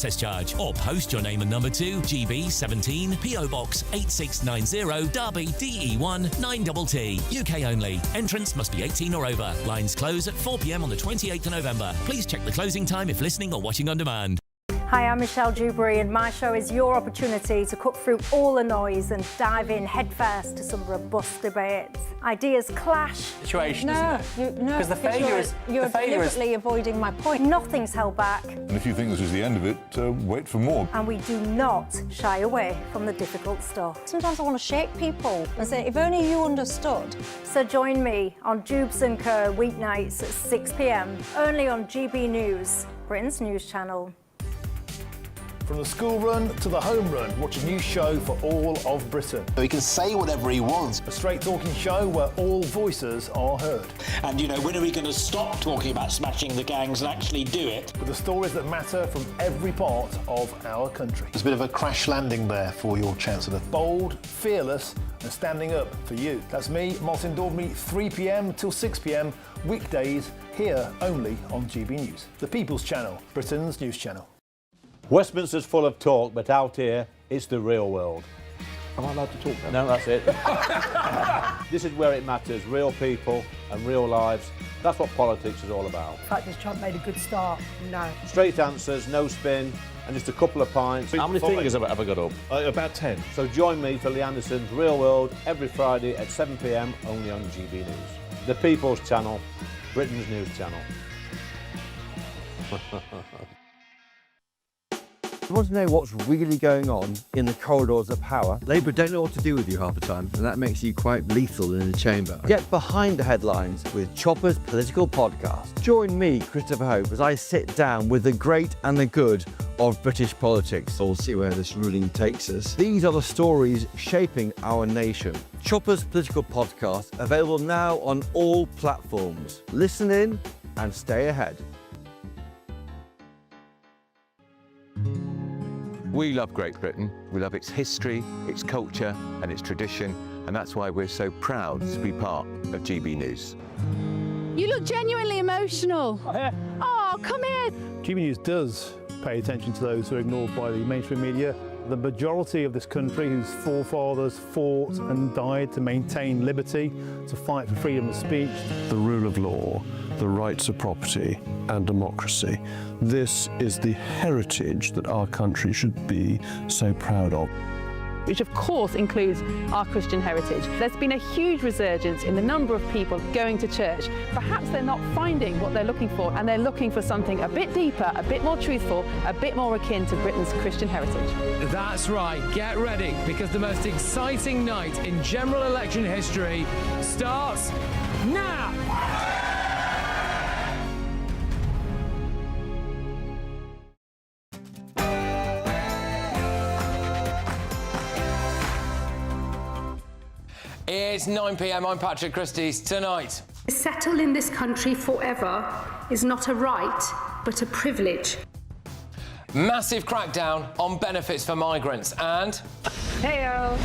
access charge. Or post your name and number to GB17 PO Box 8690 Derby DE1 9TT. UK only. Entrance must be 18 or over. Lines close at 4 p.m. on the 28th of November. Please check the closing time if listening or watching on demand. Hi, I'm Michelle Dewberry, and my show is your opportunity to cut through all the noise and dive in headfirst to some robust debates. Ideas clash. Situation, isn't it? Because the failure is... You're deliberately avoiding my point. Nothing's held back. And if you think this is the end of it, wait for more. And we do not shy away from the difficult stuff. Sometimes I want to shake people and say, if only you understood. So join me on Jubes & Co. weeknights at 6 p.m, only on GB News, Britain's news channel. From the school run to the home run, watch a new show for all of Britain. So he can say whatever he wants. A straight talking show where all voices are heard. And, you know, when are we going to stop talking about smashing the gangs and actually do it? With the stories that matter from every part of our country. There's a bit of a crash landing there for your Chancellor. Bold, fearless and standing up for you. That's me, Martin Daubney, 3 p.m. till 6 p.m, weekdays, here only on GB News. The People's Channel, Britain's news channel. Westminster's full of talk, but out here, it's the real world. Am I allowed to talk now? No, that's it. This is where it matters, real people and real lives. That's what politics is all about. The fact that Trump made a good start, no. Straight answers, no spin, and just a couple of pints. How many fingers have I got up? About 10. So join me for Lee Anderson's Real World every Friday at 7 p.m, only on GB News. The People's Channel, Britain's news channel. You want to know what's really going on in the corridors of power? Labour don't know what to do with you half the time, and that makes you quite lethal in the chamber. Get behind the headlines with Chopper's Political Podcast. Join me, Christopher Hope, as I sit down with the great and the good of British politics. We'll see where this ruling takes us. These are the stories shaping our nation. Chopper's Political Podcast, available now on all platforms. Listen in and stay ahead. We love Great Britain. We love its history, its culture and its tradition, and that's why we're so proud to be part of GB News. You look genuinely emotional. Oh, come here. GB News does pay attention to those who are ignored by the mainstream media. The majority of this country whose forefathers fought and died to maintain liberty, to fight for freedom of speech. The rule of law, the rights of property and democracy. This is the heritage that our country should be so proud of. Which of course includes our Christian heritage. There's been a huge resurgence in the number of people going to church. Perhaps they're not finding what they're looking for, and they're looking for something a bit deeper, a bit more truthful, a bit more akin to Britain's Christian heritage. That's right, get ready, because the most exciting night in general election history starts now! It's 9 p.m. I'm Patrick Christys. Tonight, to settle in this country forever is not a right, but a privilege. massive crackdown on benefits for migrants and... Heyo!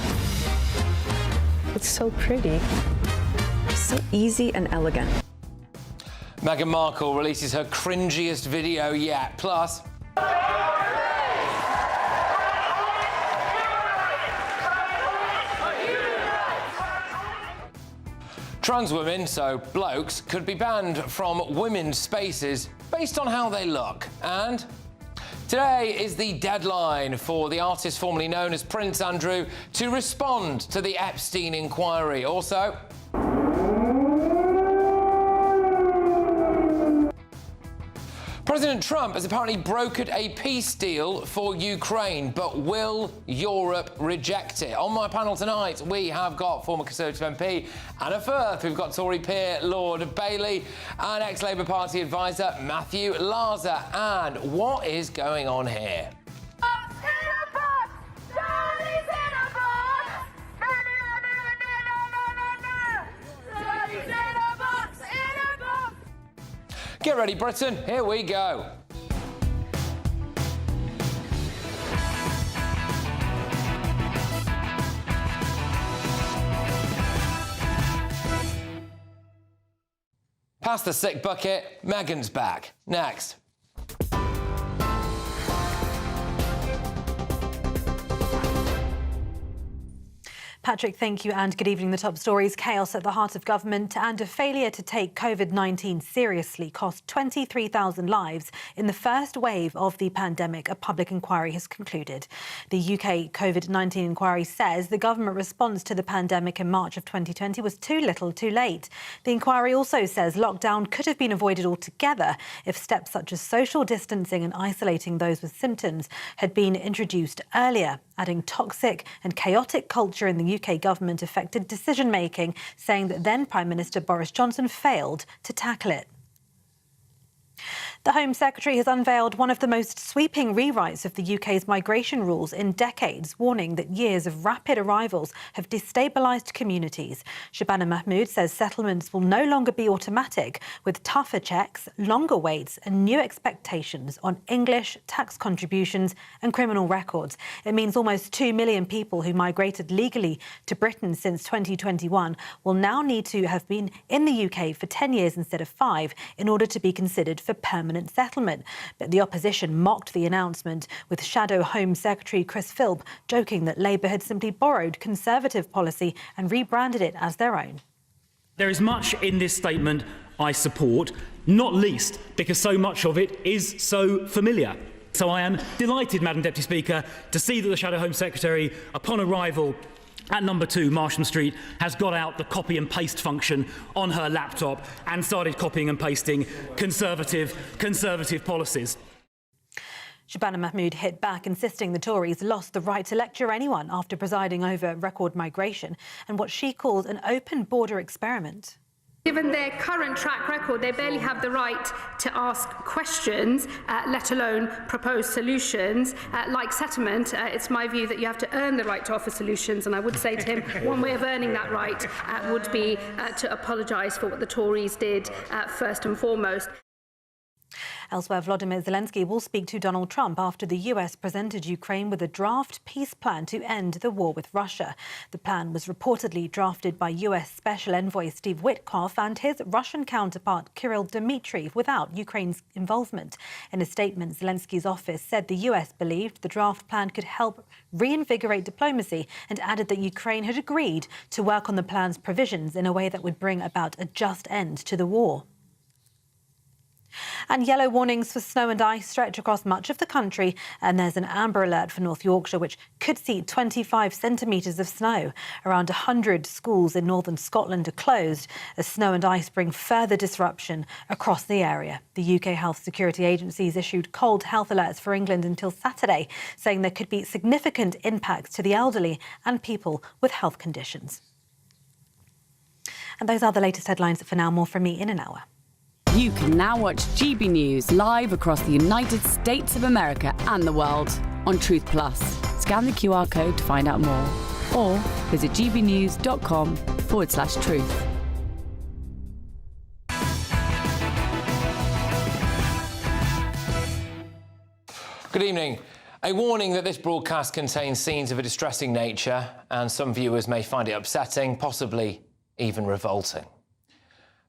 It's so pretty. Just so easy and elegant. Meghan Markle releases her cringiest video yet. Plus... Trans women, so blokes, could be banned from women's spaces based on how they look. And today is the deadline for the artist formerly known as Prince Andrew to respond to the Epstein inquiry. Also... President Trump has apparently brokered a peace deal for Ukraine, but will Europe reject it? On my panel tonight, we have got former Conservative MP Anna Firth, we've got Tory peer Lord Bailey, and ex-Labour Party advisor Matthew Larser. And what is going on here? Get ready, Britain. Here we go. Past the sick bucket, Meghan's back. Next. Patrick, thank you and good evening. The top stories: chaos at the heart of government and a failure to take COVID-19 seriously cost 23,000 lives in the first wave of the pandemic, a public inquiry has concluded. The UK COVID-19 inquiry says the government response to the pandemic in March of 2020 was too little too late. The inquiry also says lockdown could have been avoided altogether if steps such as social distancing and isolating those with symptoms had been introduced earlier, adding toxic and chaotic culture in the UK government affected decision-making, saying that then Prime Minister Boris Johnson failed to tackle it. The Home Secretary has unveiled one of the most sweeping rewrites of the UK's migration rules in decades, warning that years of rapid arrivals have destabilised communities. Shabana Mahmood says settlements will no longer be automatic, with tougher checks, longer waits and new expectations on English, tax contributions and criminal records. It means almost 2 million people who migrated legally to Britain since 2021 will now need to have been in the UK for 10 years instead of 5 in order to be considered for permanent settlement. But the opposition mocked the announcement, with Shadow Home Secretary Chris Philp joking that Labour had simply borrowed Conservative policy and rebranded it as their own. There is much in this statement I support, not least because so much of it is so familiar. So I am delighted, Madam Deputy Speaker, to see that the Shadow Home Secretary, upon arrival at number 2 Marsham Street, has got out the copy and paste function on her laptop and started copying and pasting conservative policies. Shabana Mahmood hit back, insisting the Tories lost the right to lecture anyone after presiding over record migration and what she calls an open border experiment. Given their current track record, they barely have the right to ask questions, let alone propose solutions. Like settlement, it's my view that you have to earn the right to offer solutions, and I would say to him, one way of earning that right would be to apologise for what the Tories did first and foremost. Elsewhere, Volodymyr Zelensky will speak to Donald Trump after the US presented Ukraine with a draft peace plan to end the war with Russia. The plan was reportedly drafted by US Special Envoy Steve Witkoff and his Russian counterpart Kirill Dmitriev without Ukraine's involvement. In a statement, Zelensky's office said the US believed the draft plan could help reinvigorate diplomacy and added that Ukraine had agreed to work on the plan's provisions in a way that would bring about a just end to the war. And yellow warnings for snow and ice stretch across much of the country, and there's an amber alert for North Yorkshire, which could see 25 centimetres of snow. Around 100 schools in northern Scotland are closed as snow and ice bring further disruption across the area. The UK Health Security Agency's issued cold health alerts for England until Saturday, saying there could be significant impacts to the elderly and people with health conditions. And those are the latest headlines for now. More from me in an hour. You can now watch GB News live across the United States of America and the world on Truth Plus. Scan the QR code to find out more or visit gbnews.com/truth. Good evening. A warning that this broadcast contains scenes of a distressing nature, and some viewers may find it upsetting, possibly even revolting.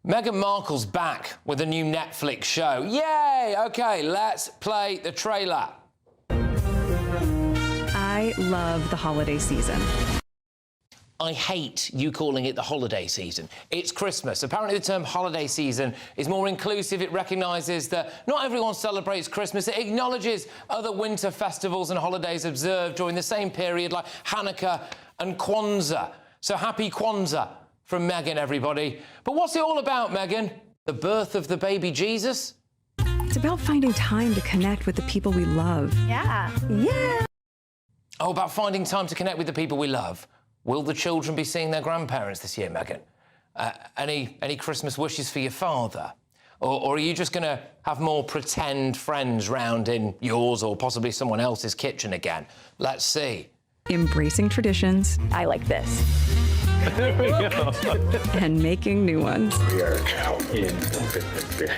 Meghan Markle's back with a new Netflix show. Yay! OK, let's play the trailer. I love the holiday season. I hate you calling it the holiday season. It's Christmas. Apparently the term holiday season is more inclusive. It recognises that not everyone celebrates Christmas. It acknowledges other winter festivals and holidays observed during the same period, like Hanukkah and Kwanzaa. So happy Kwanzaa from Meghan, everybody. But what's it all about, Meghan? The birth of the baby Jesus? It's about finding time to connect with the people we love. Yeah. Oh, about finding time to connect with the people we love. Will the children be seeing their grandparents this year, Meghan? Any Christmas wishes for your father? Or are you just going to have more pretend friends round in yours or possibly someone else's kitchen again? Let's see. Embracing traditions. I like this. There we go. And making new ones. We are now in the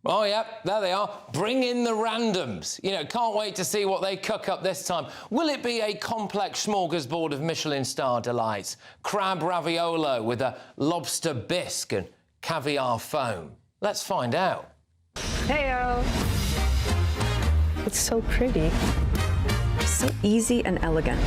Oh, yep, there they are. Bring in the randoms. You know, can't wait to see what they cook up this time. Will it be a complex smorgasbord of Michelin star delights? Crab raviolo with a lobster bisque and caviar foam? Let's find out. Heyo! It's so pretty. So easy and elegant.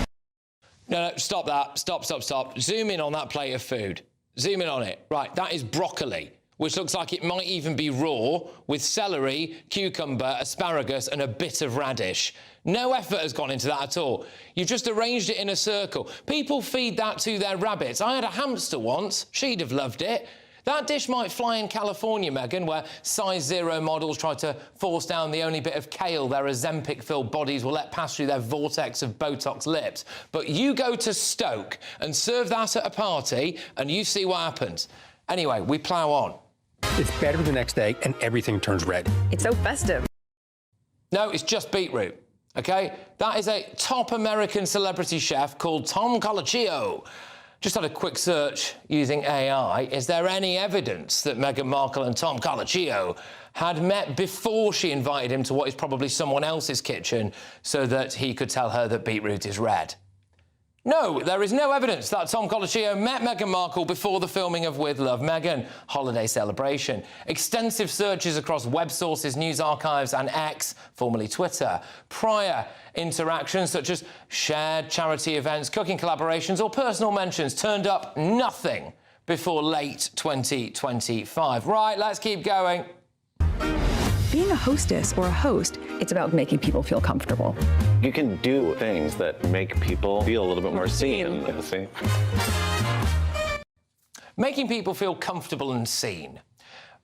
No, stop that. Stop. Zoom in on that plate of food. Zoom in on it. Right, that is broccoli, which looks like it might even be raw, with celery, cucumber, asparagus and a bit of radish. No effort has gone into that at all. You've just arranged it in a circle. People feed that to their rabbits. I had a hamster once. She'd have loved it. That dish might fly in California, Meghan, where size 0 models try to force down the only bit of kale their Ozempic-filled bodies will let pass through their vortex of Botox lips. But you go to Stoke and serve that at a party and you see what happens. Anyway, we plough on. It's better the next day and everything turns red. It's so festive. No, it's just beetroot, OK? That is a top American celebrity chef called Tom Colicchio. Just had a quick search using AI. Is there any evidence that Meghan Markle and Tom Colicchio had met before she invited him to what is probably someone else's kitchen so that he could tell her that beetroot is red? No, there is no evidence that Tom Colicchio met Meghan Markle before the filming of With Love Meghan holiday celebration. Extensive searches across web sources, news archives and X, formerly Twitter, prior interactions such as shared charity events, cooking collaborations or personal mentions turned up nothing before late 2025. Right, let's keep going. Being a hostess or a host, it's about making people feel comfortable. You can do things that make people feel a little bit more seen. Making people feel comfortable and seen.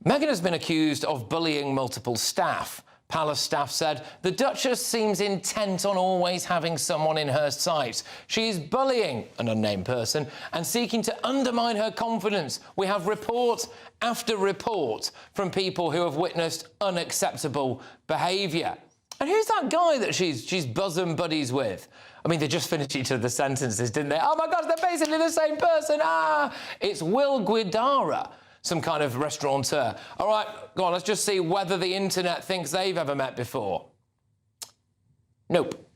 Meghan has been accused of bullying multiple staff. Palace staff said the Duchess seems intent on always having someone in her sights. She is bullying an unnamed person and seeking to undermine her confidence. We have report after report from people who have witnessed unacceptable behaviour. And who's that guy that she's bosom buddies with? I mean, they just finished each other's sentences, didn't they? Oh my gosh, they're basically the same person. It's Will Guidara, some kind of restaurateur. All right, go on, let's just see whether the internet thinks they've ever met before. Nope.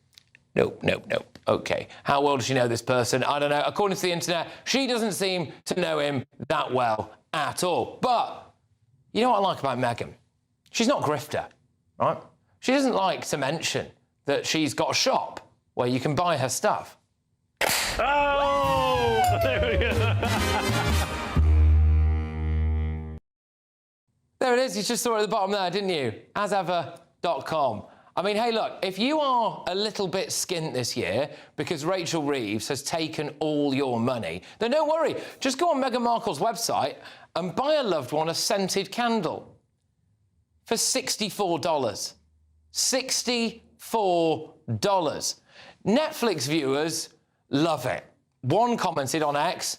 OK. How well does she know this person? I don't know. According to the internet, she doesn't seem to know him that well at all. But you know what I like about Meghan? She's not a grifter, right? She doesn't like to mention that she's got a shop where you can buy her stuff. Oh! There we go. There it is. You just saw it at the bottom there, didn't you? Asever.com. I mean, hey, look, if you are a little bit skint this year because Rachel Reeves has taken all your money, then don't worry. Just go on Meghan Markle's website and buy a loved one a scented candle for $64. $64. Netflix viewers love it. One commented on X,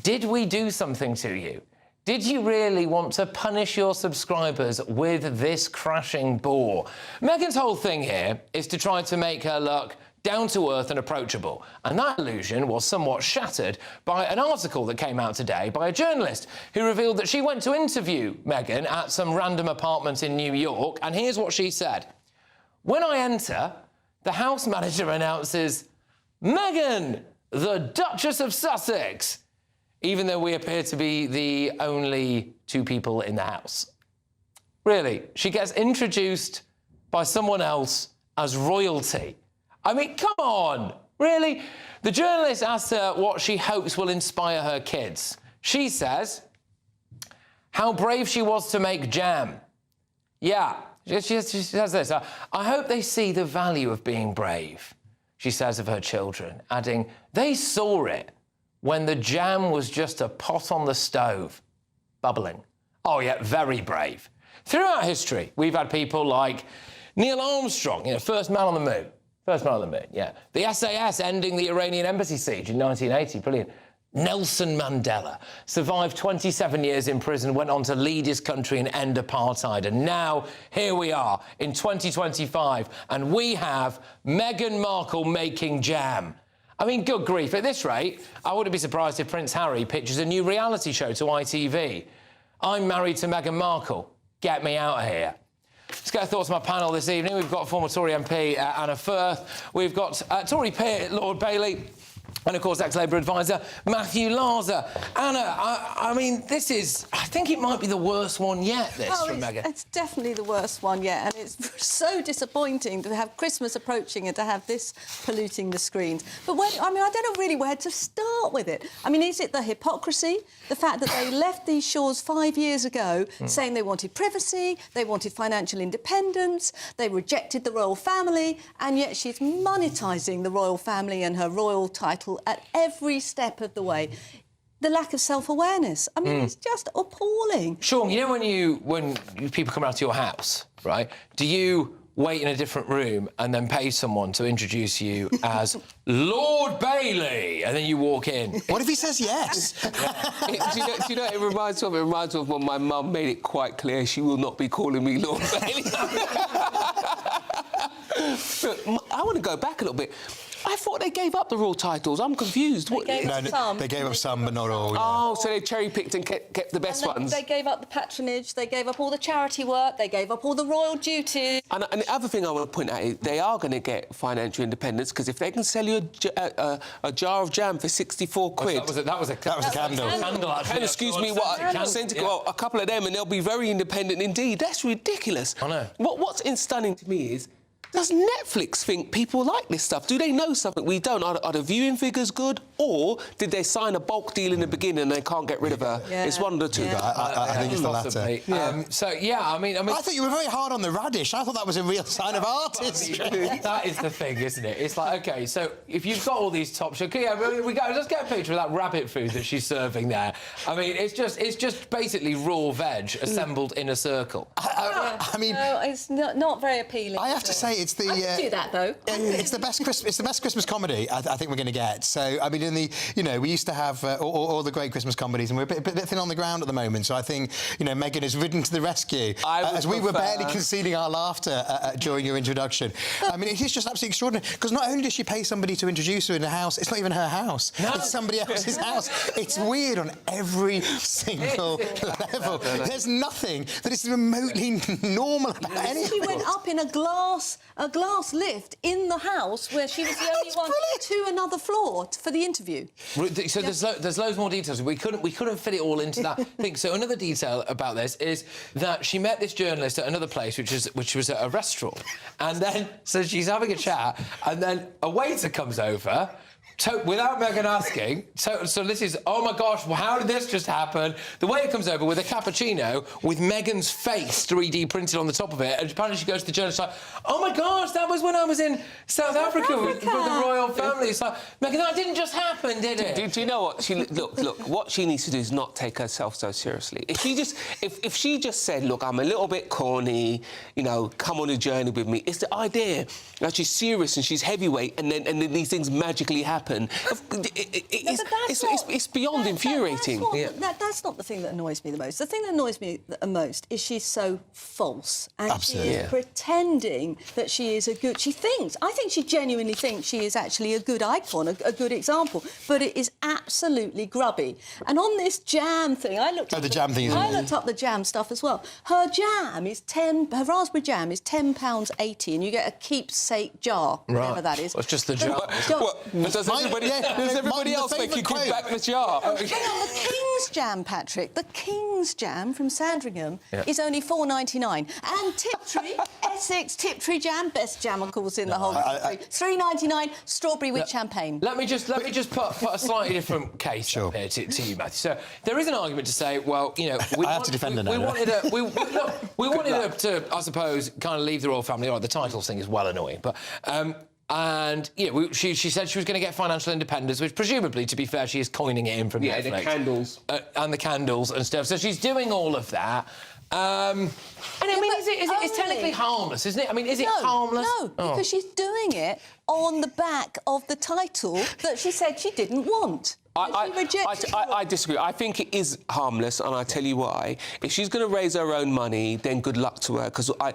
"Did we do something to you? Did you really want to punish your subscribers with this crashing bore?" Meghan's whole thing here is to try to make her look down to earth and approachable. And that illusion was somewhat shattered by an article that came out today by a journalist who revealed that she went to interview Meghan at some random apartment in New York. And here's what she said. "When I enter, the house manager announces, 'Meghan, the Duchess of Sussex,' even though we appear to be the only two people in the house." Really, she gets introduced by someone else as royalty. I mean, come on, really? The journalist asked her what she hopes will inspire her kids. She says, how brave she was to make jam. Yeah, she says this, "I hope they see the value of being brave," she says of her children, adding, "They saw it when the jam was just a pot on the stove, bubbling." Oh, yeah, very brave. Throughout history, we've had people like Neil Armstrong, first man on the moon. First man on the moon, yeah. The SAS ending the Iranian embassy siege in 1980, brilliant. Nelson Mandela survived 27 years in prison, went on to lead his country and end apartheid. And now, here we are in 2025, and we have Meghan Markle making jam. I mean, good grief. At this rate, I wouldn't be surprised if Prince Harry pitches a new reality show to ITV. I'm married to Meghan Markle. Get me out of here. Let's get our thoughts on my panel this evening. We've got former Tory MP Anna Firth. We've got Tory peer Lord Bailey. And, of course, ex-Labour advisor Matthew Larser. Anna, I mean, this is... I think it might be the worst one yet, from Meghan. It's definitely the worst one yet, and it's so disappointing to have Christmas approaching and to have this polluting the screens. But I don't know really where to start with it. I mean, is it the hypocrisy? The fact that they left these shores 5 years ago saying they wanted privacy, they wanted financial independence, they rejected the royal family, and yet she's monetising the royal family and her royal title at every step of the way. The lack of self-awareness. I mean, it's just appalling. Sean, you know when people come around to your house, right, do you wait in a different room and then pay someone to introduce you as Lord Bailey, and then you walk in? What if he says yes? Do you know, it reminds me of when my mum made it quite clear she will not be calling me Lord Bailey. Look, I want to go back a little bit. I thought they gave up the royal titles. I'm confused. They gave up some, but not all. Oh, so they cherry-picked and kept the best ones. They gave up the patronage, they gave up all the charity work, they gave up all the royal duties. And the other thing I want to point out is they are going to get financial independence, because if they can sell you a jar of jam for 64 quid... That was a candle. And excuse me, a couple of them and they'll be very independent indeed. That's ridiculous. I know. What's stunning to me is, does Netflix think people like this stuff? Do they know something we don't? Are the viewing figures good? Or did they sign a bulk deal in the beginning and they can't get rid of her? Yeah. It's one of the two. I think it's the latter. I mean... I thought you were very hard on the radish. I thought that was a real sign of artistry. That is the thing, isn't it? It's like, OK, so if you've got all these top... let's get a picture of that rabbit food that she's serving there. I mean, it's just basically raw veg assembled in a circle. I mean... No, it's not very appealing. I have to say, it's the... I can do that, though. It's the best Christmas comedy I think we're going to get. So, I mean, we used to have all the great Christmas comedies, and we're a bit thin on the ground at the moment. So I think, Meghan has ridden to the rescue, as we were barely concealing our laughter during your introduction. I mean, it is just absolutely extraordinary, because not only does she pay somebody to introduce her in a house, it's not even her house. No. It's somebody else's house. It's weird on every single level. There's nothing that is remotely normal about anything. She went up in a glass lift in the house where she was the only one to another floor for the interview. So there's loads more details. We couldn't fit it all into that thing. So another detail about this is that she met this journalist at another place, which was at a restaurant, and then so she's having a chat, and then a waiter comes over. Without Meghan asking, so this is, oh my gosh, well, how did this just happen? The waiter comes over with a cappuccino with Meghan's face 3D printed on the top of it, and apparently she goes to the journalist like, oh my gosh, that was when I was in South Africa with the royal family. It's like, Meghan, that didn't just happen, did it? Do you know what? Look, what she needs to do is not take herself so seriously. If she just said, look, I'm a little bit corny, come on a journey with me, it's the idea that she's serious and she's heavyweight, and then these things magically happen. It's beyond infuriating. That's not the thing that annoys me the most. The thing that annoys me the most is she's so false, and she is pretending that she is a good... I think she genuinely thinks she is actually a good icon, a good example, but it is absolutely grubby. And on this jam thing, I looked up the jam stuff as well. Her jam is her raspberry jam is £10.80, and you get a keepsake jar, whatever that is. Well, it's just the jar. Does everybody else make you give back the jar? Hang on, the King's jam, Patrick. The King's jam from Sandringham is only £4.99. And Tiptree, Essex Tiptree jam, best jam, of course, in the whole country. £3.99, strawberry with champagne. Let me just put a slightly different case up here to you, Matthew. So there is an argument to say, well, we wanted her to, I suppose, kind of leave the royal family. All right, the titles thing is well annoying, but. And she said she was going to get financial independence, which presumably, to be fair, she is coining it in from Netflix. The candles. And the candles and stuff. So she's doing all of that. And I mean, it's technically harmless, isn't it? I mean, is it harmless? No, because she's doing it on the back of the title that she said she didn't want. I disagree. I think it is harmless, and I'll tell you why. If she's going to raise her own money, then good luck to her, because I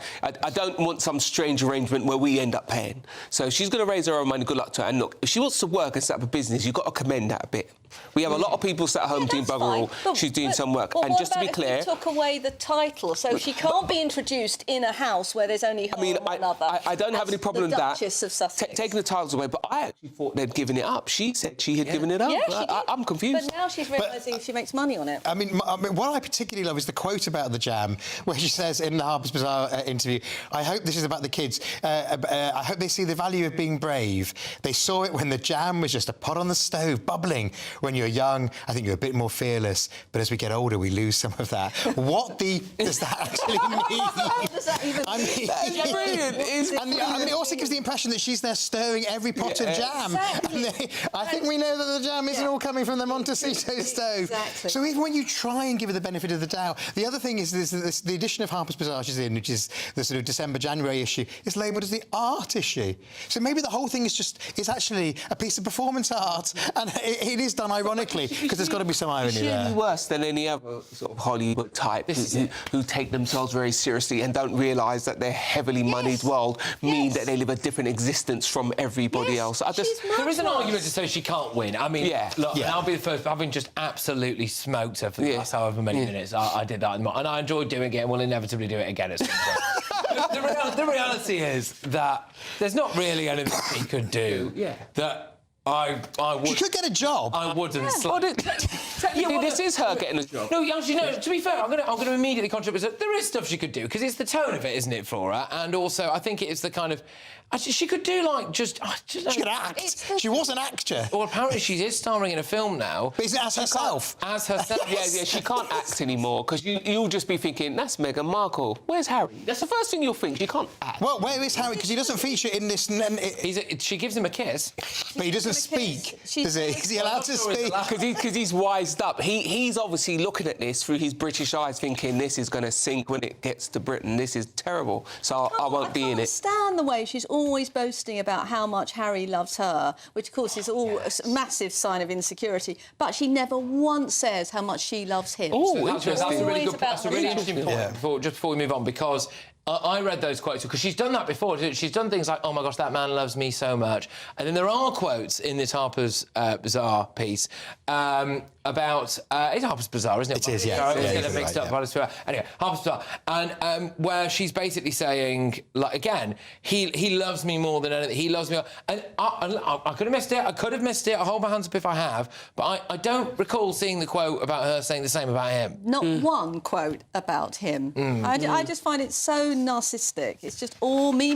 don't want some strange arrangement where we end up paying. So if she's going to raise her own money, good luck to her. And look, if she wants to work and set up a business, you've got to commend that a bit. We have a lot of people sat at home doing bugger all. She's doing some work. And just to be clear... If we took away the title, so she can't be introduced in a house where there's only her and one other. I don't have any problem with that. Duchess of Sussex. Taking the titles away, but I actually thought they'd given it up. She said she had given it up. Yeah, she did. I'm confused. But now she's realising she makes money on it. I mean, what I particularly love is the quote about the jam, where she says in the Harper's Bazaar interview, I hope this is about the kids. I hope they see the value of being brave. They saw it when the jam was just a pot on the stove, bubbling. When you're young, I think you're a bit more fearless, but as we get older, we lose some of that. What does that actually mean? What does that even mean? That's brilliant. And it also gives the impression that she's there stirring every pot of jam. Exactly. And I think we know that the jam isn't all coming from the Montecito stove. Exactly. So even when you try and give her the benefit of the doubt, the other thing is the edition of Harper's Bazaar she's in, which is the sort of December-January issue, is labelled as the art issue. So maybe the whole thing is actually a piece of performance art, and it is done ironically, because there's got to be some irony there. Is she any worse than any other sort of Hollywood type who take themselves very seriously and don't realise that their heavily moneyed world mean that they live a different existence from everybody else? There is an argument to say she can't win. I mean, look, and I'll be the first, having just absolutely smoked her for the last however many minutes. I did that, and I enjoyed doing it, and will inevitably do it again at some point. the reality is that there's not really anything she could do that I would... She could get a job. I wouldn't... This is her getting a job. No, actually, no, to be fair, I'm going to immediately contribute. There is stuff she could do, because it's the tone of it, isn't it, for her? And also, I think it's the kind of... Actually, she could do, like, just... She could act. She was an actor. Well, apparently she is starring in a film now. But is it as herself? As herself, Yeah, she can't act anymore, because you'll just be thinking, that's Meghan Markle. Where's Harry? That's the first thing you'll think. She can't act. Well, where is Harry? Because he doesn't feature in this... She gives him a kiss. But he doesn't speak, does he? Is he allowed to speak? Because he's wised up. He's obviously looking at this through his British eyes, thinking this is going to sink when it gets to Britain. This is terrible. So I won't be in it. I stand the way she's always boasting about how much Harry loves her, which, of course, is all a massive sign of insecurity. But she never once says how much she loves him. Oh, interesting. That's a really interesting point, just before we move on, because... I read those quotes because she's done that before. She's done things like, oh, my gosh, that man loves me so much. And then there are quotes in this Harper's Bazaar piece about... it's Harper's Bazaar, isn't it? It is, yeah. I always get it mixed up. Anyway, Harper's Bazaar. And where she's basically saying, like, again, he loves me more than anything. He loves me... And I could have missed it. I could have missed it. I hold my hands up if I have. But I don't recall seeing the quote about her saying the same about him. Not one quote about him. I just find it so narcissistic. It's just all me.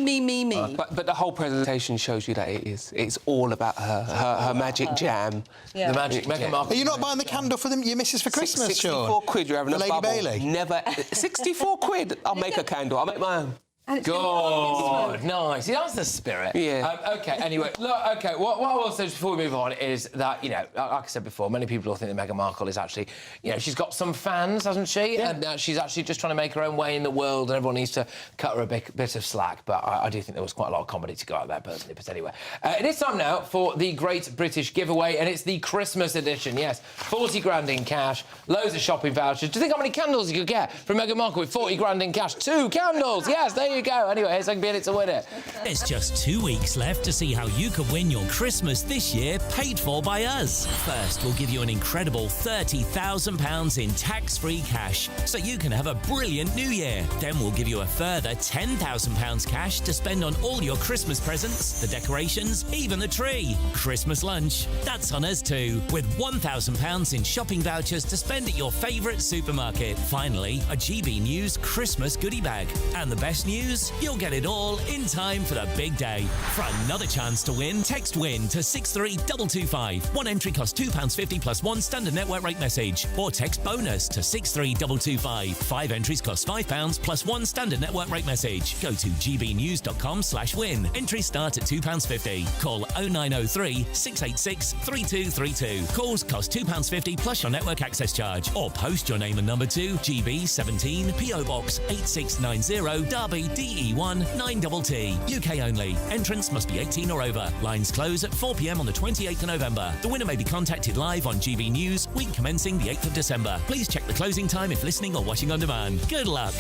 But the whole presentation shows you that it is. It's all about her magic jam. Yeah. The magic Meghan Markle. Are you not buying the candle for your missus for Christmas, 64 Sean? quid, you're having a Lady bubble. Bailey? Never... 64 quid? I'll make a candle. I'll make my own. God, nice. That's the spirit. Yeah. OK, anyway, look, OK, what I will say before we move on is that, you know, like I said before, many people will think that Meghan Markle is actually, you know, she's got some fans, hasn't she? Yeah. And she's actually just trying to make her own way in the world, and everyone needs to cut her a bit of slack. But I do think there was quite a lot of comedy to go out there, personally. But anyway, it is time now for the Great British Giveaway, and it's the Christmas edition, yes. 40 grand in cash, loads of shopping vouchers. Do you think how many candles you could get from Meghan Markle with 40 grand in cash? 2 candles! Yes, there you go. Anyway, here's how you can be in it to win it. There's just 2 weeks left to see how you could win your Christmas this year paid for by us. First, we'll give you an incredible £30,000 in tax-free cash, so you can have a brilliant New Year. Then we'll give you a further £10,000 cash to spend on all your Christmas presents, the decorations, even the tree. Christmas lunch, that's on us too, with £1,000 in shopping vouchers to spend at your favourite supermarket. Finally, a GB News Christmas goodie bag. And the best news? You'll get it all in time for the big day. For another chance to win, text WIN to 63225. One entry costs £2.50 plus 1 standard network rate message. Or text BONUS to 63225. 5 entries cost £5 plus 1 standard network rate message. Go to gbnews.com/win. Entries start at £2.50. Call 0903 686 3232. Calls cost £2.50 plus your network access charge. Or post your name and number to GB 17 PO Box 8690 Derby DE1 9TT. UK only. Entrance must be 18 or over. Lines close at 4 p.m. on the 28th of November. The winner may be contacted live on GB News, week commencing the 8th of December. Please check the closing time if listening or watching on demand. Good luck.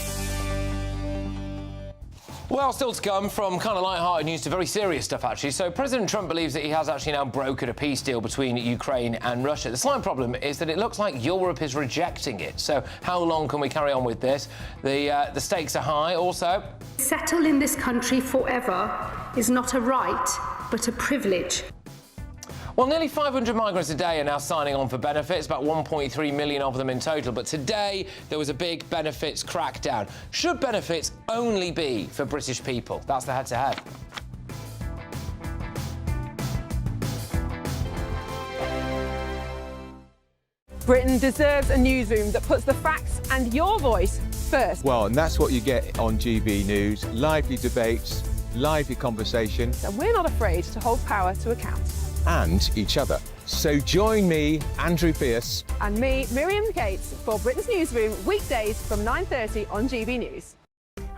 Well, still to come, from kind of light-hearted news to very serious stuff, actually. So President Trump believes that he has actually now brokered a peace deal between Ukraine and Russia. The slight problem is that it looks like Europe is rejecting it. So how long can we carry on with this? The stakes are high. Also, Settle in this country forever is not a right, but a privilege. well, nearly 500 migrants a day are now signing on for benefits, about 1.3 million of them in total. But today, there was a big benefits crackdown. Should benefits only be for British people? That's the head-to-head. Britain deserves a newsroom that puts the facts and your voice first. Well, and that's what you get on GB News. Lively debates, lively conversation. And we're not afraid to hold power to account. And each other. So join me, Andrew Pierce. And me, Miriam Gates, for Britain's Newsroom, weekdays from 9:30 on GB News.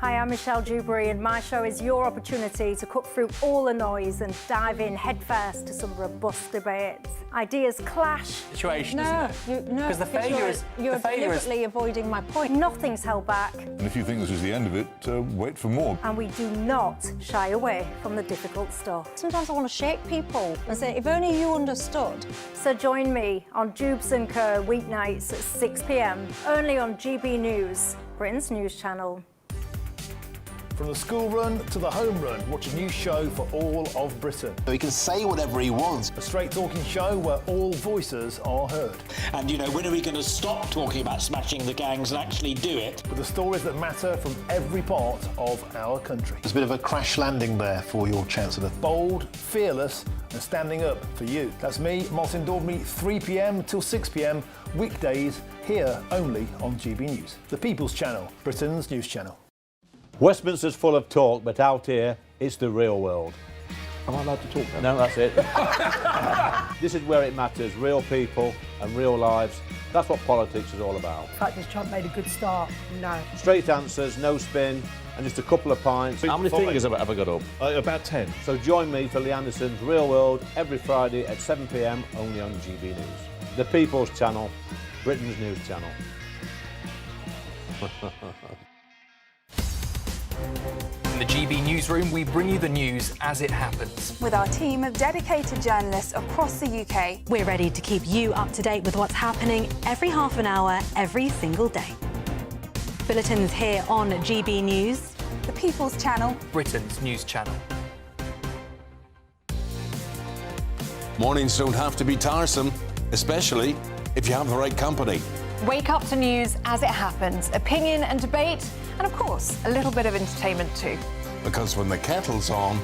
Hi, I'm Michelle Dewberry, and my show is your opportunity to cut through all the noise and dive in headfirst to some robust debates. Ideas clash. Situation, No, isn't it? no, Because the failure is you're deliberately avoiding my point. Nothing's held back, And if you think this is the end of it, wait for more. and we do not shy away from the difficult stuff. Sometimes I want to shake people and say, if only you understood. So join me on Dubes & Co. weeknights at 6 p.m, only on GB News, Britain's news channel. From the school run to the home run, watch a new show for all of Britain. So he can say whatever he wants. A straight-talking show where all voices are heard. And, you know, when are we going to stop talking about smashing the gangs and actually do it? With the stories that matter from every part of our country. There's a bit of a crash landing there for your Chancellor. Bold, fearless and standing up for you. That's me, Martin Daubney, 3 p.m. till 6 p.m, weekdays, here only on GB News. The People's Channel, Britain's news channel. Westminster's full of talk, but out here, it's the real world. Am I allowed to talk No, now? that's it. This is where it matters, real people and real lives. That's what politics is all about. In fact, has Trump made a good start? No. Straight answers, no spin, and just a couple of pints. How many fingers have I got up? About 10. So join me for Lee Anderson's Real World every Friday at 7 p.m, only on GB News. The People's Channel, Britain's news channel. In the GB Newsroom, we bring you the news as it happens. With our team of dedicated journalists across the UK. We're ready to keep you up to date with what's happening every half an hour, every single day. Bulletins here on GB News. The People's Channel. Britain's news channel. Mornings don't have to be tiresome, especially if you have the right company. Wake up to news as it happens, opinion and debate, and of course, a little bit of entertainment too. Because when the kettle's on,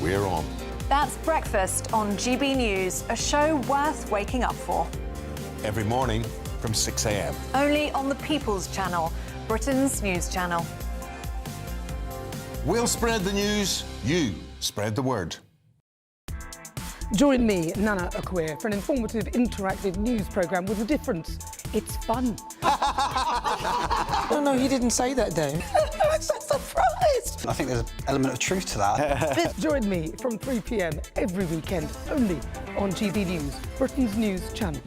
we're on. That's Breakfast on GB News, a show worth waking up for. Every morning from 6 a.m. Only on the People's Channel, Britain's news channel. We'll spread the news, you spread the word. Join me, Nana Akwe, for an informative, interactive news programme with a difference. It's fun. No, he didn't say that, though. I'm so surprised. I think there's an element of truth to that. Join me from 3 p.m. every weekend, only on GB News, Britain's news channel.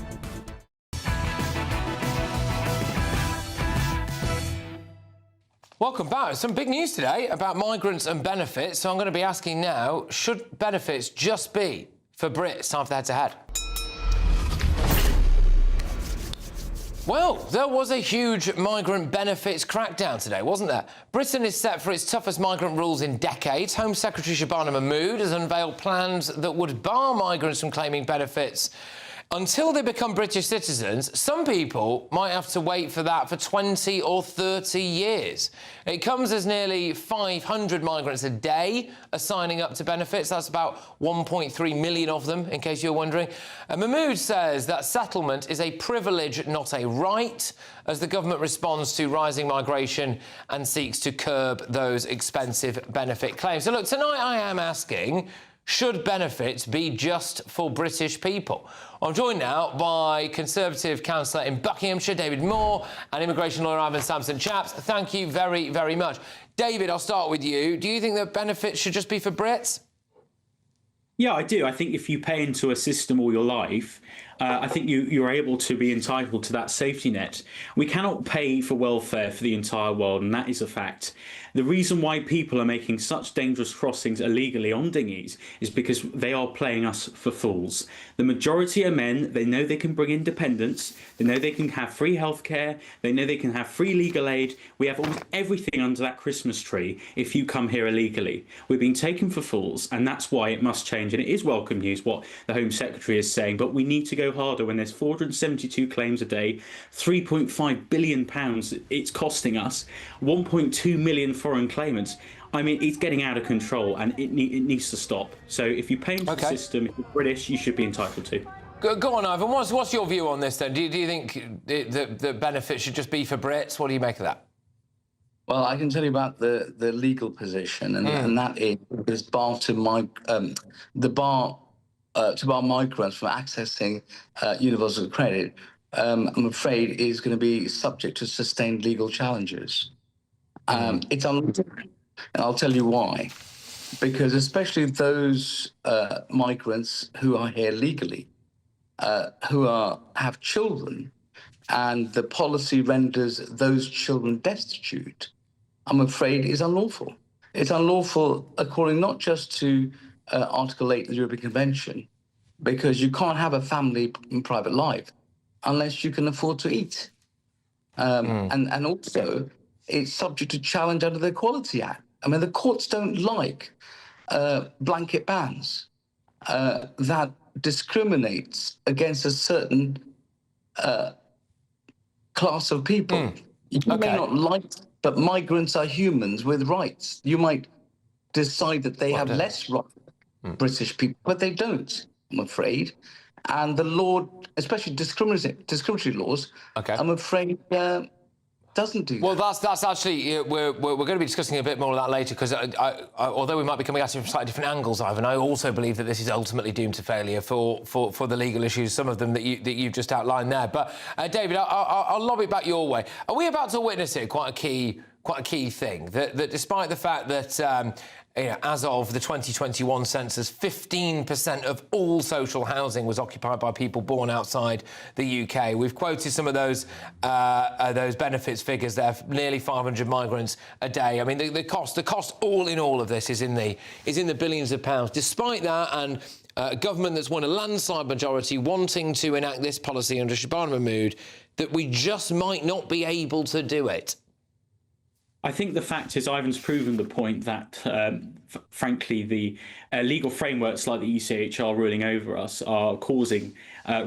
Welcome back. Some big news today about migrants and benefits. So I'm going to be asking now, should benefits just be for Brits? Time for the head-to-head. Well, there was a huge migrant benefits crackdown today, wasn't there? Britain is set for its toughest migrant rules in decades. Home Secretary Shabana Mahmood has unveiled plans that would bar migrants from claiming benefits until they become British citizens. Some people might have to wait for that for 20 or 30 years. It comes as nearly 500 migrants a day are signing up to benefits. That's about 1.3 million of them, in case you're wondering. And Mahmood says that settlement is a privilege, not a right, as the government responds to rising migration and seeks to curb those expensive benefit claims. So look, tonight I am asking, should benefits be just for British people? I'm joined now by Conservative councillor in Buckinghamshire, David Moore, and immigration lawyer Ivan Sampson. Chaps, thank you very, very much. David, I'll start with you. Do you think that benefits should just be for Brits? Yeah, I do. I think if you pay into a system all your life, I think you're able to be entitled to that safety net. We cannot pay for welfare for the entire world, and that is a fact. The reason why people are making such dangerous crossings illegally on dinghies is because they are playing us for fools. The majority are men. They know they can bring independence. They know they can have free healthcare. They know they can have free legal aid. We have almost everything under that Christmas tree if you come here illegally. We're being taken for fools, and that's why it must change. And it is welcome news what the Home Secretary is saying, but we need to go harder when there's 472 claims a day, £3.5 billion it's costing us, 1.2 million foreign claimants. I mean, it's getting out of control, and it needs to stop. So if you pay into the system, if you're British, you should be entitled to. Go on, Ivan. What's your view on this, then? Do you think the benefit should just be for Brits? What do you make of that? Well, I can tell you about the legal position, and that is bar to bar migrants from accessing universal credit. I'm afraid is going to be subject to sustained legal challenges. It's unlawful, and I'll tell you why. Because especially those migrants who are here legally, who have children, and the policy renders those children destitute, I'm afraid is unlawful. It's unlawful according not just to Article 8 of the European Convention, because you can't have a family in private life unless you can afford to eat. And also, it's subject to challenge under the Equality Act. I mean, the courts don't like blanket bans that discriminates against a certain class of people. You may not like, but migrants are humans with rights. You might decide that they have less rights than British people, but they don't, I'm afraid. And the law, especially discriminatory laws, I'm afraid doesn't do that. Well, that's actually, we're going to be discussing a bit more of that later, because although we might be coming at it from slightly different angles, Ivan, I also believe that this is ultimately doomed to failure for the legal issues, some of them that you've just outlined there. But David, I'll lob it back your way. Are we about to witness here quite a key thing, that despite the fact that as of the 2021 census, 15% of all social housing was occupied by people born outside the UK. We've quoted some of those benefits figures there, nearly 500 migrants a day. I mean, the cost all in all of this is in the billions of pounds. Despite that, and a government that's won a landslide majority wanting to enact this policy under Shabana Mahmood, that we just might not be able to do it. I think the fact is, Ivan's proven the point that, frankly, the legal frameworks like the ECHR ruling over us are causing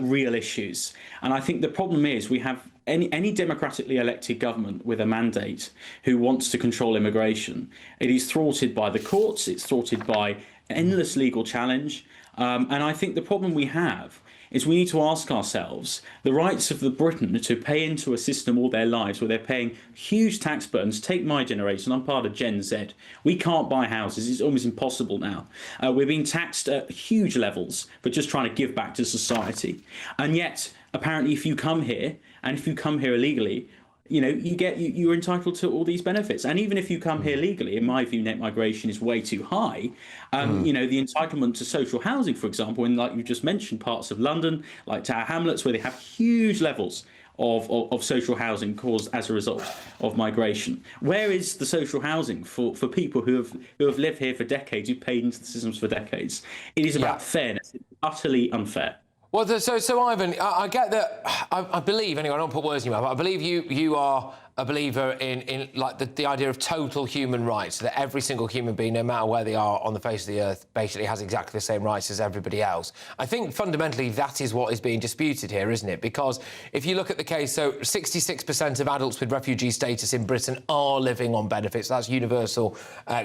real issues. And I think the problem is we have any democratically elected government with a mandate who wants to control immigration. It is thwarted by the courts, it's thwarted by endless legal challenge. And I think the problem we have is we need to ask ourselves the rights of the Britain to pay into a system all their lives where they're paying huge tax burdens. Take my generation, I'm part of Gen Z. We can't buy houses, it's almost impossible now. We're being taxed at huge levels for just trying to give back to society. And yet, apparently, if you come here, and if you come here illegally, you're entitled to all these benefits. And even if you come here legally, in my view, net migration is way too high. The entitlement to social housing, for example, in, like you just mentioned, parts of London, like Tower Hamlets, where they have huge levels of social housing caused as a result of migration. Where is the social housing for people who have lived here for decades, who've paid into the systems for decades? It is about fairness. It's utterly unfair. Well, so Ivan, I get that. I believe, anyway, I don't put words in your mouth, but I believe you are a believer in like the idea of total human rights, that every single human being, no matter where they are on the face of the earth, basically has exactly the same rights as everybody else. I think fundamentally that is what is being disputed here, isn't it? Because if you look at the case, so 66% of adults with refugee status in Britain are living on benefits. That's universal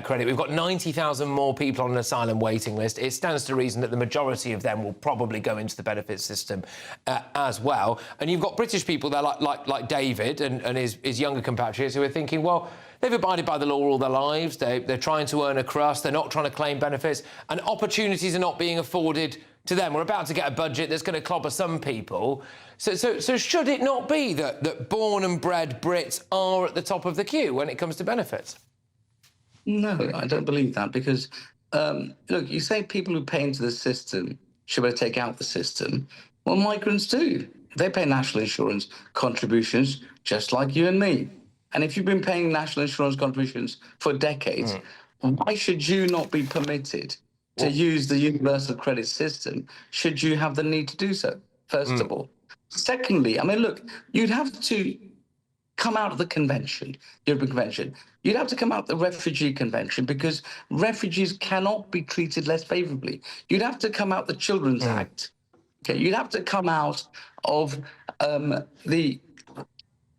credit. We've got 90,000 more people on an asylum waiting list. It stands to reason that the majority of them will probably go into the benefits system as well. And you've got British people there like David and his younger compatriots who are thinking, well, they've abided by the law all their lives, they're trying to earn a crust, they're not trying to claim benefits, and opportunities are not being afforded to them. We're about to get a budget that's going to clobber some people. So should it not be that born and bred Brits are at the top of the queue when it comes to benefits? No, I don't believe that, because, look, you say people who pay into the system should be able to take out the system. Well, migrants do. They pay national insurance contributions just like you and me. And if you've been paying national insurance contributions for decades, why should you not be permitted to use the universal credit system should you have the need to do so, first of all? Secondly, I mean, look, you'd have to come out of the convention, European Convention. You'd have to come out of the Refugee Convention because refugees cannot be treated less favourably. You'd have to come out the Children's Act. Okay, you'd have to come out of the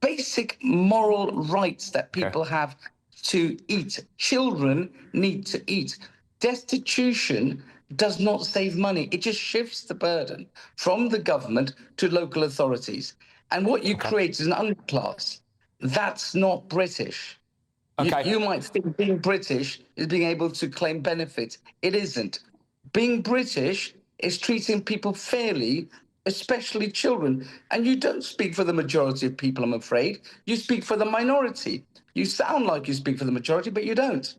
basic moral rights that people have to eat. Children need to eat. Destitution does not save money. It just shifts the burden from the government to local authorities. And what you create is an underclass. That's not British. You might think being British is being able to claim benefits. It isn't. Being British is treating people fairly, especially children. And you don't speak for the majority of people, I'm afraid. You speak for the minority. You sound like you speak for the majority, but you don't.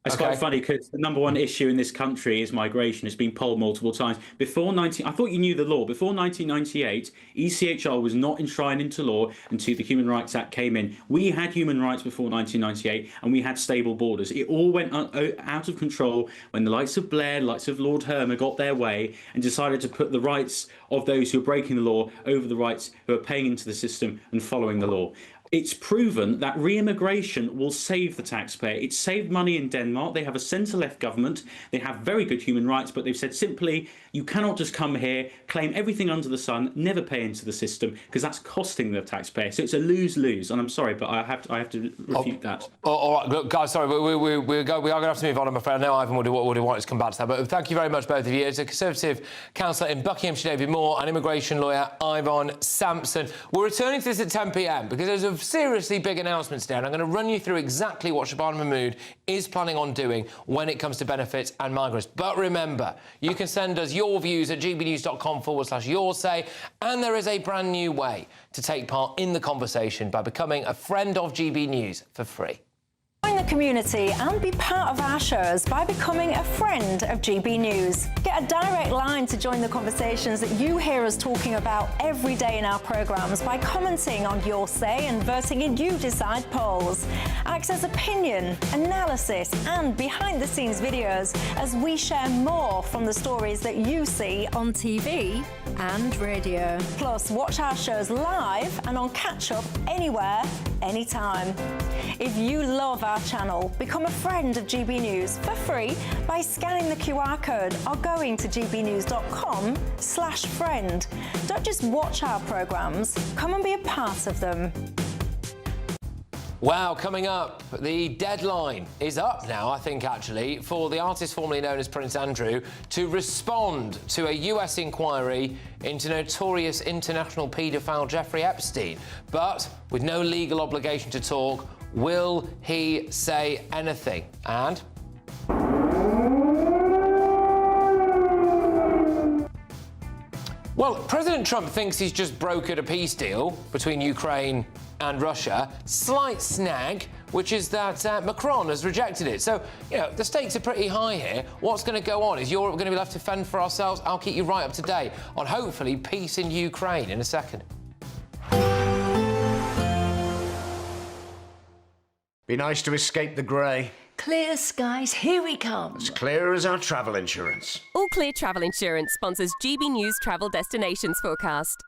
It's quite funny because the number one issue in this country is migration. It's been polled multiple times. I thought you knew the law. Before 1998, ECHR was not enshrined into law until the Human Rights Act came in. We had human rights before 1998 and we had stable borders. It all went out of control when the likes of Blair, the likes of Lord Hermer got their way and decided to put the rights of those who are breaking the law over the rights who are paying into the system and following the law. It's proven that re-immigration will save the taxpayer. It's saved money in Denmark. They have a centre-left government. They have very good human rights, but they've said simply, you cannot just come here, claim everything under the sun, never pay into the system, because that's costing the taxpayer. So it's a lose-lose. And I'm sorry, but I have to refute that. All right, look, guys, sorry, we are going to have to move on, I'm afraid. I know Ivan would want us to come back to that, but thank you very much, both of you. It's a Conservative councillor in Buckinghamshire, David Moore, and immigration lawyer, Ivan Sampson. We're returning to this at 10 p.m, because there's a seriously big announcement today, and I'm going to run you through exactly what Shabana Mahmood is planning on doing when it comes to benefits and migrants. But remember, you can send us your views at gbnews.com/your say, and there is a brand new way to take part in the conversation by becoming a friend of GB News for free. Join the community and be part of our shows by becoming a friend of GB News. Get a direct line to join the conversations that you hear us talking about every day in our programmes by commenting on Your Say and voting in You Decide polls. Access opinion, analysis and behind-the-scenes videos as we share more from the stories that you see on TV and radio. Plus, watch our shows live and on catch-up anywhere, anytime. If you love our channel, become a friend of GB News for free by scanning the QR code or going to gbnews.com/friend. Don't just watch our programmes, come and be a part of them. Wow, coming up, the deadline is up now, I think, actually, for the artist formerly known as Prince Andrew to respond to a US inquiry into notorious international paedophile Jeffrey Epstein. But with no legal obligation to talk, will he say anything? And well, President Trump thinks he's just brokered a peace deal between Ukraine and Russia. Slight snag, which is that Macron has rejected it. So, you know, the stakes are pretty high here. What's going to go on? Is Europe going to be left to fend for ourselves? I'll keep you right up to date on, hopefully, peace in Ukraine in a second. Be nice to escape the grey. Clear skies, here we come. As clear as our travel insurance. All Clear Travel Insurance sponsors GB News Travel Destinations Forecast.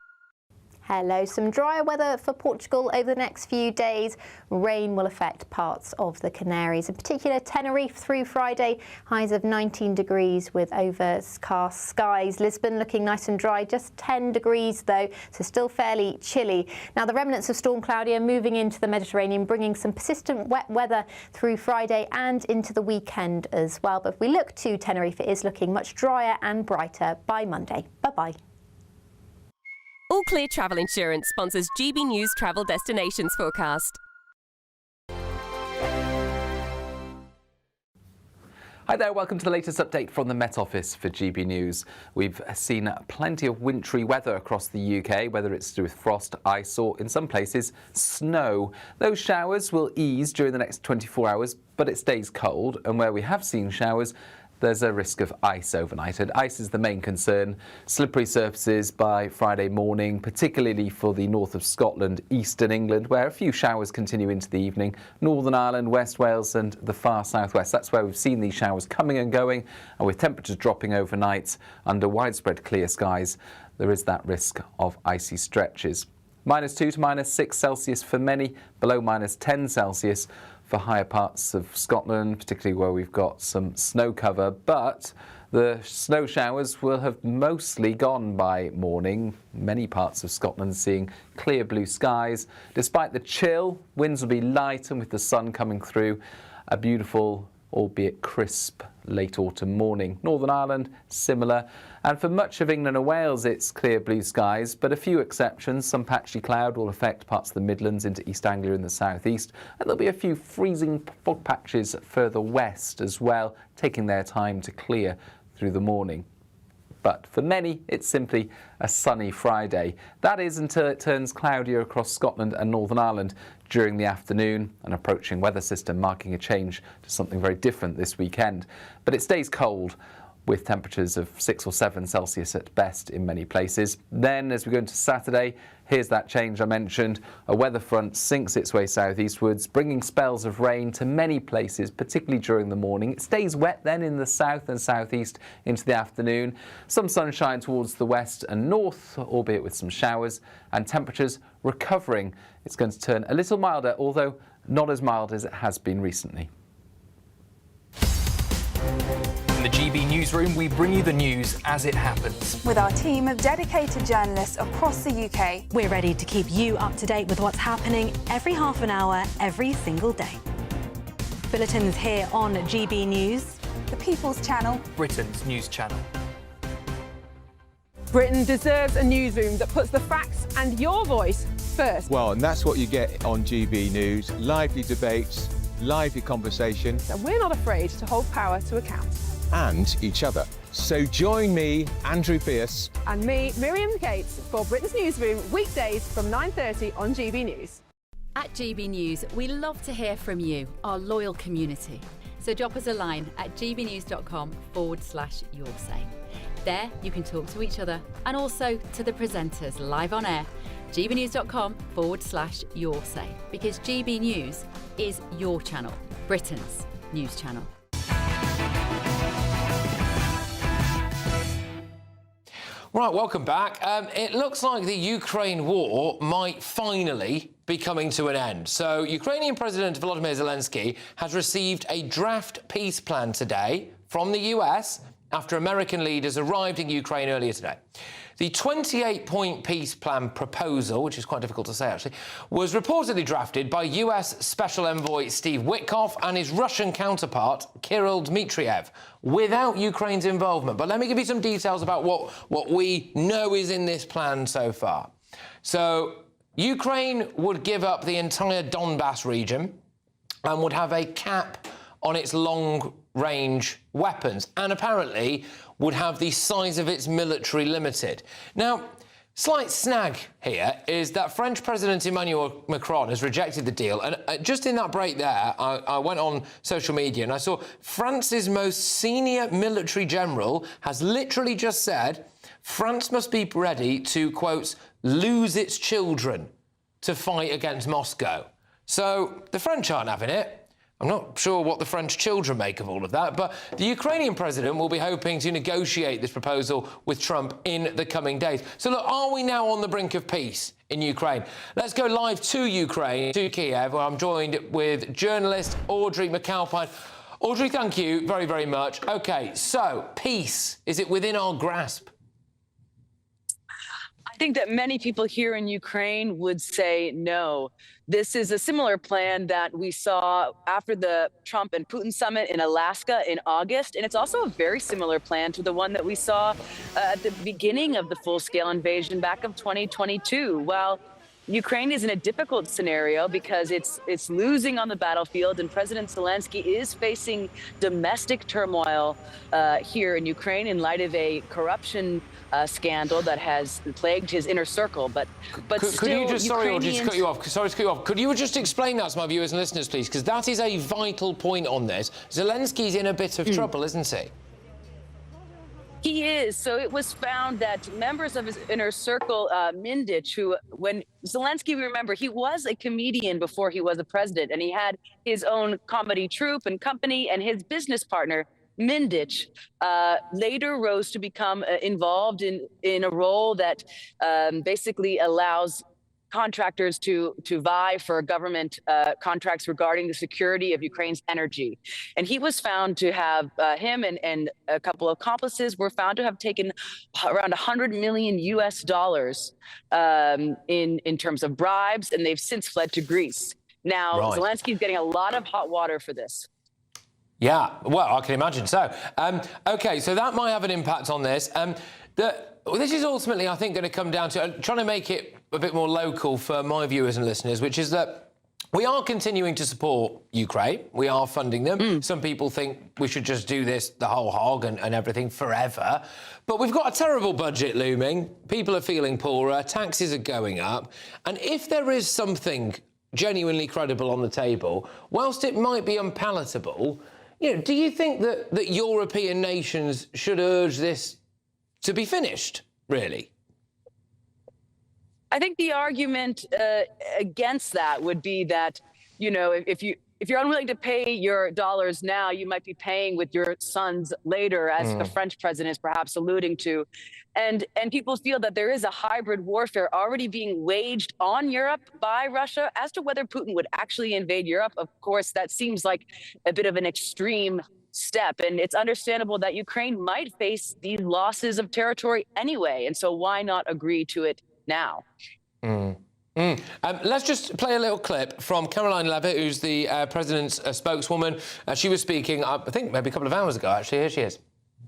Hello, some drier weather for Portugal over the next few days. Rain will affect parts of the Canaries, in particular Tenerife through Friday. Highs of 19 degrees with overcast skies. Lisbon looking nice and dry, just 10 degrees though, so still fairly chilly. Now the remnants of Storm Claudia moving into the Mediterranean, bringing some persistent wet weather through Friday and into the weekend as well. But if we look to Tenerife, it is looking much drier and brighter by Monday. Bye-bye. All Clear Travel Insurance sponsors GB News Travel Destinations Forecast. Hi there, welcome to the latest update from the Met Office for GB News. We've seen plenty of wintry weather across the UK, whether it's to do with frost, ice or, in some places, snow. Those showers will ease during the next 24 hours, but it stays cold, and where we have seen showers, there's a risk of ice overnight, and ice is the main concern. Slippery surfaces by Friday morning, particularly for the north of Scotland, eastern England, where a few showers continue into the evening, Northern Ireland, West Wales and the far southwest. That's where we've seen these showers coming and going, and with temperatures dropping overnight under widespread clear skies, there is that risk of icy stretches. -2 to -6 Celsius for many, below -10 Celsius for higher parts of Scotland, particularly where we've got some snow cover, but the snow showers will have mostly gone by morning. Many parts of Scotland seeing clear blue skies. Despite the chill, winds will be light, and with the sun coming through, a beautiful, albeit crisp, late autumn morning. Northern Ireland, similar. And for much of England and Wales, it's clear blue skies, but a few exceptions. Some patchy cloud will affect parts of the Midlands into East Anglia in the southeast, and there'll be a few freezing fog patches further west as well, taking their time to clear through the morning. But for many, it's simply a sunny Friday. That is until it turns cloudier across Scotland and Northern Ireland during the afternoon, an approaching weather system marking a change to something very different this weekend. But it stays cold, with temperatures of 6 or 7 Celsius at best in many places. Then, as we go into Saturday, here's that change I mentioned. A weather front sinks its way southeastwards, bringing spells of rain to many places, particularly during the morning. It stays wet then in the south and southeast into the afternoon. Some sunshine towards the west and north, albeit with some showers, and temperatures recovering. It's going to turn a little milder, although not as mild as it has been recently. In the GB Newsroom, we bring you the news as it happens. With our team of dedicated journalists across the UK, we're ready to keep you up to date with what's happening every half an hour, every single day. Bulletins here on GB News, the People's Channel, Britain's news channel. Britain deserves a newsroom that puts the facts and your voice first. Well, and that's what you get on GB News. Lively debates, lively conversation. And we're not afraid to hold power to account. And each other. So join me, Andrew Pierce. And me, Miriam Gates, for Britain's Newsroom, weekdays from 9:30 on GB News. At GB News, we love to hear from you, our loyal community. So drop us a line at gbnews.com/yoursay. There you can talk to each other and also to the presenters live on air. gbnews.com/yoursay, because GB News is your channel, Britain's news channel. Right, welcome back. It looks like the Ukraine war might finally be coming to an end. So Ukrainian President Volodymyr Zelensky has received a draft peace plan today from the US after American leaders arrived in Ukraine earlier today. The 28-point peace plan proposal, which is quite difficult to say actually, was reportedly drafted by US Special Envoy Steve Witkoff and his Russian counterpart Kirill Dmitriev without Ukraine's involvement. But let me give you some details about what we know is in this plan so far. So Ukraine would give up the entire Donbass region and would have a cap on its long-range weapons, and apparently would have the size of its military limited. Now, slight snag here is that French President Emmanuel Macron has rejected the deal, and just in that break there, I went on social media and I saw France's most senior military general has literally just said France must be ready to, quote, lose its children to fight against Moscow. So the French aren't having it. I'm not sure what the French children make of all of that, but the Ukrainian president will be hoping to negotiate this proposal with Trump in the coming days. So look, are we now on the brink of peace in Ukraine? Let's go live to Ukraine, to Kiev, where I'm joined with journalist Audrey McAlpine. Audrey, thank you very, very much. OK, so peace, is it within our grasp? I think that many people here in Ukraine would say no. This is a similar plan that we saw after the Trump and Putin summit in Alaska in August. And it's also a very similar plan to the one that we saw at the beginning of the full-scale invasion back of 2022. While Ukraine is in a difficult scenario because it's losing on the battlefield, and President Zelensky is facing domestic turmoil here in Ukraine in light of a corruption scandal that has plagued his inner circle. But could still, you just, sorry, Ukrainians... Audrey, to cut you off. Sorry to cut you off. Could you just explain that to my viewers and listeners, please? Because that is a vital point on this. Zelensky's in a bit of trouble, isn't he? He is. So it was found that members of his inner circle, Mindich, who, when Zelensky, remember, he was a comedian before he was a president, and he had his own comedy troupe and company, and his business partner, Mindich, later rose to become involved in a role that basically allows contractors to vie for government contracts regarding the security of Ukraine's energy. And he was found to have, him and a couple of accomplices were found to have taken around $100 million in terms of bribes, and they've since fled to Greece. Now, Right. Zelensky's getting a lot of hot water for this. Yeah, well, I can imagine so. OK, so that might have an impact on this. This is ultimately, I think, going to come down to trying to make it a bit more local for my viewers and listeners, which is that we are continuing to support Ukraine. We are funding them. Some people think we should just do this the whole hog and everything forever. But we've got a terrible budget looming. People are feeling poorer. Taxes are going up. And if there is something genuinely credible on the table, whilst it might be unpalatable, you know, do you think that European nations should urge this to be finished, really? I think the argument against that would be that, you know, if you're unwilling to pay your dollars now, you might be paying with your sons later, as the French president is perhaps alluding to. And people feel that there is a hybrid warfare already being waged on Europe by Russia. As to whether Putin would actually invade Europe, of course, that seems like a bit of an extreme step. And it's understandable that Ukraine might face these losses of territory anyway. And so why not agree to it now? Let's just play a little clip from Caroline Levitt, who's the president's spokeswoman. She was speaking, I think, maybe a couple of hours ago, actually. Here she is.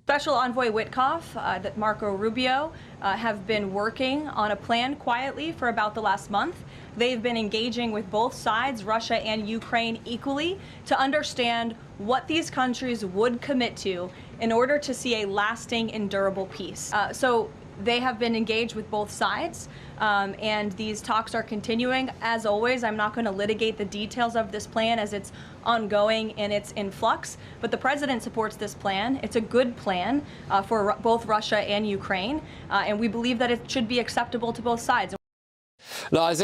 Special Envoy Witkoff, that Marco Rubio have been working on a plan quietly for about the last month. They've been engaging with both sides, Russia and Ukraine, equally to understand what these countries would commit to in order to see a lasting and durable peace. So they have been engaged with both sides, and these talks are continuing. As always, I'm not going to litigate the details of this plan as it's ongoing and it's in flux, but the president supports this plan. It's a good plan for both Russia and Ukraine, and we believe that it should be acceptable to both sides. No, there's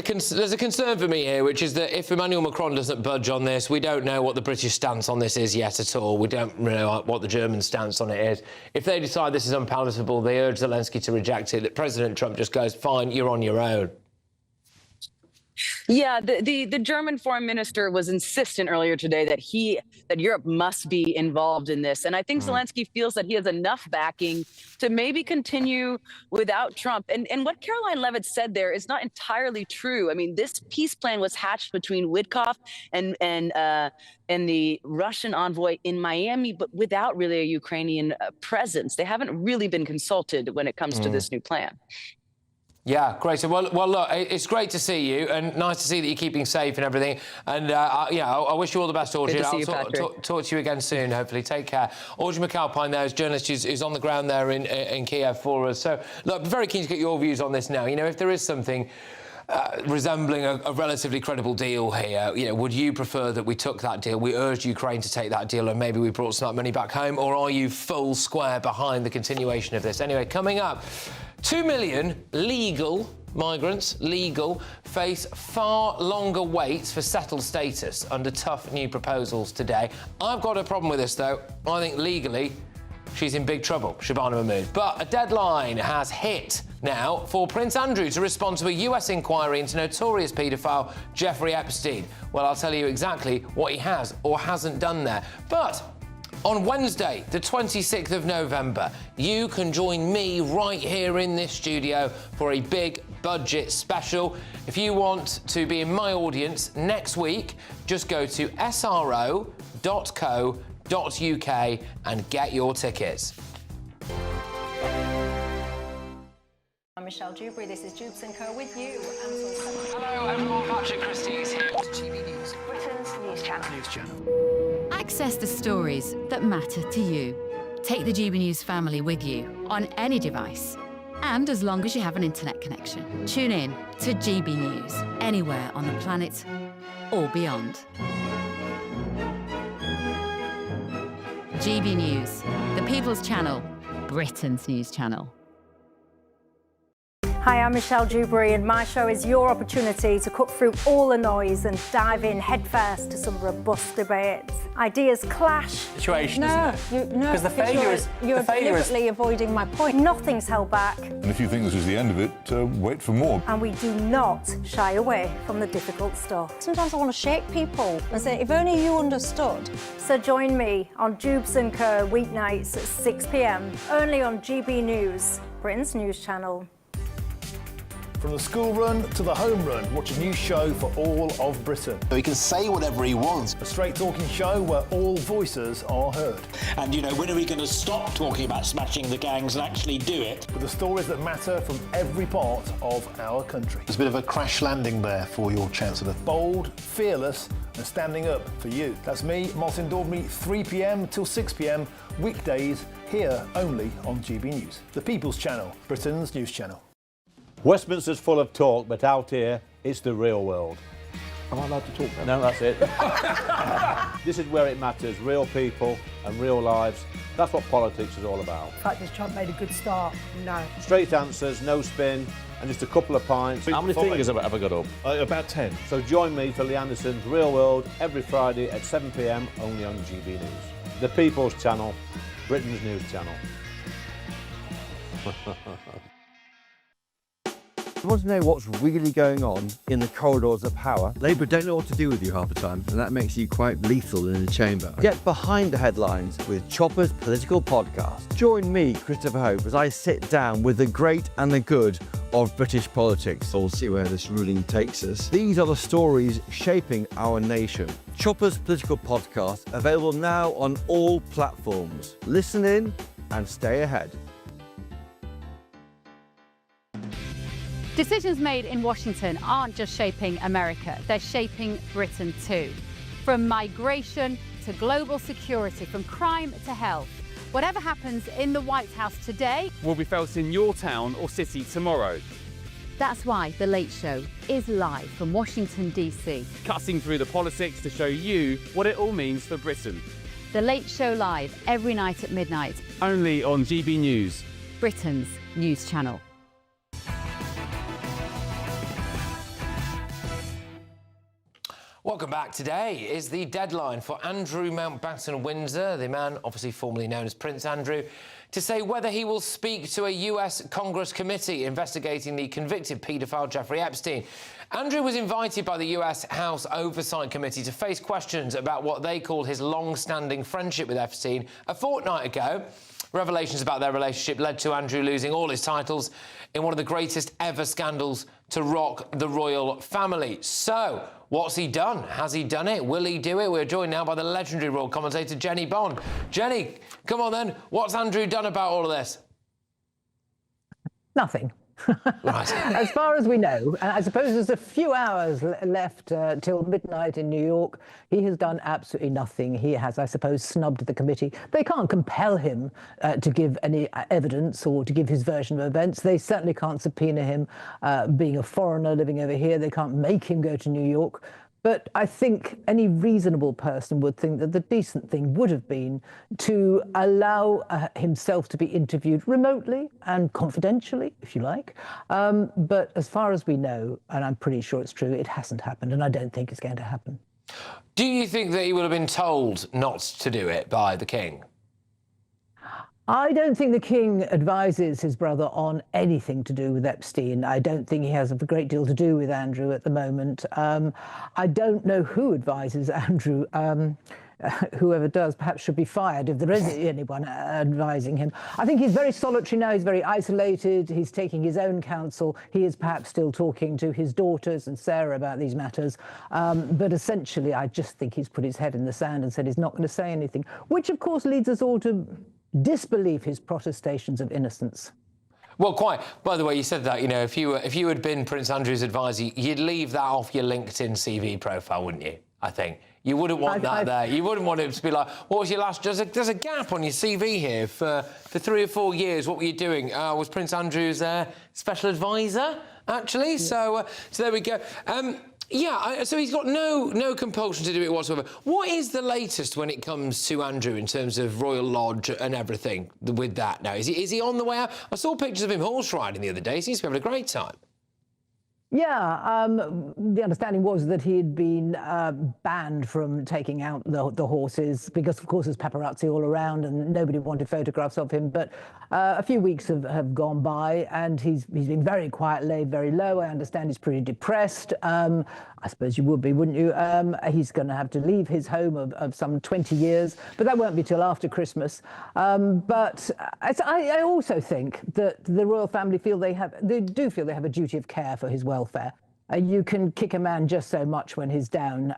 a concern for me here, which is that if Emmanuel Macron doesn't budge on this, we don't know what the British stance on this is yet at all. We don't know what the German stance on it is. If they decide this is unpalatable, they urge Zelensky to reject it. President Trump just goes, fine, you're on your own. Yeah, the German foreign minister was insistent earlier today that Europe must be involved in this. And I think Zelensky feels that he has enough backing to maybe continue without Trump. And what Caroline Levitt said there is not entirely true. I mean, this peace plan was hatched between Witkoff and the Russian envoy in Miami, but without really a Ukrainian presence. They haven't really been consulted when it comes to this new plan. Yeah, great. So, well, look, it's great to see you, and nice to see that you're keeping safe and everything. And I wish you all the best, Audrey. I'll talk to you again soon, hopefully. Take care. Audrey McAlpine there is journalist who's on the ground there in Kiev for us. So, look, I'm very keen to get your views on this now. You know, if there is something resembling a relatively credible deal here, you know, would you prefer that we took that deal, we urged Ukraine to take that deal, and maybe we brought some of that money back home, or are you full square behind the continuation of this? Anyway, coming up, 2 million legal migrants, face far longer waits for settled status under tough new proposals today. I've got a problem with this, though. I think legally, she's in big trouble, Shabana Mahmood. But a deadline has hit now for Prince Andrew to respond to a US inquiry into notorious paedophile Jeffrey Epstein. Well, I'll tell you exactly what he has or hasn't done there. But on Wednesday, the 26th of November, you can join me right here in this studio for a big budget special. If you want to be in my audience next week, just go to sro.co.uk and get your tickets. I'm Michelle Dewberry. This is Jubes & Co. with you. Hello everyone, Patrick Christys here. GB News. Britain's news channel. Access the stories that matter to you. Take the GB News family with you on any device. And as long as you have an internet connection, tune in to GB News anywhere on the planet or beyond. GB News, the People's Channel, Britain's news channel. Hi, I'm Michelle Dewberry, and my show is your opportunity to cut through all the noise and dive in headfirst to some robust debates. Ideas clash. Situation, isn't it? No, Because the failure is... You're deliberately avoiding my point. Nothing's held back. And if you think this is the end of it, wait for more. And we do not shy away from the difficult stuff. Sometimes I want to shake people and say, if only you understood. So join me on Jubes & Co. weeknights at 6 p.m, only on GB News, Britain's news channel. From the school run to the home run, watch a new show for all of Britain. So he can say whatever he wants. A straight talking show where all voices are heard. And, you know, when are we going to stop talking about smashing the gangs and actually do it? With the stories that matter from every part of our country. There's a bit of a crash landing there for your Chancellor. Bold, fearless and standing up for you. That's me, Martin Daubney, 3 p.m. till 6 p.m, weekdays, here only on GB News. The People's Channel, Britain's news channel. Westminster's full of talk, but out here, it's the real world. Am I allowed to talk now? No, that's it. This is where it matters, real people and real lives. That's what politics is all about. The fact that Trump made a good start, no. Straight answers, no spin, and just a couple of pints. How many fingers have I got up? About 10. So join me for Lee Anderson's Real World every Friday at 7 p.m, only on GB News. The People's Channel, Britain's news channel. You want to know what's really going on in the corridors of power? Labour don't know what to do with you half the time, and that makes you quite lethal in the chamber. Get behind the headlines with Chopper's Political Podcast. Join me, Christopher Hope, as I sit down with the great and the good of British politics. We'll see where this ruling takes us. These are the stories shaping our nation. Chopper's Political Podcast, available now on all platforms. Listen in and stay ahead. Decisions made in Washington aren't just shaping America, they're shaping Britain too. From migration to global security, from crime to health. Whatever happens in the White House today will be felt in your town or city tomorrow. That's why The Late Show is live from Washington, D.C. Cutting through the politics to show you what it all means for Britain. The Late Show live every night at midnight. Only on GB News, Britain's news channel. Welcome back. Today is the deadline for Andrew Mountbatten Windsor, the man obviously formerly known as Prince Andrew, to say whether he will speak to a US Congress committee investigating the convicted paedophile Jeffrey Epstein. Andrew was invited by the US House Oversight Committee to face questions about what they called his long-standing friendship with Epstein a fortnight ago. Revelations about their relationship led to Andrew losing all his titles in one of the greatest ever scandals to rock the royal family. So, what's he done? Has he done it? Will he do it? We're joined now by the legendary royal commentator Jenny Bond. Jenny, come on then. What's Andrew done about all of this? Nothing. Right. As far as we know, and I suppose there's a few hours left till midnight in New York, he has done absolutely nothing. He has, I suppose, snubbed the committee. They can't compel him to give any evidence or to give his version of events. They certainly can't subpoena him being a foreigner living over here. They can't make him go to New York. But I think any reasonable person would think that the decent thing would have been to allow himself to be interviewed remotely and confidentially, if you like. But as far as we know, and I'm pretty sure it's true, it hasn't happened, and I don't think it's going to happen. Do you think that he would have been told not to do it by the king? I don't think the king advises his brother on anything to do with Epstein. I don't think he has a great deal to do with Andrew at the moment. I don't know who advises Andrew. Whoever does perhaps should be fired if there is anyone advising him. I think he's very solitary now. He's very isolated. He's taking his own counsel. He is perhaps still talking to his daughters and Sarah about these matters. But essentially, I just think he's put his head in the sand and said he's not going to say anything, which, of course, leads us all to disbelieve his protestations of innocence. Well, quite. By the way, you said that, you know, if you had been Prince Andrew's advisor, you'd leave that off your LinkedIn CV profile, wouldn't you? I think. You wouldn't want that there. You wouldn't want it to be like, what was your last... There's a gap on your CV here for 3 or 4 years. What were you doing? Was Prince Andrew's special advisor, actually? So there we go. Yeah, so he's got no compulsion to do it whatsoever. What is the latest when it comes to Andrew in terms of Royal Lodge and everything with that now? Is he on the way out? I saw pictures of him horse riding the other day. He seems to be having a great time. Yeah, the understanding was that he had been banned from taking out the horses because, of course, there's paparazzi all around and nobody wanted photographs of him. But a few weeks have gone by and he's been very quiet, laid very low. I understand he's pretty depressed. I suppose you would be, wouldn't you? He's going to have to leave his home of some 20 years, but that won't be till after Christmas. But I also think that the royal family they do feel they have a duty of care for his welfare. You can kick a man just so much when he's down,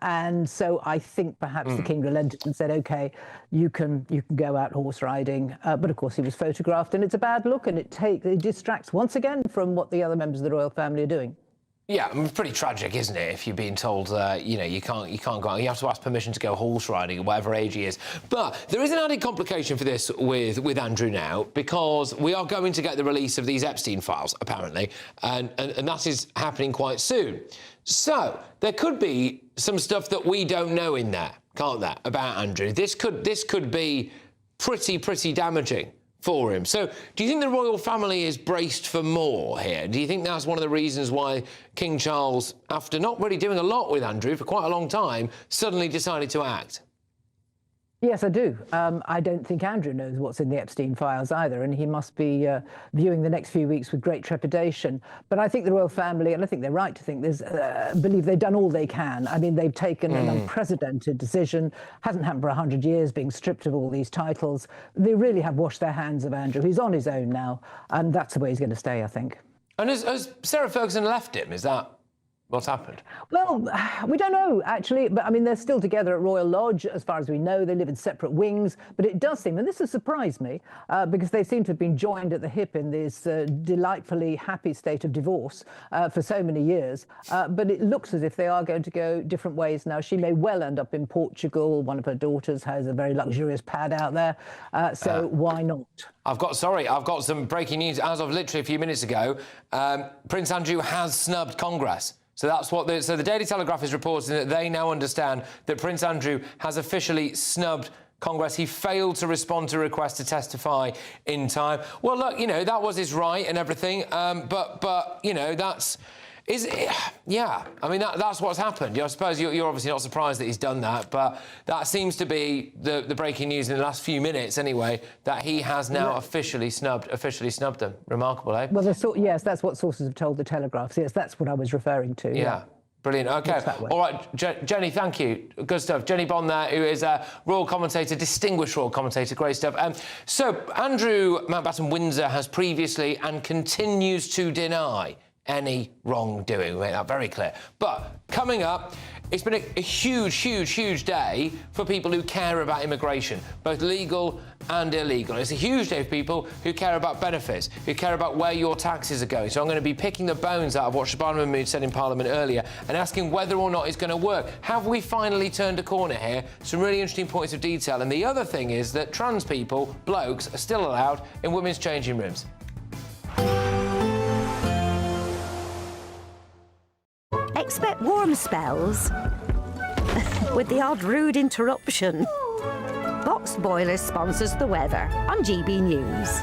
and so I think perhaps the king relented and said, "Okay, you can go out horse riding." But of course, he was photographed, and it's a bad look, and it distracts once again from what the other members of the royal family are doing. Yeah, I mean, pretty tragic, isn't it? If you're being told, you can't go out, you have to ask permission to go horse riding at whatever age he is. But there is an added complication for this with Andrew now, because we are going to get the release of these Epstein files, apparently, and that is happening quite soon. So there could be some stuff that we don't know in there, can't there, about Andrew? This could be pretty damaging for him. So do you think the royal family is braced for more here? Do you think that's one of the reasons why King Charles, after not really doing a lot with Andrew for quite a long time, suddenly decided to act? Yes, I do. I don't think Andrew knows what's in the Epstein files either, and he must be viewing the next few weeks with great trepidation. But I think the royal family, and I think they're right to think believe they've done all they can. I mean, they've taken an unprecedented decision, hasn't happened for 100 years, being stripped of all these titles. They really have washed their hands of Andrew. He's on his own now, and that's the way he's going to stay, I think. And has Sarah Ferguson left him? Is that what's happened? Well, we don't know, actually, but I mean, they're still together at Royal Lodge, as far as we know. They live in separate wings, but it does seem, and this has surprised me, because they seem to have been joined at the hip in this delightfully happy state of divorce for so many years. But it looks as if they are going to go different ways now. She may well end up in Portugal. One of her daughters has a very luxurious pad out there, so why not? I've got some breaking news as of literally a few minutes ago. Prince Andrew has snubbed Congress. So that's what the Daily Telegraph is reporting, that they now understand that Prince Andrew has officially snubbed Congress. He failed to respond to requests to testify in time. Well, look, that was his right and everything, but yeah, I mean, that's what's happened. I suppose you're obviously not surprised that he's done that, but that seems to be the breaking news in the last few minutes, anyway, that he has now officially snubbed them. Remarkable, eh? Well, yes, that's what sources have told the Telegraph. Yes, that's what I was referring to. Yeah. Brilliant. OK. All right, Jenny, thank you. Good stuff. Jenny Bond there, who is a royal commentator, distinguished royal commentator. Great stuff. So Andrew Mountbatten-Windsor has previously and continues to deny any wrongdoing. We make that very clear. But coming up, it's been a huge day for people who care about immigration, both legal and illegal. It's a huge day for people who care about benefits, who care about where your taxes are going. So I'm going to be picking the bones out of what Shabana Mahmood said in Parliament earlier and asking whether or not it's going to work. Have we finally turned a corner here? Some really interesting points of detail. And the other thing is that trans people, blokes, are still allowed in women's changing rooms. Expect warm spells with the odd rude interruption. Box Boilers sponsors the weather on GB News.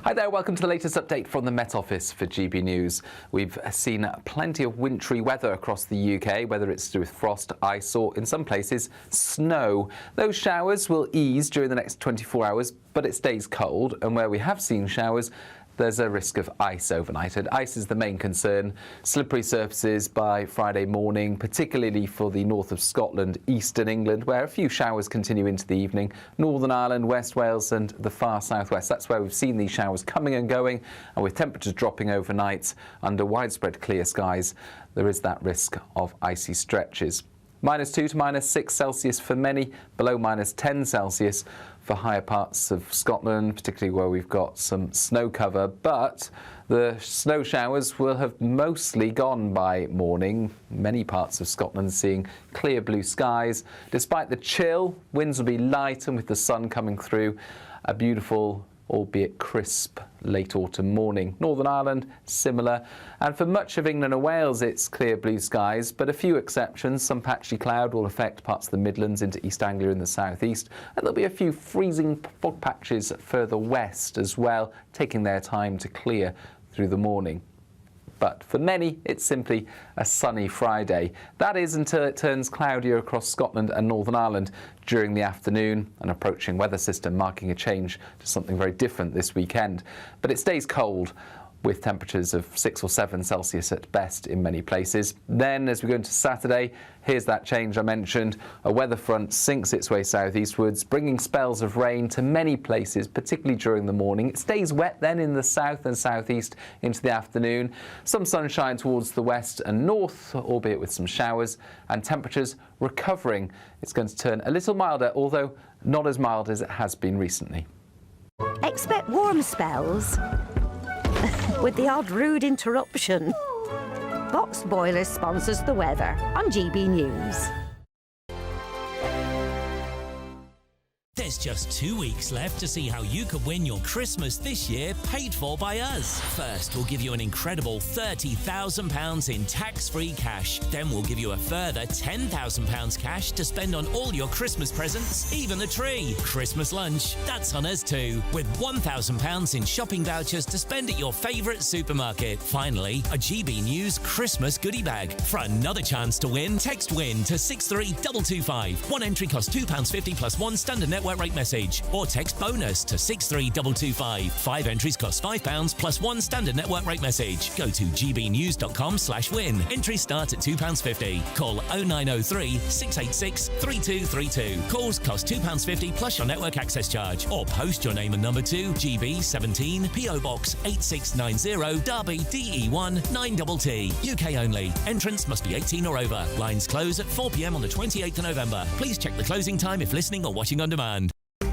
Hi there, welcome to the latest update from the Met Office for GB News. We've seen plenty of wintry weather across the UK, whether it's to do with frost, ice or, in some places, snow. Those showers will ease during the next 24 hours, but it stays cold, and where we have seen showers, there's a risk of ice overnight, and ice is the main concern. Slippery surfaces by Friday morning, particularly for the north of Scotland, eastern England, where a few showers continue into the evening, Northern Ireland, West Wales and the far southwest. That's where we've seen these showers coming and going, and with temperatures dropping overnight under widespread clear skies, there is that risk of icy stretches. -2 to -6 Celsius for many, below -10 Celsius for higher parts of Scotland, particularly where we've got some snow cover, but the snow showers will have mostly gone by morning. Many parts of Scotland seeing clear blue skies. Despite the chill, winds will be light, and with the sun coming through, a beautiful albeit crisp late autumn morning. Northern Ireland, similar. And for much of England and Wales, it's clear blue skies, but a few exceptions. Some patchy cloud will affect parts of the Midlands into East Anglia in the southeast, and there'll be a few freezing fog patches further west as well, taking their time to clear through the morning. But for many, it's simply a sunny Friday. That is until it turns cloudier across Scotland and Northern Ireland during the afternoon, an approaching weather system marking a change to something very different this weekend. But it stays cold, with temperatures of 6 or 7 Celsius at best in many places. Then, as we go into Saturday, here's that change I mentioned. A weather front sinks its way southeastwards, bringing spells of rain to many places, particularly during the morning. It stays wet then in the south and southeast into the afternoon. Some sunshine towards the west and north, albeit with some showers, and temperatures recovering. It's going to turn a little milder, although not as mild as it has been recently. Expect warm spells with the odd rude interruption. Box Boilers sponsors the weather on GB News. There's just 2 weeks left to see how you could win your Christmas this year paid for by us. First, we'll give you an incredible £30,000 in tax-free cash. Then we'll give you a further £10,000 cash to spend on all your Christmas presents, even the tree. Christmas lunch, that's on us too, with £1,000 in shopping vouchers to spend at your favourite supermarket. Finally, a GB News Christmas goodie bag. For another chance to win, text WIN to 63225. One entry costs £2.50 plus one standard network rate message, or text BONUS to 63225. 5 entries cost £5 plus one standard network rate message. Go to gbnews.com/win. Entries start at £2.50. Call 0903 686 3232. Calls cost £2.50 plus your network access charge, or post your name and number to GB17 PO Box 8690 Derby DE1 9TT. UK only. Entrance must be 18 or over. Lines close at 4 p.m. on the 28th of November. Please check the closing time if listening or watching on demand.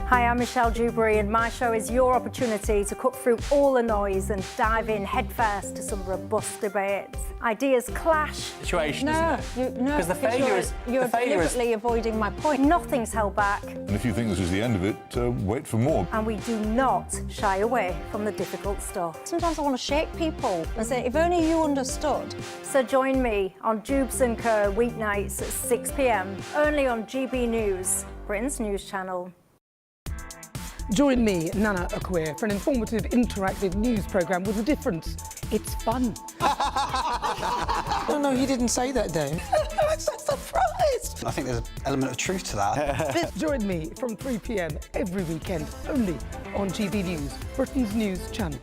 Hi, I'm Michelle Dewberry, and my show is your opportunity to cut through all the noise and dive in headfirst to some robust debates. Ideas clash. Situation, No, isn't it? no, Because the failure is you're deliberately avoiding my point. Nothing's held back, And if you think this is the end of it, wait for more. and we do not shy away from the difficult stuff. Sometimes I want to shake people and say, if only you understood. So join me on Jubes & Co. weeknights at 6 p.m, only on GB News, Britain's news channel. Join me, Nana Akwe, for an informative, interactive news programme with a difference. It's fun. No, he didn't say that, Dave. I'm so surprised. I think there's an element of truth to that. Join me from 3 p.m. every weekend, only on GB News, Britain's news channel.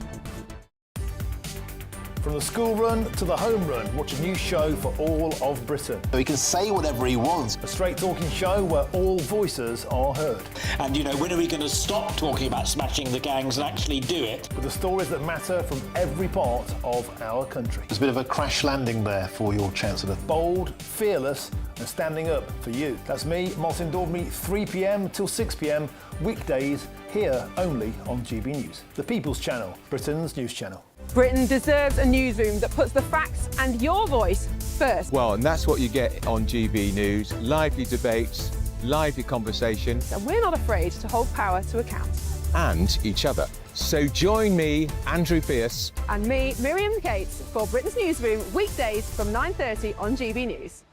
From the school run to the home run, watch a new show for all of Britain. He can say whatever he wants. A straight-talking show where all voices are heard. And, you know, when are we going to stop talking about smashing the gangs and actually do it? With the stories that matter from every part of our country. There's a bit of a crash landing there for your Chancellor. Bold, fearless and standing up for you. That's me, Martin Daubney, 3 p.m. till 6 p.m, weekdays, here only on GB News. The People's Channel, Britain's news channel. Britain deserves a newsroom that puts the facts and your voice first. Well, and that's what you get on GB News. Lively debates, lively conversation. And we're not afraid to hold power to account. And each other. So join me, Andrew Pierce. And me, Miriam Cates, for Britain's Newsroom, weekdays from 9:30 on GB News.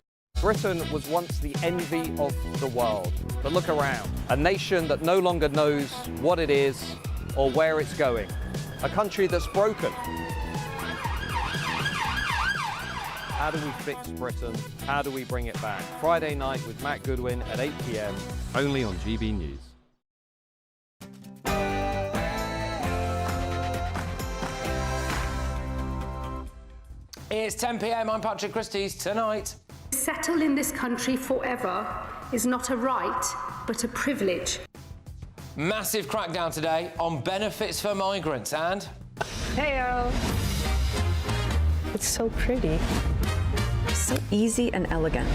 Britain was once the envy of the world. But look around. A nation that no longer knows what it is or where it's going. A country that's broken. How do we fix Britain? How do we bring it back? Friday night with Matt Goodwin at 8 p.m, only on GB News. It's 10 p.m. I'm Patrick Christys. Tonight, settle in this country forever is not a right, but a privilege. massive crackdown today on benefits for migrants and... Heyo! It's so pretty. So easy and elegant.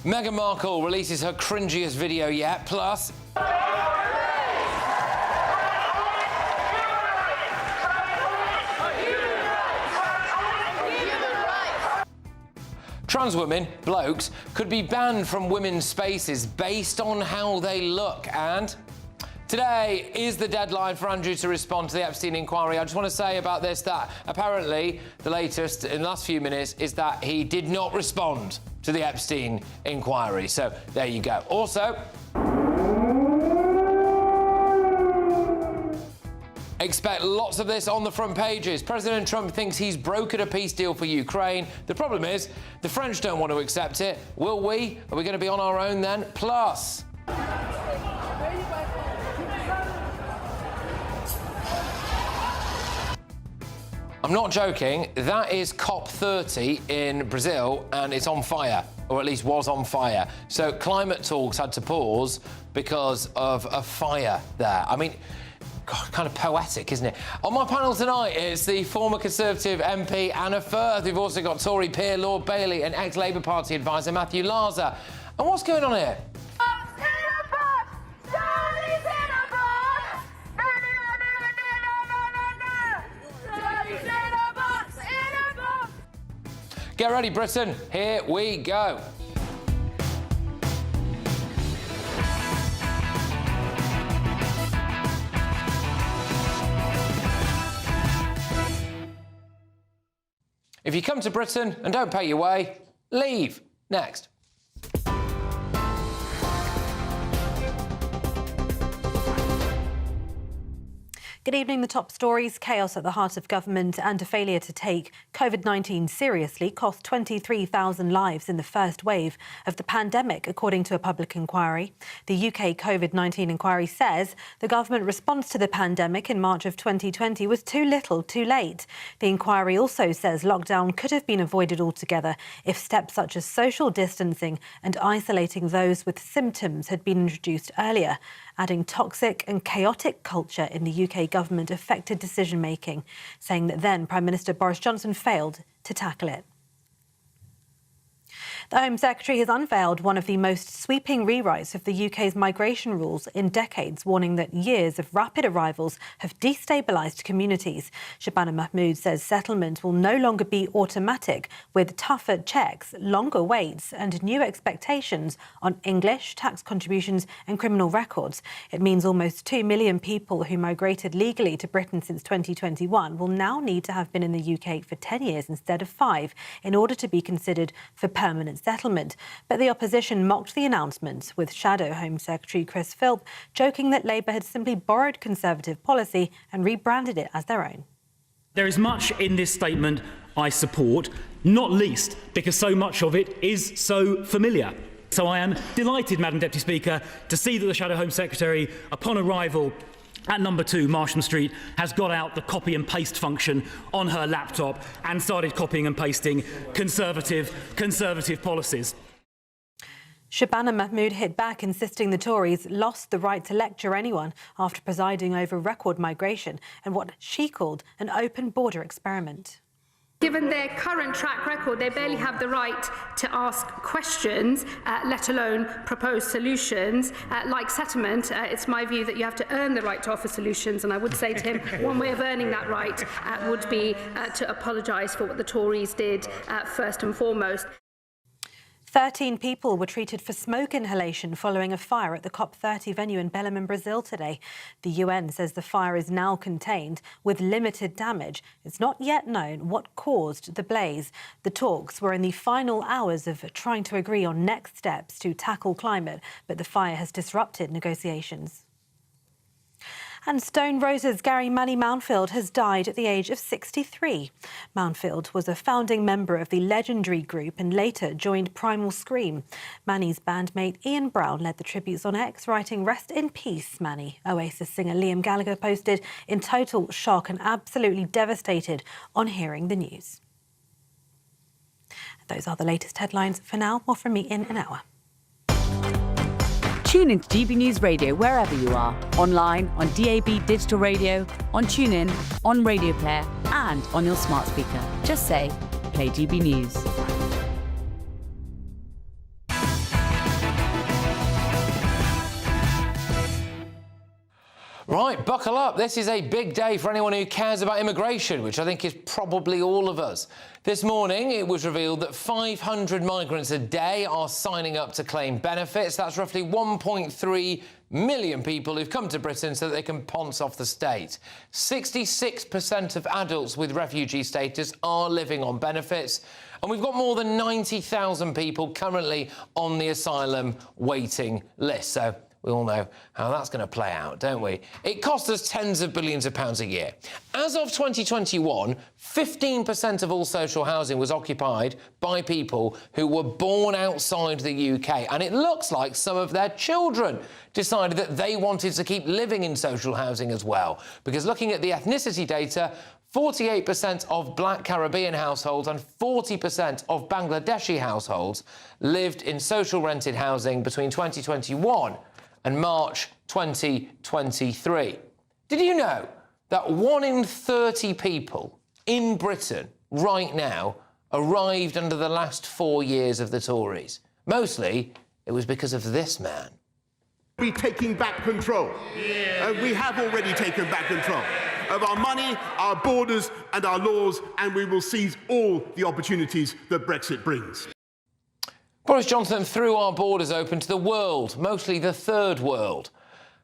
Meghan Markle releases her cringiest video yet, plus... Trans women, blokes, could be banned from women's spaces based on how they look, and Today is the deadline for Andrew to respond to the Epstein inquiry. I just want to say about this that apparently the latest in the last few minutes is that he did not respond to the Epstein inquiry. So there you go. Also, expect lots of this on the front pages. President Trump thinks he's brokered a peace deal for Ukraine. The problem is the French don't want to accept it. Will we? Are we going to be on our own then? Plus, I'm not joking, that is COP30 in Brazil and it's on fire, or at least was on fire. So climate talks had to pause because of a fire there. I mean, God, kind of poetic, isn't it? On my panel tonight, it's the former Conservative MP Anna Firth. We've also got Tory peer Lord Bailey and ex-Labour Party advisor Matthew Larzer. And what's going on here? Get ready, Britain. Here we go. If you come to Britain and don't pay your way, leave. Next. Good evening. The top stories: chaos at the heart of government and a failure to take COVID-19 seriously cost 23,000 lives in the first wave of the pandemic, according to a public inquiry. The UK COVID-19 inquiry says the government response to the pandemic in March of 2020 was too little, too late. The inquiry also says lockdown could have been avoided altogether if steps such as social distancing and isolating those with symptoms had been introduced earlier. Adding toxic and chaotic culture in the UK government affected decision-making, saying that then Prime Minister Boris Johnson failed to tackle it. The Home Secretary has unveiled one of the most sweeping rewrites of the UK's migration rules in decades, warning that years of rapid arrivals have destabilised communities. Shabana Mahmood says settlement will no longer be automatic, with tougher checks, longer waits and new expectations on English, tax contributions and criminal records. It means almost 2 million people who migrated legally to Britain since 2021 will now need to have been in the UK for 10 years instead of 5 in order to be considered for permanent settlement. But the opposition mocked the announcement, with Shadow Home Secretary Chris Philp joking that Labour had simply borrowed Conservative policy and rebranded it as their own. There is much in this statement I support, not least because so much of it is so familiar. So I am delighted, Madam Deputy Speaker, to see that the Shadow Home Secretary, upon arrival at number 2 Marsham Street, has got out the copy and paste function on her laptop and started copying and pasting Conservative policies. Shabana Mahmood hit back, insisting the Tories lost the right to lecture anyone after presiding over record migration and what she called an open border experiment. Given their current track record, they barely have the right to ask questions, let alone propose solutions. Like settlement, it's my view that you have to earn the right to offer solutions, and I would say to him one way of earning that right would be to apologise for what the Tories did first and foremost. 13 people were treated for smoke inhalation following a fire at the COP30 venue in Belém in Brazil today. The UN says the fire is now contained with limited damage. It's not yet known what caused the blaze. The talks were in the final hours of trying to agree on next steps to tackle climate, but the fire has disrupted negotiations. And Stone Roses' Gary Manny Mountfield has died at the age of 63. Mountfield was a founding member of the legendary group and later joined Primal Scream. Manny's bandmate Ian Brown led the tributes on X, writing, "Rest in peace, Manny." Oasis singer Liam Gallagher posted, "In total shock and absolutely devastated on hearing the news." Those are the latest headlines. For now, more from me in an hour. Tune into GB News Radio wherever you are, online, on DAB digital radio, on TuneIn, on Radio Player and on your smart speaker. Just say, play GB News. Right, buckle up. This is a big day for anyone who cares about immigration, which I think is probably all of us. This morning, it was revealed that 500 migrants a day are signing up to claim benefits. That's roughly £1.3 million people who've come to Britain so that they can ponce off the state. 66% of adults with refugee status are living on benefits, and we've got more than 90,000 people currently on the asylum waiting list. So we all know how that's going to play out, don't we? It costs us tens of billions of pounds a year. As of 2021, 15% of all social housing was occupied by people who were born outside the UK, and it looks like some of their children decided that they wanted to keep living in social housing as well. Because looking at the ethnicity data, 48% of black Caribbean households and 40% of Bangladeshi households lived in social rented housing between 2021 and March 2023. Did you know that 1 in 30 people in Britain right now arrived under the last 4 years of the Tories? Mostly, it was because of this man. We're taking back control. We have already taken back control of our money, our borders and our laws, and we will seize all the opportunities that Brexit brings. Boris Johnson threw our borders open to the world, mostly the third world.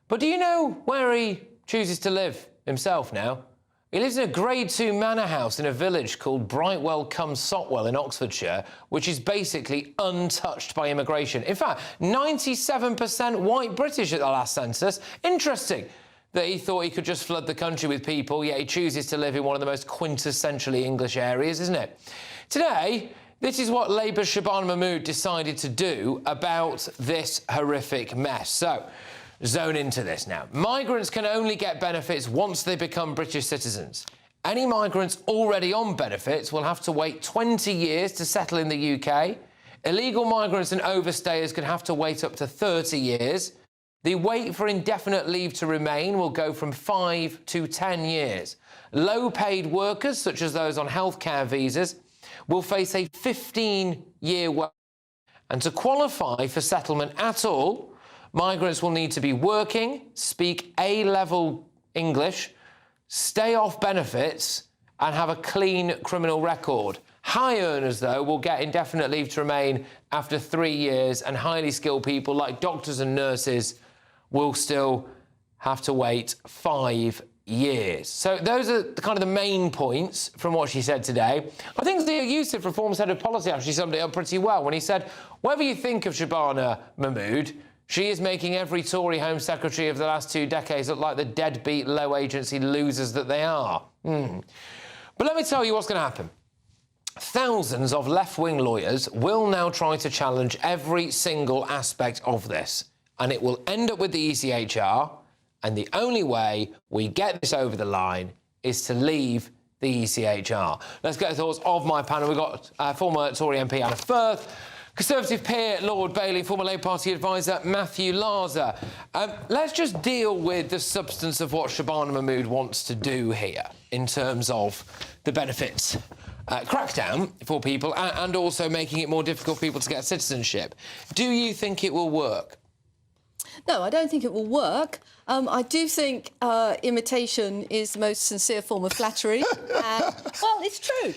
But do you know where he chooses to live himself now? He lives in a Grade 2 manor house in a village called Brightwell-cum-Sotwell in Oxfordshire, which is basically untouched by immigration. In fact, 97% white British at the last census. Interesting that he thought he could just flood the country with people, yet he chooses to live in one of the most quintessentially English areas, isn't it? Today, this is what Labour's Shabana Mahmood decided to do about this horrific mess. So, zone into this now. Migrants can only get benefits once they become British citizens. Any migrants already on benefits will have to wait 20 years to settle in the UK. Illegal migrants and overstayers could have to wait up to 30 years. The wait for indefinite leave to remain will go from 5 to 10 years. Low-paid workers, such as those on healthcare visas, will face a 15-year wait. And to qualify for settlement at all, migrants will need to be working, speak A-level English, stay off benefits, and have a clean criminal record. High earners, though, will get indefinite leave to remain after 3 years, and highly skilled people like doctors and nurses will still have to wait 5 years. So those are kind of the main points from what she said today. I think Zia Youssef, Reform's head of policy, actually summed it up pretty well when he said, whatever you think of Shabana Mahmood, she is making every Tory Home Secretary of the last 2 decades look like the deadbeat, low-agency losers that they are. But let me tell you what's going to happen. Thousands of left-wing lawyers will now try to challenge every single aspect of this, and it will end up with the ECHR, and the only way we get this over the line is to leave the ECHR. Let's get the thoughts of my panel. We've got former Tory MP Anna Firth, Conservative peer Lord Bailey, former Labour Party advisor Matthew Larser. Let's just deal with the substance of what Shabana Mahmood wants to do here in terms of the benefits crackdown for people and also making it more difficult for people to get citizenship. Do you think it will work? No, I don't think it will work. I do think imitation is the most sincere form of flattery. Well, it's true.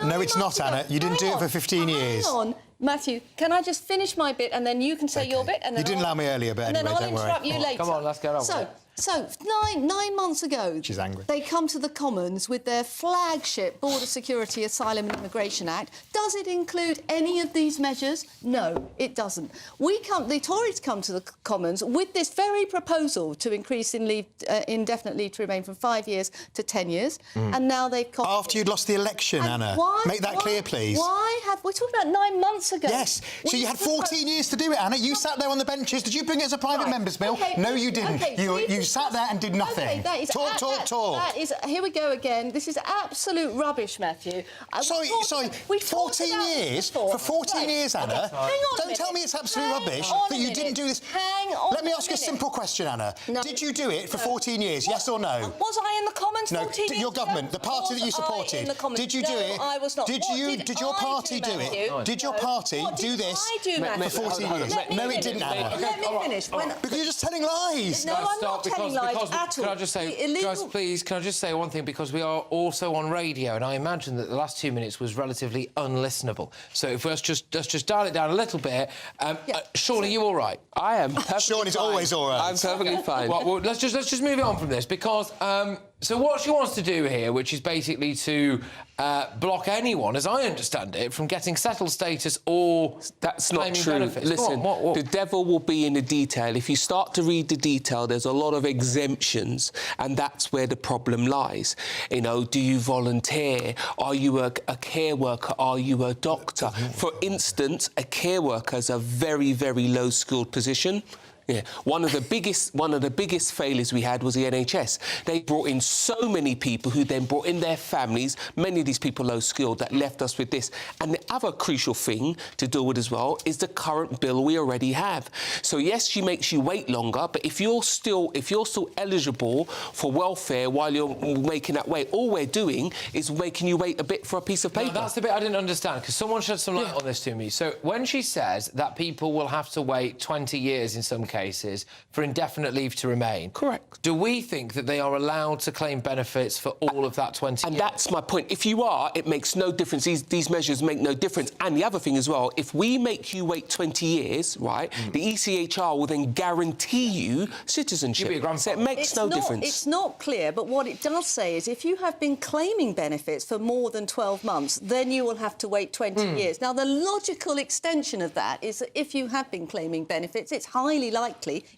No, it's not, Anna. You didn't do it for 15 years. Hang on, Matthew, can I just finish my bit and then you can say your bit? And then You didn't allow me earlier, but anyway, don't worry. And then I'll interrupt you later. Come on, let's get on with it. So, nine months ago, She's angry. They come to the Commons with their flagship Border Security, Asylum and Immigration Act. Does it include any of these measures? No, it doesn't. The Tories come to the Commons with this very proposal to increase indefinite leave to remain from 5 years to 10 years, and now they've... After you'd lost the election, Anna. Make that clear, please. We're talking about 9 months ago. Yes, so you had 14 years to do it, Anna. You sat there on the benches. Did you bring it as a private member's bill? Okay, no, you didn't. Okay, you sat there and did nothing. Okay, that is talk. Here we go again. This is absolute rubbish, Matthew. Sorry, 14 years? For 14 years, Anna? Okay, hang on Don't tell me it's absolute rubbish that you didn't do this. Hang on. Let me ask you a simple question, Anna. No. Did you do it for 14 years, yes or no? Was I in the Commons 14 years your government, the party that you supported. Did you do it? No, I was not. Did your party do it? Did your party do this for 14 years? No, it didn't, Anna. Let me finish. Because you're just telling lies. No, I'm not telling lies at all. Can I just say, The illegal- guys, please, can I just say one thing? Because we are also on radio, and I imagine that the last 2 minutes was relatively unlistenable. So if let's just dial it down a little bit. Sean, are you all right? I am perfectly Sean is fine. always all right. I'm perfectly fine. Well, let's just move on from this, because so what she wants to do here, which is basically to block anyone, as I understand it, from getting settled status or that's not claiming true. benefits. Listen, Go on, what? the devil will be in the detail. If you start to read the detail, there's a lot of exemptions, and that's where the problem lies. You know, do you volunteer? Are you a care worker? Are you a doctor? For instance, a care worker is a very, very low-skilled position. Yeah, one of the biggest failures we had was the NHS. They brought in so many people who then brought in their families, many of these people low-skilled, that left us with this. And the other crucial thing to deal with as well is the current bill we already have. So yes, she makes you wait longer, but if you're still eligible for welfare while you're making that wait, all we're doing is making you wait a bit for a piece of paper. No, that's the bit I didn't understand, because someone shed some light on this to me. So when she says that people will have to wait 20 years in some cases for indefinite leave to remain. Correct. Do we think that they are allowed to claim benefits for all of that 20 years? And that's my point. If you are, it makes no difference. These measures make no difference. And the other thing as well, if we make you wait 20 years, right, the ECHR will then guarantee you citizenship. So it makes no difference. It's not clear, but what it does say is if you have been claiming benefits for more than 12 months, then you will have to wait 20 years. Now, the logical extension of that is that if you have been claiming benefits, it's highly likely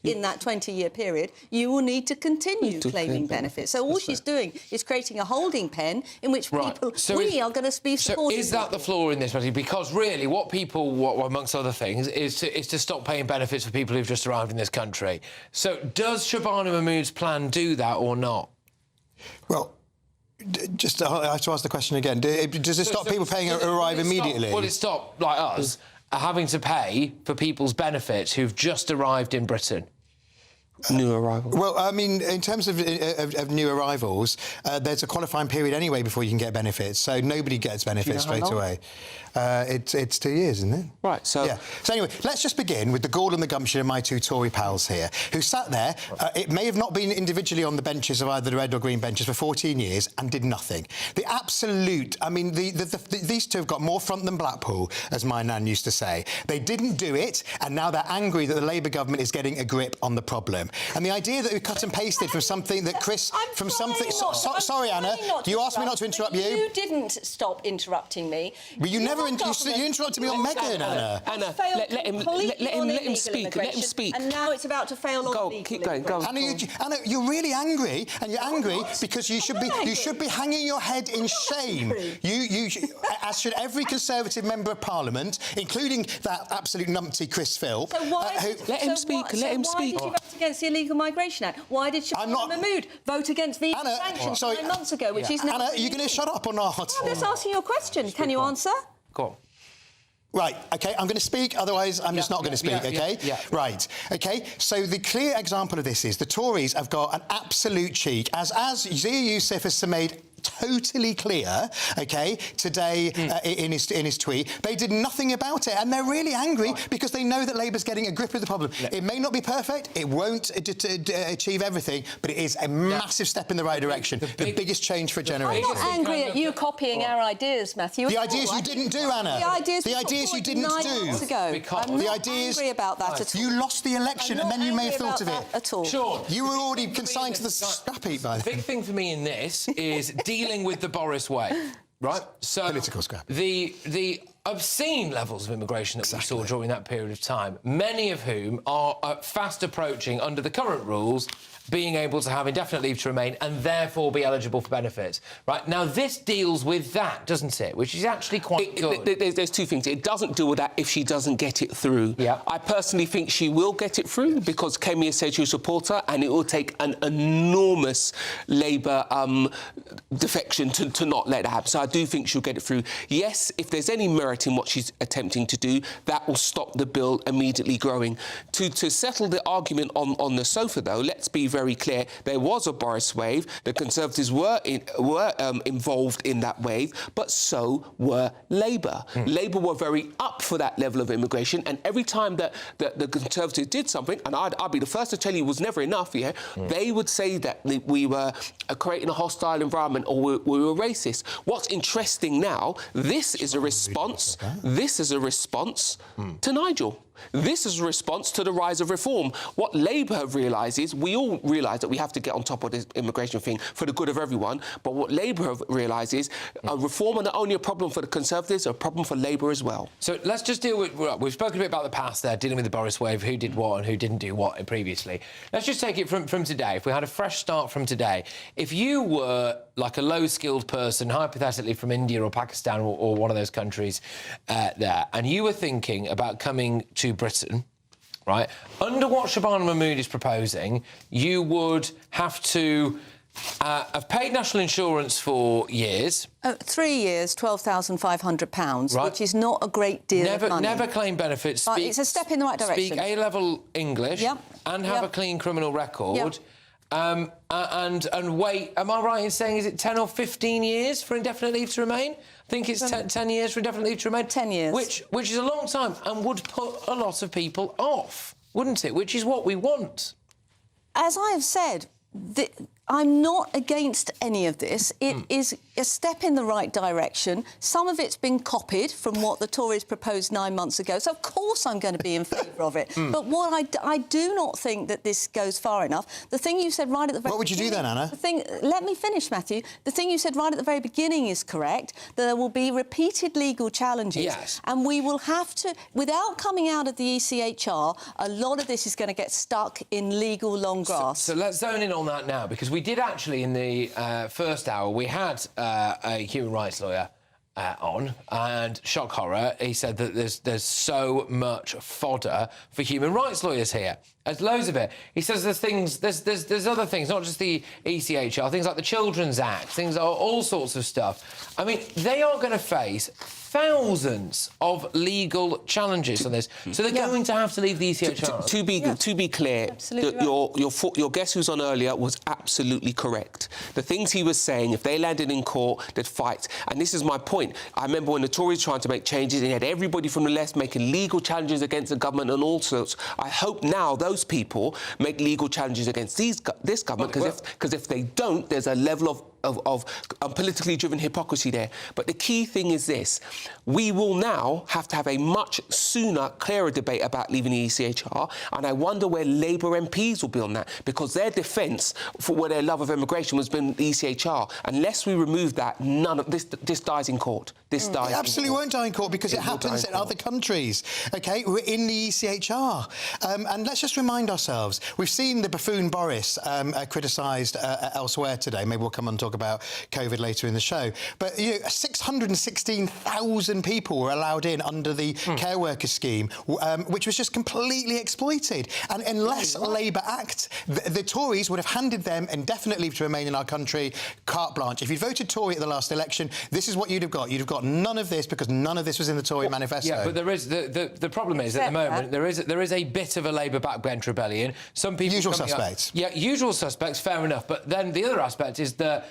in that 20-year period you will need to continue claiming benefits. So all she's doing is creating a holding pen in which people, we are going to be supporting. So is that the flaw in this, Matthew? Because really what people, amongst other things, is to stop paying benefits for people who've just arrived in this country. So does Shabana Mahmood's plan do that or not? Well, just I have to ask the question again. Does it stop people paying arrive immediately? Will it stop, like us, having to pay for people's benefits who've just arrived in Britain? New arrivals. Well, I mean, in terms of new arrivals, there's a qualifying period anyway before you can get benefits, so nobody gets benefits straight away. It's 2 years, isn't it? Right, so... Yeah. So anyway, let's just begin with the gall and the gumption of my two Tory pals here, who sat there, it may have not been individually on the benches of either the red or green benches for 14 years and did nothing. The absolute... I mean, these two have got more front than Blackpool, as my nan used to say. They didn't do it, and now they're angry that the Labour government is getting a grip on the problem. And the idea that we cut and pasted from something that Chris... from something... sorry, Anna, you asked me not to interrupt you. You didn't stop interrupting me. Well, you never... You interrupted me on Meghan, Anna. Anna, let him speak. Let him speak. And now it's about to fail on legal keep going. Go. Anna, you're really angry, and you're angry because you should be hanging your head in shame. You as should every Conservative member of Parliament, including that absolute numpty Chris Phil. So why? Let him speak. Why did you vote against the Illegal Migration Act? Why did Shabana Mahmood vote against visa sanctions 9 months ago, which is now... Anna, are you going to shut up or not? I'm just asking you a question. Can you answer? Go on. Right, OK, I'm going to speak, otherwise I'm just not going to speak, OK? Right, OK, so the clear example of this is the Tories have got an absolute cheek, as Zia Youssef has made totally clear, OK, today in his tweet. They did nothing about it, and they're really angry because they know that Labour's getting a grip of the problem. It may not be perfect, it won't achieve everything, but it is a massive step in the right direction. The biggest change for a generation. I'm not angry at you copying our ideas, Matthew. The ideas you didn't do, Anna. The ideas you didn't do. I'm not angry about that at all. You lost the election, and then you may have thought of it. At all. Sure. You were already consigned to the scrap heap by then. The big thing for me in this is dealing with the Boris way, right? So political scrap. The obscene levels of immigration that we saw during that period of time, many of whom are fast approaching, under the current rules, being able to have indefinite leave to remain and therefore be eligible for benefits. Right, now this deals with that, doesn't it? Which is actually quite good. There's two things. It doesn't deal with that if she doesn't get it through. Yeah. I personally think she will get it through because Kemi has said she'll support her, and it will take an enormous Labour defection to not let that happen. So I do think she'll get it through. Yes, if there's any merit clarity in what she's attempting to do, that will stop the bill immediately growing. To settle the argument on the sofa, though, let's be very clear. There was a Boris wave. The Conservatives were involved in that wave, but so were Labour. Labour were very up for that level of immigration, and every time that the Conservatives did something, and I'd be the first to tell you it was never enough, they would say that we were creating a hostile environment or we were racist. What's interesting now, this is a response to Nigel. This is a response to the rise of reform. What Labour have realised is, we all realise that we have to get on top of this immigration thing for the good of everyone, but what Labour have realised is reform are not only a problem for the Conservatives, a problem for Labour as well. So let's just deal with... We've spoken a bit about the past there, dealing with the Boris wave, who did what and who didn't do what previously. Let's just take it from today. If we had a fresh start from today, if you were like a low-skilled person, hypothetically from India or Pakistan or one of those countries there, and you were thinking about coming to Britain, right, under what Shabana Mahmood is proposing, you would have to have paid national insurance for years. 3 years, £12,500, right, which is not a great deal of money. Never claim benefits. It's a step in the right direction. Speak A-level English, and have a clean criminal record. And wait, am I right in saying, is it 10 or 15 years for indefinite leave to remain? I think it's 10 years for indefinite leave to remain. 10 years. Which is a long time and would put a lot of people off, wouldn't it? Which is what we want. As I have said, I'm not against any of this. It is a step in the right direction. Some of it's been copied from what the Tories proposed 9 months ago, so of course I'm going to be in favour of it. But what I do not think that this goes far enough. The thing you said right at the very What would you do then, Anna? Let me finish, Matthew. The thing you said right at the very beginning is correct. There will be repeated legal challenges, and we will have to, without coming out of the ECHR, a lot of this is going to get stuck in legal long grass. So let's zone in on that now, because we did actually, in the first hour, we had a human rights lawyer on, and shock horror, he said that there's so much fodder for human rights lawyers here. There's loads of it. He says there's other things, not just the ECHR, things like the Children's Act, things, all sorts of stuff. I mean, they are going to face thousands of legal challenges on this, so they're going to have to leave the ECHR. To be clear, your guest who's on earlier was absolutely correct. The things he was saying, if they landed in court, they'd fight. And this is my point. I remember when the Tories were trying to make changes, and you had everybody from the left making legal challenges against the government and all sorts. I hope now those people make legal challenges against this government, because if they don't, there's a level of politically driven hypocrisy there. But the key thing is this: we will now have to have a much sooner, clearer debate about leaving the ECHR, and I wonder where Labour MPs will be on that, because their defence for their love of immigration was been the ECHR. Unless we remove that, none of this dies in court. This dies. It absolutely won't die in court, because it happens in other countries. OK, we're in the ECHR, and let's just remind ourselves: we've seen the buffoon Boris criticised elsewhere today. Maybe we'll come and talk about COVID later in the show. But 616,000 people were allowed in under the care worker scheme, which was just completely exploited. And unless Labour act, the Tories would have handed them indefinite leave to remain in our country, carte blanche. If you voted Tory at the last election, this is what you'd have got. You'd have got none of this, because none of this was in the Tory manifesto. Yeah, but there is the problem is at the moment there is a bit of a Labour backbench rebellion. Some people usual suspects. Usual suspects. Fair enough. But then the other aspect is that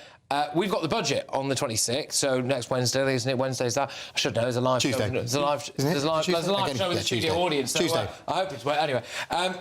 we've got the budget on the 26th, so next Wednesday, isn't it? Wednesday's that? I should know. There's a live Tuesday. show. There's a live show with the studio audience. So, Tuesday. I hope it's anyway. Or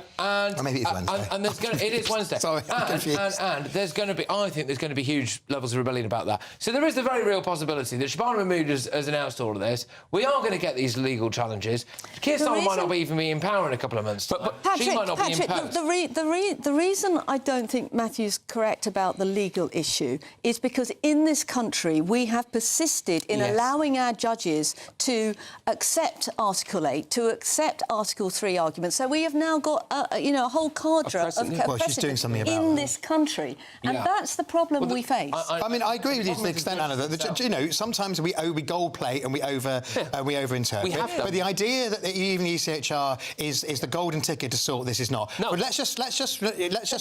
maybe it's Wednesday. And there's going it is Wednesday. Sorry, I'm confused. And there's going to be, I think there's going to be huge levels of rebellion about that. So there is the very real possibility that Shabana Mahmood has announced all of this. We are going to get these legal challenges. Keir Starmer might not even be in power in a couple of months. But Patrick, she might not be in power. The reason I don't think Matthew's correct about the legal issue is because in this country we have persisted in allowing our judges to accept Article 8, to accept Article 3 arguments. So we have now got a whole cadre of precedent in this country, and that's the problem we face. I mean, I agree with you to the extent, Anna, that sometimes we gold plate and we over-interpret. But the idea that even the ECHR is the golden ticket to sort this is not. No. But let's just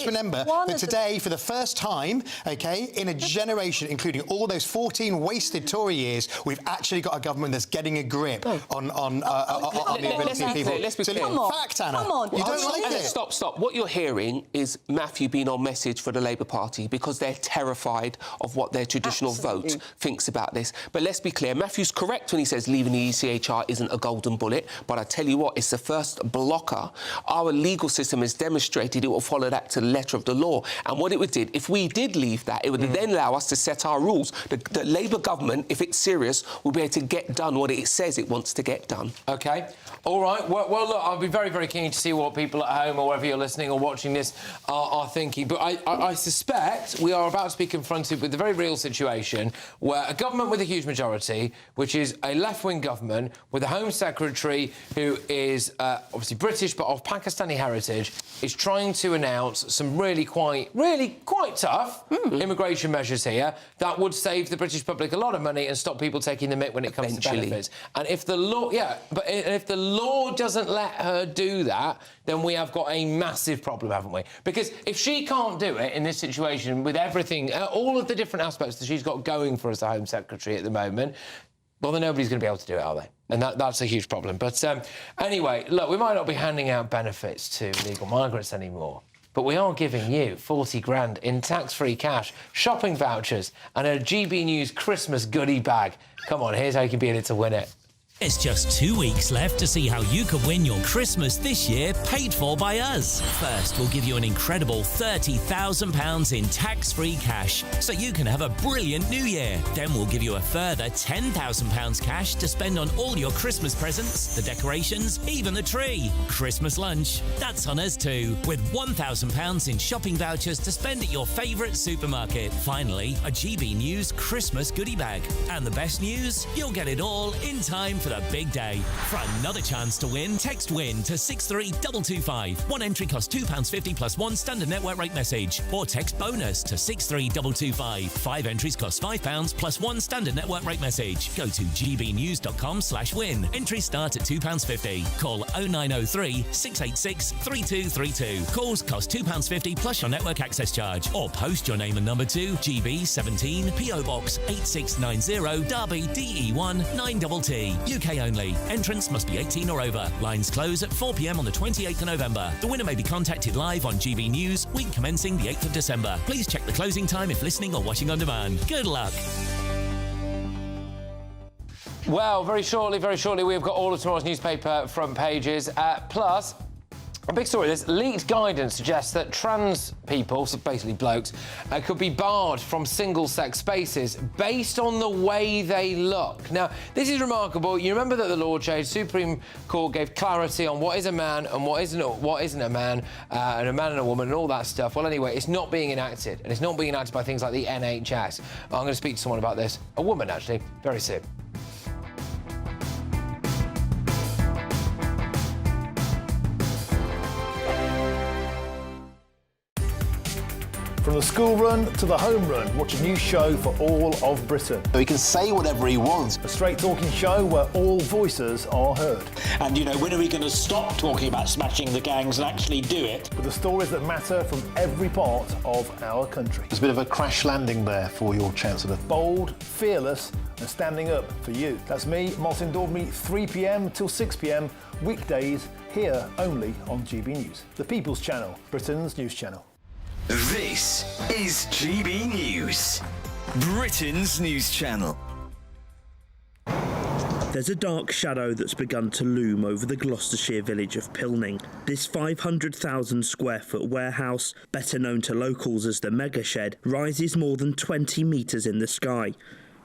remember that today, for the first time, OK, in a generation, including all those 14 wasted Tory years, we've actually got a government that's getting a grip on the ability of people. Let's be clear. Come on. Fact, Anna. Come on. You don't like it. Stop. What you're hearing is Matthew being on message for the Labour Party because they're terrified of what their traditional vote thinks about this. But let's be clear, Matthew's correct when he says leaving the ECHR isn't a golden bullet, but I tell you what, it's the first blocker. Our legal system has demonstrated it will follow that to the letter of the law. And what it would do, if we did leave that, it would then allow us to set our rules. The Labour government, if it's serious, will be able to get done what it says it wants to get done. OK. All right. Well, look, I'll be very, very keen to see what people at home or wherever you're listening or watching this are thinking. But I suspect we are about to be confronted with a very real situation where a government with a huge majority, which is a left-wing government with a Home Secretary who is obviously British but of Pakistani heritage, is trying to announce some really quite tough immigration measures here that would save the British public a lot of money and stop people taking the mick when it comes to benefits. And if the law, if the law doesn't let her do that, then we have got a massive problem, haven't we? Because if she can't do it in this situation with everything, all of the different aspects that she's got going for us, the Home Secretary at the moment, well, then nobody's going to be able to do it, are they? And that's a huge problem. But anyway, look, we might not be handing out benefits to illegal migrants anymore, but we are giving you 40 grand in tax-free cash, shopping vouchers and a GB News Christmas goodie bag. Come on, here's how you can be in it to win it. There's just 2 weeks left to see how you could win your Christmas this year paid for by us. First, we'll give you an incredible £30,000 in tax-free cash so you can have a brilliant new year. Then we'll give you a further £10,000 cash to spend on all your Christmas presents, the decorations, even the tree. Christmas lunch, that's on us too, with £1,000 in shopping vouchers to spend at your favourite supermarket. Finally, a GB News Christmas goodie bag. And the best news? You'll get it all in time for the big day. For another chance to win, text WIN to 63225. One entry costs £2.50 plus one standard network rate message. Or text BONUS to 63225. 5 entries cost £5 plus one standard network rate message. Go to gbnews.com/win. Entries start at £2.50. Call 0903 686 3232. Calls cost £2.50 plus your network access charge. Or post your name and number to GB17 PO Box 8690 Derby DE1 9TT. UK only. Entrance must be 18 or over. Lines close at 4 p.m. on the 28th of November. The winner may be contacted live on GB News, week commencing the 8th of December. Please check the closing time if listening or watching on demand. Good luck. Well, very shortly, we've got all of tomorrow's newspaper front pages. Plus, a big story. This leaked guidance suggests that trans people, so basically blokes, could be barred from single-sex spaces based on the way they look. Now, this is remarkable. You remember that the law change, Supreme Court gave clarity on what is a man and what isn't a man, and a man and a woman and all that stuff. Well, anyway, it's not being enacted, and it's not being enacted by things like the NHS. I'm going to speak to someone about this, a woman, actually, very soon. From the school run to the home run, watch a new show for all of Britain. So he can say whatever he wants. A straight-talking show where all voices are heard. And, you know, when are we going to stop talking about smashing the gangs and actually do it? With the stories that matter from every part of our country. There's a bit of a crash landing there for your Chancellor. Bold, fearless and standing up for you. That's me, Martin Daubney, 3 p.m. till 6 p.m, weekdays, here only on GB News. The People's Channel, Britain's news channel. This is GB News, Britain's news channel. There's a dark shadow that's begun to loom over the Gloucestershire village of Pilning. This 500,000 square foot warehouse, better known to locals as the Mega Shed, rises more than 20 metres in the sky.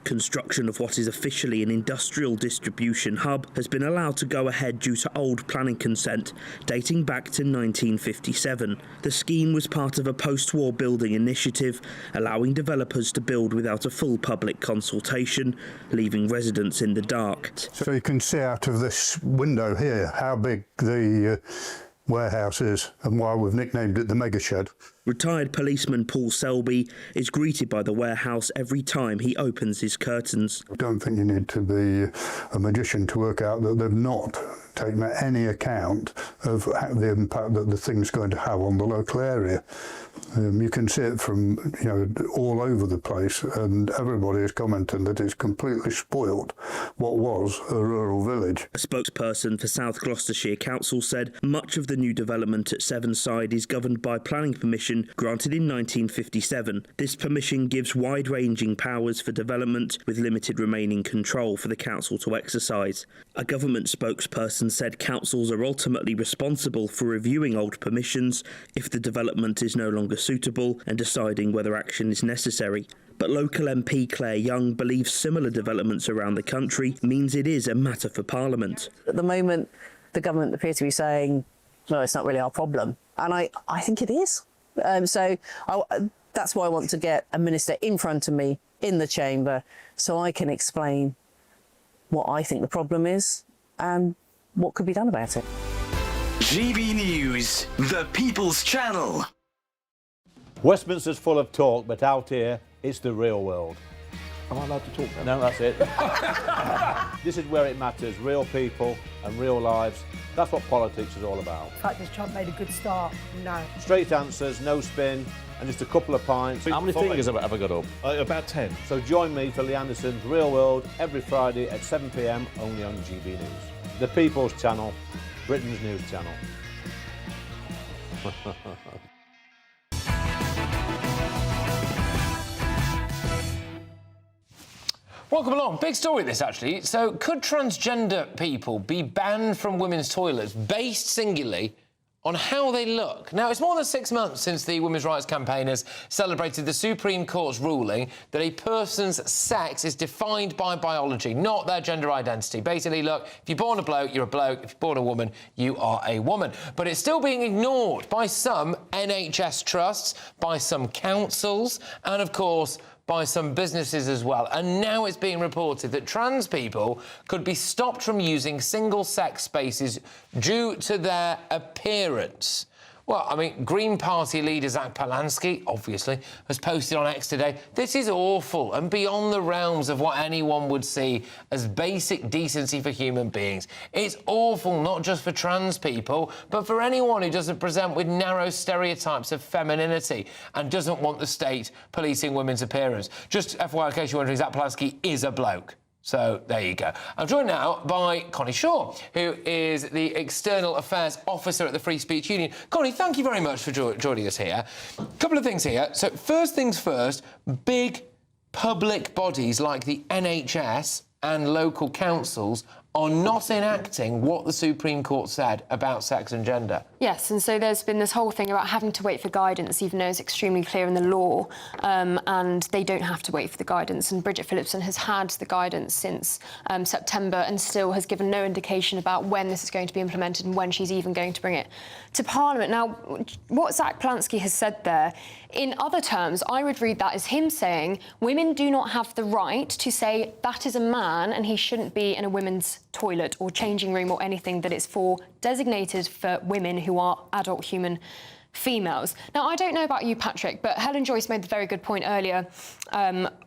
Construction of what is officially an industrial distribution hub has been allowed to go ahead due to old planning consent dating back to 1957. The scheme was part of a post-war building initiative allowing developers to build without a full public consultation, leaving residents in the dark. So you can see out of this window here how big the warehouse is and why we've nicknamed it the Mega Shed. Retired policeman Paul Selby is greeted by the warehouse every time he opens his curtains. I don't think you need to be a magician to work out that they've not taken any account of the impact that the thing's going to have on the local area. You can see it from, all over the place, and everybody is commenting that it's completely spoilt what was a rural village. A spokesperson for South Gloucestershire Council said much of the new development at Sevenside is governed by planning permission granted in 1957. This permission gives wide-ranging powers for development with limited remaining control for the council to exercise. A government spokesperson said councils are ultimately responsible for reviewing old permissions if the development is no longer suitable and deciding whether action is necessary. But local MP Claire Young believes similar developments around the country means it is a matter for Parliament. At the moment, the government appears to be saying, no, it's not really our problem. And I think it is. That's why I want to get a minister in front of me in the chamber so I can explain what I think the problem is and what could be done about it. GB News, the People's Channel. Westminster's full of talk, but out here, it's the real world. Am I allowed to talk now? No, that's it. This is where it matters, real people and real lives. That's what politics is all about. In fact, has Trump made a good start? No. Straight answers, no spin, and just a couple of pints. How many fingers have I got up? About 10. So join me for Lee Anderson's Real World every Friday at 7 p.m, only on GB News. The People's Channel, Britain's news channel. Welcome along. Big story this, actually. So, could transgender people be banned from women's toilets based singularly on how they look? Now, it's more than 6 months since the women's rights campaigners celebrated the Supreme Court's ruling that a person's sex is defined by biology, not their gender identity. Basically, look, if you're born a bloke, you're a bloke. If you're born a woman, you are a woman. But it's still being ignored by some NHS trusts, by some councils, and, of course, by some businesses as well. And now it's being reported that trans people could be stopped from using single-sex spaces due to their appearance. Well, I mean, Green Party leader Zach Polansky, obviously, has posted on X today, this is awful and beyond the realms of what anyone would see as basic decency for human beings. It's awful not just for trans people, but for anyone who doesn't present with narrow stereotypes of femininity and doesn't want the state policing women's appearance. Just FYI, in case you're wondering, Zach Polansky is a bloke. So, there you go. I'm joined now by Connie Shaw, who is the External Affairs Officer at the Free Speech Union. Connie, thank you very much for joining us here. A couple of things here. So, first things first, big public bodies like the NHS and local councils are not enacting what the Supreme Court said about sex and gender. Yes, and so there's been this whole thing about having to wait for guidance, even though it's extremely clear in the law, and they don't have to wait for the guidance. And Bridget Phillipson has had the guidance since September and still has given no indication about when this is going to be implemented and when she's even going to bring it to Parliament. Now, what Zach Polansky has said there, in other terms, I would read that as him saying women do not have the right to say that is a man and he shouldn't be in a women's toilet or changing room or anything that it's for, designated for women who are adult human females. Now, I don't know about you, Patrick, but Helen Joyce made the very good point earlier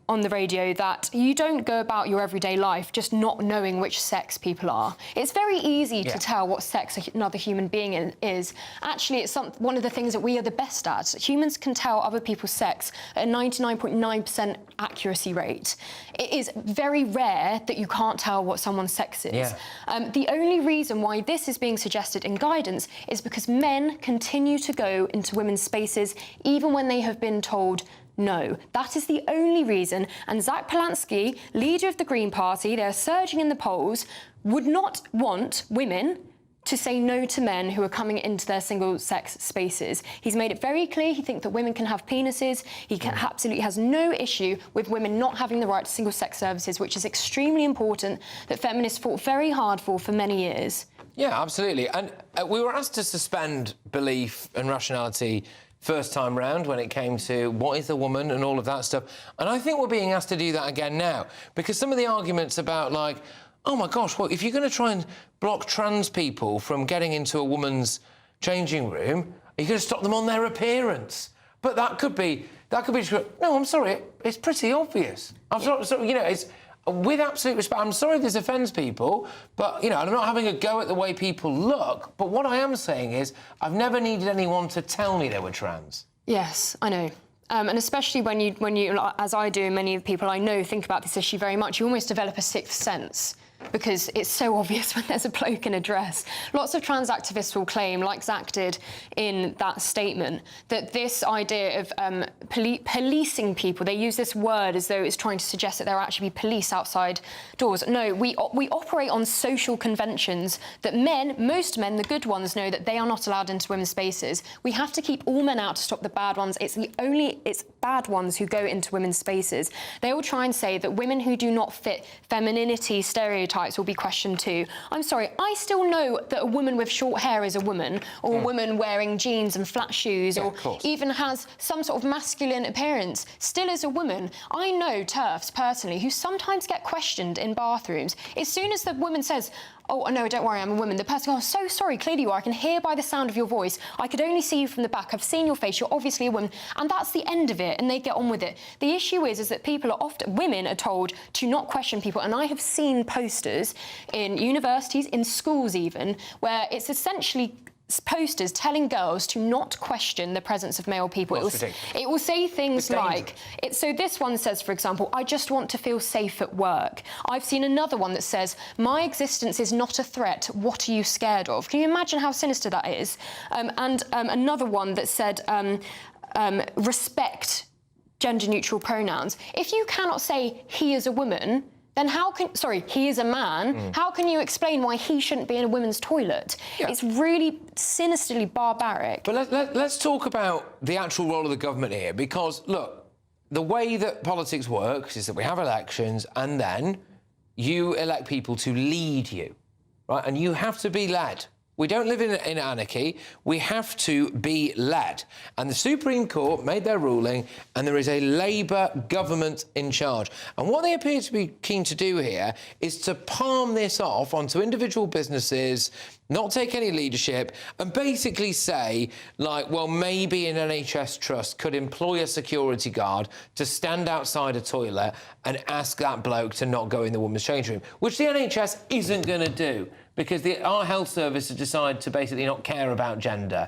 on the radio that you don't go about your everyday life just not knowing which sex people are. It's very easy to tell what sex another human being is. Actually, it's one of the things that we are the best at. Humans can tell other people's sex at a 99.9% accuracy rate. It is very rare that you can't tell what someone's sex is. Yeah. The only reason why this is being suggested in guidance is because men continue to go into women's spaces even when they have been told no. That is the only reason. And Zach Polansky, leader of the Green Party, they're surging in the polls, would not want women to say no to men who are coming into their single-sex spaces. He's made it very clear he thinks that women can have penises. He absolutely has no issue with women not having the right to single-sex services, which is extremely important, that feminists fought very hard for many years. Yeah, absolutely. And we were asked to suspend belief and rationality first time round when it came to what is a woman and all of that stuff. And I think we're being asked to do that again now, because some of the arguments about, like, oh, my gosh, well, if you're going to try and block trans people from getting into a woman's changing room, are you going to stop them on their appearance? But that could be... No, I'm sorry, it's pretty obvious. I'm sorry, you know, with absolute respect, I'm sorry this offends people, but, you know, I'm not having a go at the way people look, but what I am saying is I've never needed anyone to tell me they were trans. Yes, I know. And especially when you, as I do, many of the people I know think about this issue very much, you almost develop a sixth sense, because it's so obvious when there's a bloke in a dress. Lots of trans activists will claim, like Zach did in that statement, that this idea of policing people, they use this word as though it's trying to suggest that there will actually be police outside doors. No, we operate on social conventions that men, most men, the good ones, know that they are not allowed into women's spaces. We have to keep all men out to stop the bad ones. It's bad ones who go into women's spaces. They will try and say that women who do not fit femininity stereotypes will be questioned too. I'm sorry, I still know that a woman with short hair is a woman, or a woman wearing jeans and flat shoes, or even has some sort of masculine appearance, still is a woman. I know TERFs personally who sometimes get questioned in bathrooms. As soon as the woman says, "Oh, no, don't worry, I'm a woman," the person goes, "So sorry, clearly you are. I can hear by the sound of your voice. I could only see you from the back. I've seen your face. You're obviously a woman." And that's the end of it, and they get on with it. The issue is that people are often, women are told to not question people, and I have seen posters in universities, in schools even, where it's essentially posters telling girls to not question the presence of male people. It will say things like, so this one says, for example, "I just want to feel safe at work." I've seen another one that says, "My existence is not a threat. What are you scared of?" Can you imagine how sinister that is? And another one that said, "Respect gender-neutral pronouns." If you cannot say he is a woman, then he is a man, how can you explain why he shouldn't be in a women's toilet? Yeah. It's really sinisterly barbaric. But let's talk about the actual role of the government here, because, look, the way that politics works is that we have elections and then you elect people to lead you, right? And you have to be led. We don't live in anarchy. We have to be led. And the Supreme Court made their ruling, and there is a Labour government in charge. And what they appear to be keen to do here is to palm this off onto individual businesses, not take any leadership, and basically say, like, well, maybe an NHS trust could employ a security guard to stand outside a toilet and ask that bloke to not go in the women's changing room, which the NHS isn't going to do, because our health service has decided to basically not care about gender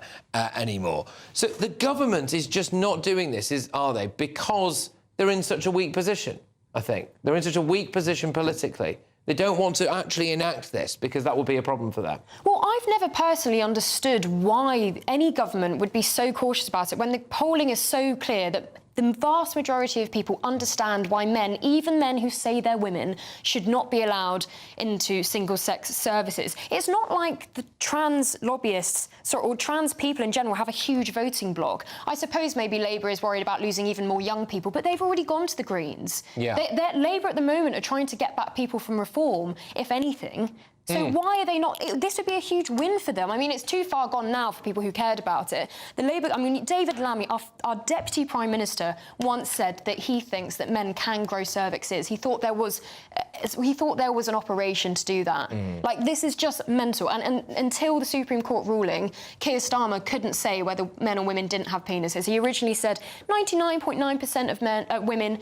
anymore. So the government is just not doing this, are they? Because they're in such a weak position, I think. They're in such a weak position politically. They don't want to actually enact this because that would be a problem for them. Well, I've never personally understood why any government would be so cautious about it when the polling is so clear that the vast majority of people understand why men, even men who say they're women, should not be allowed into single-sex services. It's not like the trans lobbyists, or trans people in general, have a huge voting bloc. I suppose maybe Labour is worried about losing even more young people, but they've already gone to the Greens. Yeah. Labour at the moment are trying to get back people from reform, if anything. So why are they not? This would be a huge win for them. I mean, it's too far gone now for people who cared about it. The Labour, I mean, David Lammy, our Deputy Prime Minister, once said that he thinks that men can grow cervixes. He thought there was an operation to do that. Like, this is just mental. And until the Supreme Court ruling, Keir Starmer couldn't say whether men or women didn't have penises. He originally said 99.9% of women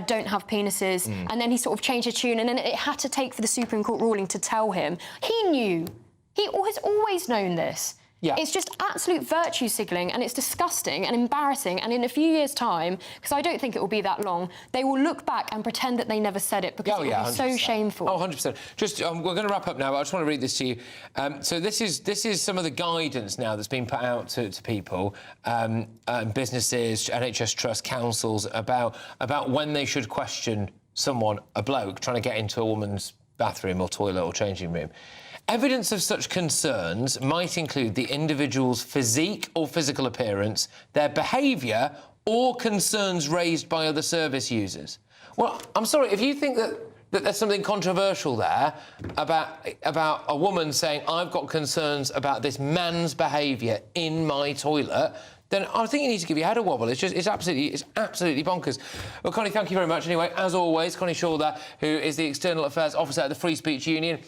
don't have penises, and then he sort of changed his tune, and then it had to take for the Supreme Court ruling to tell him. He knew. He has always known this. Yeah. It's just absolute virtue signalling, and it's disgusting and embarrassing, and in a few years' time, because I don't think it will be that long, they will look back and pretend that they never said it, because it will be so shameful. Oh, 100%. Just, we're going to wrap up now, but I just want to read this to you. So this is some of the guidance now that's been put out to people, businesses, NHS trusts, councils, about when they should question someone, a bloke, trying to get into a woman's bathroom or toilet or changing room. Evidence of such concerns might include the individual's physique or physical appearance, their behaviour, or concerns raised by other service users. Well, I'm sorry, if you think that there's something controversial there about a woman saying, I've got concerns about this man's behaviour in my toilet, then I think you need to give your head a wobble. It's absolutely bonkers. Well, Connie, thank you very much. Anyway, as always, Connie Shaw there, who is the External Affairs Officer at the Free Speech Union.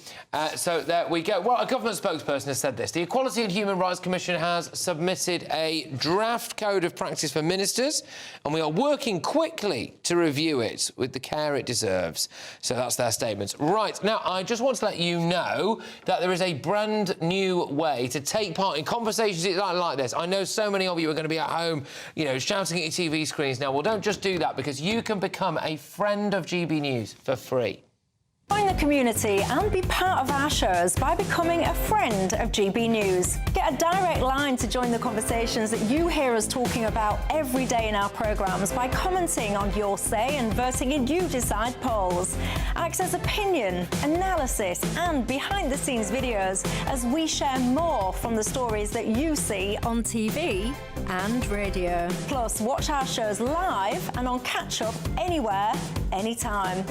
So there we go. Well, a government spokesperson has said this. The Equality and Human Rights Commission has submitted a draft code of practice for ministers, and we are working quickly to review it with the care it deserves. So that's their statements. Right, now, I just want to let you know that there is a brand new way to take part in conversations like this. I know so many of you are going to be at home, you know, shouting at your TV screens now. Well, don't just do that, because you can become a friend of GB News for free. Join the community and be part of our shows by becoming a friend of GB News. Get a direct line to join the conversations that you hear us talking about every day in our programmes by commenting on Your Say and voting in You Decide polls. Access opinion, analysis and behind-the-scenes videos as we share more from the stories that you see on TV and radio. Plus, watch our shows live and on catch-up anywhere, anytime.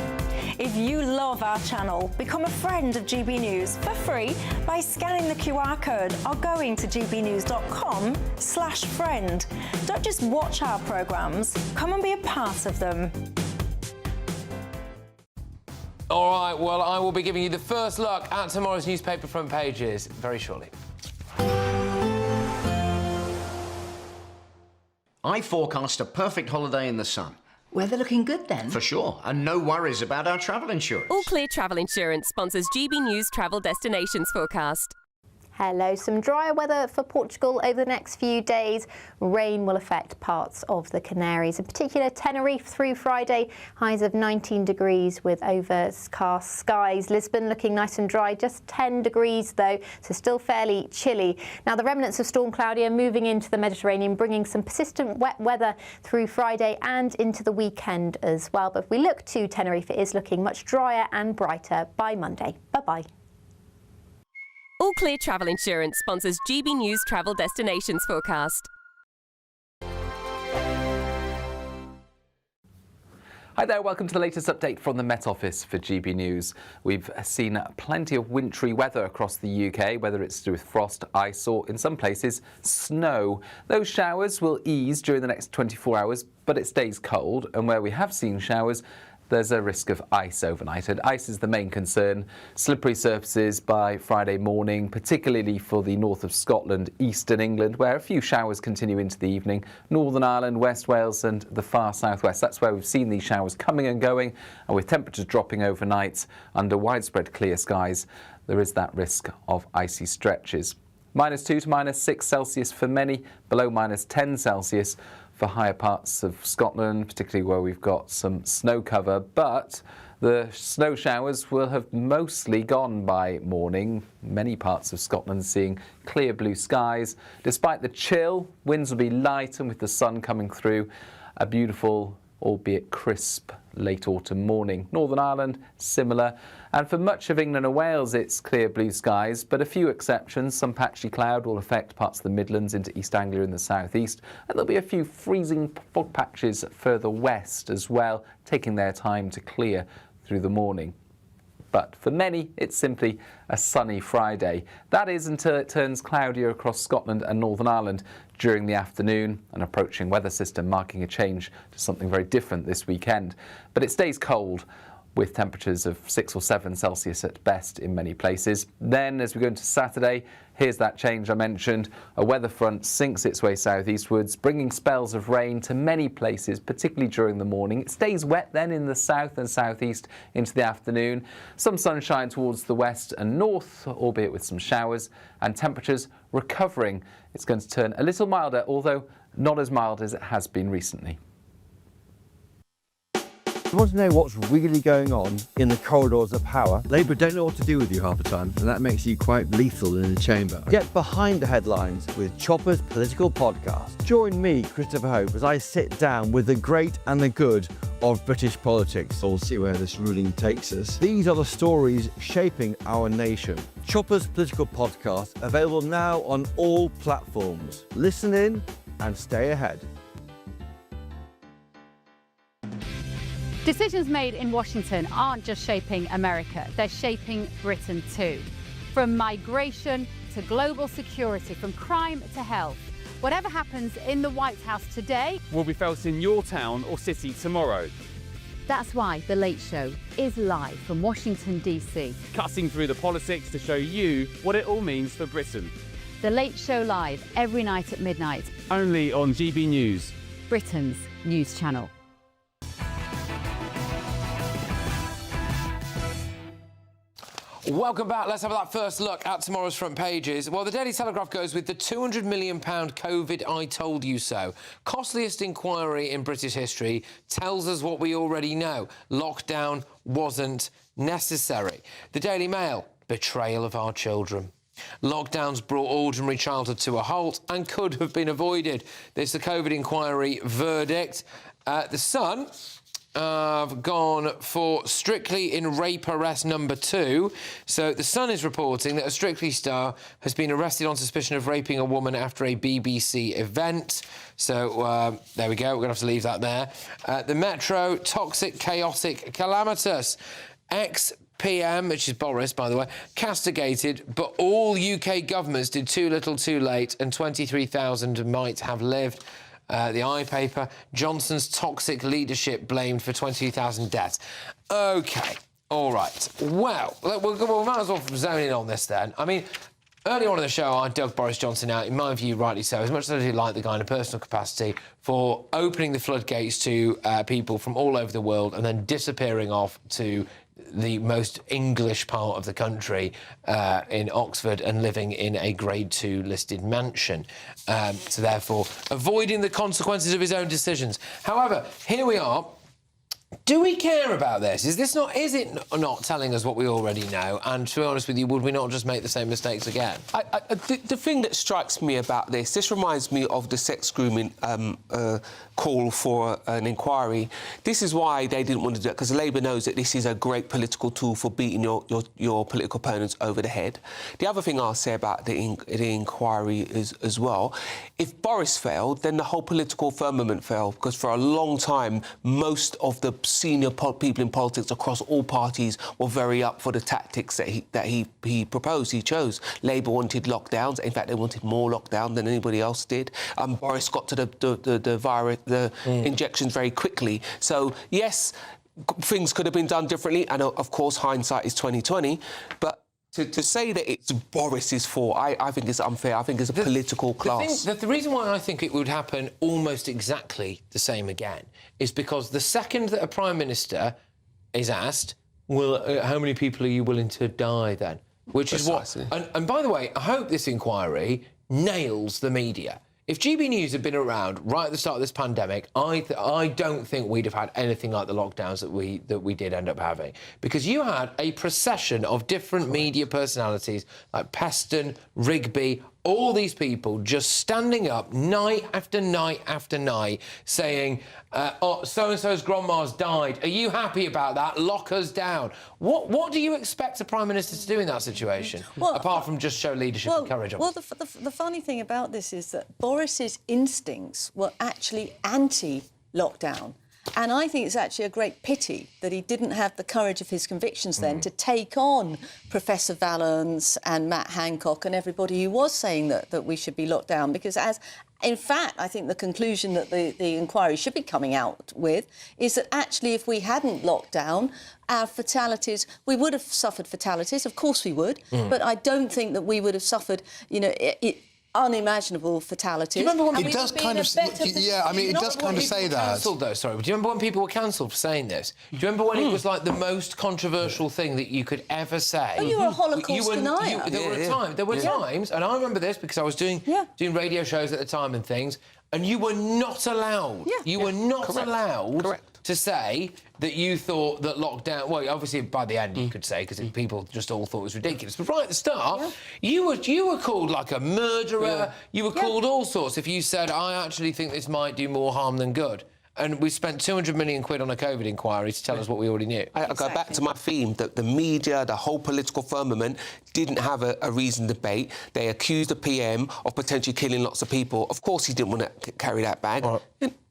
If you love our channel, become a friend of GB News for free by scanning the QR code or going to gbnews.com/friend. Don't just watch our programmes, come and be a part of them. All right, well, I will be giving you the first look at tomorrow's newspaper front pages very shortly. I forecast a perfect holiday in the sun. Weather looking good then? For sure, and no worries about our travel insurance. All Clear Travel Insurance sponsors GB News Travel Destinations Forecast. Hello, some drier weather for Portugal over the next few days. Rain will affect parts of the Canaries, in particular Tenerife through Friday. Highs of 19 degrees with overcast skies. Lisbon looking nice and dry, just 10 degrees though, so still fairly chilly. Now the remnants of Storm Claudia moving into the Mediterranean, bringing some persistent wet weather through Friday and into the weekend as well. But if we look to Tenerife, it is looking much drier and brighter by Monday. Bye-bye. All Clear Travel Insurance sponsors GB News Travel Destinations Forecast. Hi there, welcome to the latest update from the Met Office for GB News. We've seen plenty of wintry weather across the UK, whether it's to do with frost, ice or, in some places, snow. Those showers will ease during the next 24 hours, but it stays cold, and where we have seen showers, there's a risk of ice overnight, and ice is the main concern. Slippery surfaces by Friday morning, particularly for the north of Scotland, eastern England, where a few showers continue into the evening, Northern Ireland, West Wales and the far southwest. That's where we've seen these showers coming and going, and with temperatures dropping overnight under widespread clear skies, there is that risk of icy stretches. -2 to -6 Celsius for many, below -10 Celsius for higher parts of Scotland, particularly where we've got some snow cover, but the snow showers will have mostly gone by morning. Many parts of Scotland seeing clear blue skies. Despite the chill, winds will be light, and with the sun coming through, a beautiful, albeit crisp, late autumn morning. Northern Ireland, similar. And for much of England and Wales, it's clear blue skies, but a few exceptions. Some patchy cloud will affect parts of the Midlands into East Anglia in the southeast, and there'll be a few freezing fog patches further west as well, taking their time to clear through the morning. But for many, it's simply a sunny Friday. That is until it turns cloudier across Scotland and Northern Ireland during the afternoon, an approaching weather system marking a change to something very different this weekend. But it stays cold, with temperatures of 6 or 7 Celsius at best in many places. Then, as we go into Saturday, here's that change I mentioned. A weather front sinks its way southeastwards, bringing spells of rain to many places, particularly during the morning. It stays wet then in the south and southeast into the afternoon. Some sunshine towards the west and north, albeit with some showers, and temperatures recovering. It's going to turn a little milder, although not as mild as it has been recently. You want to know what's really going on in the corridors of power? Labour don't know what to do with you half the time, and that makes you quite lethal in the chamber. Get behind the headlines with Chopper's Political Podcast. Join me, Christopher Hope, as I sit down with the great and the good of British politics. We'll see where this ruling takes us. These are the stories shaping our nation. Chopper's Political Podcast, available now on all platforms. Listen in and stay ahead. Decisions made in Washington aren't just shaping America, they're shaping Britain too. From migration to global security, from crime to health, Whatever happens in the White House today will be felt in your town or city tomorrow. That's why The Late Show is live from Washington, D.C. Cutting through the politics to show you what it all means for Britain. The Late Show live every night at midnight. Only on GB News, Britain's news channel. Welcome back. Let's have that first look at tomorrow's front pages. Well, the Daily Telegraph goes with the £200 million COVID I told you so. Costliest inquiry in British history tells us what we already know. Lockdown wasn't necessary. The Daily Mail, betrayal of our children. Lockdowns brought ordinary childhood to a halt and could have been avoided. There's the COVID inquiry verdict. The Sun have gone for Strictly in rape arrest number 2. So the Sun is reporting that a Strictly star has been arrested on suspicion of raping a woman after a BBC event. So there we go. We're going to have to leave that there. The Metro, toxic, chaotic, calamitous. PM, which is Boris, by the way, castigated, but all UK governments did too little too late and 23,000 might have lived. The iPaper, Johnson's toxic leadership blamed for 22,000 deaths. OK, all right. Well, we might as well zone in on this then. I mean, earlier on in the show, I dug Boris Johnson out, in my view, rightly so, as much as I do like the guy in a personal capacity, for opening the floodgates to people from all over the world and then disappearing off to the most English part of the country in Oxford and living in a Grade 2 listed mansion. So therefore, avoiding the consequences of his own decisions. However, here we are. Do we care about this? Is it not telling us what we already know? And to be honest with you, would we not just make the same mistakes again? The thing that strikes me about this reminds me of the sex grooming call for an inquiry. This is why they didn't want to do it, because Labour knows that this is a great political tool for beating your political opponents over the head. The other thing I'll say about the inquiry is, as well, if Boris failed, then the whole political firmament failed, because for a long time, most of the senior people in politics across all parties were very up for the tactics that he proposed, he chose. Labour wanted lockdowns. In fact, they wanted more lockdown than anybody else did. Boris got to the injections very quickly. So, yes, things could have been done differently, and, of course, hindsight is 20/20, but to say that it's Boris's fault, I think it's unfair. I think it's a political class. The reason why I think it would happen almost exactly the same again is because the second that a Prime Minister is asked, well, how many people are you willing to die then? Which Precisely. Is what... And by the way, I hope this inquiry nails the media. If GB News had been around right at the start of this pandemic, I don't think we'd have had anything like the lockdowns that we did end up having. Because you had a procession of different media personalities like Peston, Rigby, all these people just standing up night after night after night saying, oh, so-and-so's grandma's died. Are you happy about that? Lock us down. What do you expect a Prime Minister to do in that situation, apart from just show leadership and courage? Well, the funny thing about this is that Boris's instincts were actually anti-lockdown. And I think it's actually a great pity that he didn't have the courage of his convictions then to take on Professor Vallance and Matt Hancock and everybody who was saying that we should be locked down. Because in fact, I think the conclusion that the inquiry should be coming out with is that actually if we hadn't locked down, our fatalities, we would have suffered fatalities, of course we would, but I don't think that we would have suffered, unimaginable fatalities. Do you remember when it does kind of say that? Though, sorry, but do you remember when people were cancelled for saying this? Do you remember when it was like the most controversial thing that you could ever say? Oh, you were a Holocaust denier. There were times, and I remember this because I was doing radio shows at the time and things, and you were not allowed. You were not allowed to say that you thought that lockdown... Well, obviously, by the end, you could say, because people just all thought it was ridiculous. But right at the start, you were called, like, a murderer. You were called all sorts if you said, I actually think this might do more harm than good. And we spent 200 million quid on a COVID inquiry to tell us what we already knew. I go back to my theme, that the media, the whole political firmament, didn't have a reasoned debate. They accused the PM of potentially killing lots of people. Of course he didn't want to carry that bag.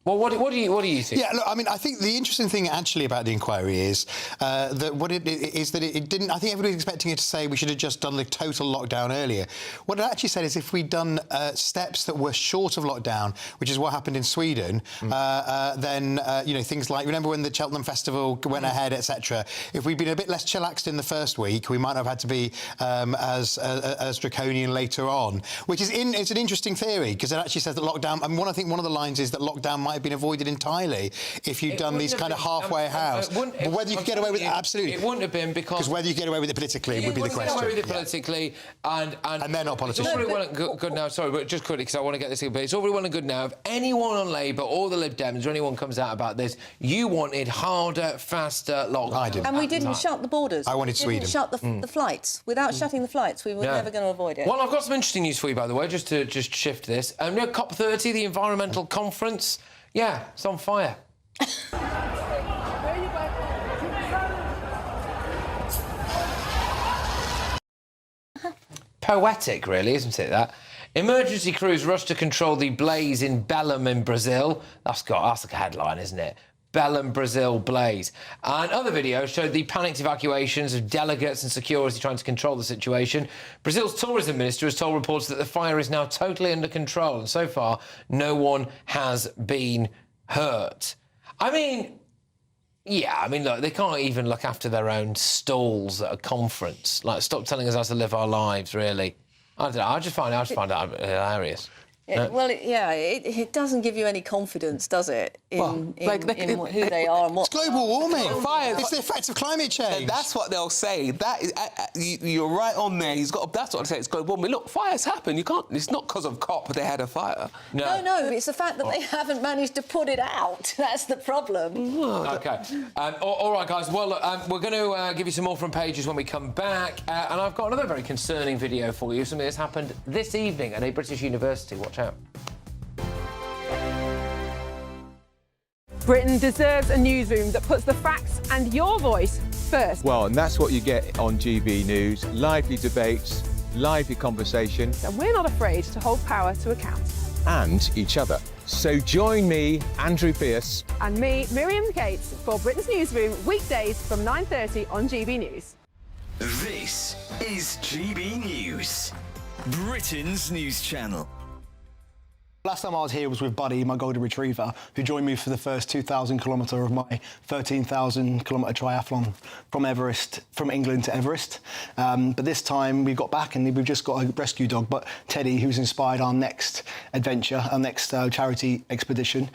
Well, what do you think? Yeah, look, I mean, I think the interesting thing actually about the inquiry is that it didn't. I think everybody was expecting it to say we should have just done the total lockdown earlier. What it actually said is if we'd done steps that were short of lockdown, which is what happened in Sweden, then you know, things like, remember when the Cheltenham Festival went ahead, etc. If we'd been a bit less chillaxed in the first week, we might have had to be as draconian later on. Which is it's an interesting theory because it actually says that lockdown. I mean, I think one of the lines is that lockdown might have been avoided entirely if you'd done these kind of halfway house. But whether you could get away with it, absolutely. It wouldn't have been because whether you get away with it politically would be the question. Get away with it politically, and they're not politicians. It's all very well and good now. Sorry, but just quickly because I want to get this in. But it's all very well and good now. If anyone on Labour or the Lib Dems or anyone comes out about this, you wanted harder, faster lockdown. I didn't. And we didn't shut the borders. I wanted we didn't shut the flights. Without shutting the flights, we were never going to avoid it. Well, I've got some interesting news for you, by the way, just to shift this. COP30, the environmental conference. Yeah, it's on fire. Poetic, really, isn't it, that? Emergency crews rush to control the blaze in Belém in Brazil. That's like a headline, isn't it? Belém, Brazil blaze. And other videos showed the panicked evacuations of delegates and security trying to control the situation. Brazil's tourism minister has told reporters that the fire is now totally under control, and so far, no one has been hurt. I mean, yeah, I mean, look, they can't even look after their own stalls at a conference. Like, stop telling us how to live our lives, really. I don't know, I just find it hilarious. It doesn't give you any confidence, does it, in who they are and what... It's global warming. Fires. It's the effects of climate change. That's what they'll say. That is, you're right on there. That's what I say. It's global warming. Look, fires happen. You can't. It's not because of COP they had a fire. No, it's the fact that they haven't managed to put it out. That's the problem. OK. All right, guys. Well, look, we're going to give you some more from Pages when we come back. And I've got another very concerning video for you, something that's happened this evening at a British university. Watch out. Britain deserves a newsroom that puts the facts and your voice first. Well, and that's what you get on GB News. Lively debates, lively conversation. And we're not afraid to hold power to account. And each other. So join me, Andrew Pearce. And me, Miriam Cates, for Britain's Newsroom, weekdays from 9:30 on GB News. This is GB News, Britain's news channel. Last time I was here was with Buddy, my golden retriever, who joined me for the first 2,000 kilometre of my 13,000 kilometre triathlon from England to Everest. But this time we got back and we've just got a rescue dog, but Teddy, who's inspired our next adventure, our next charity expedition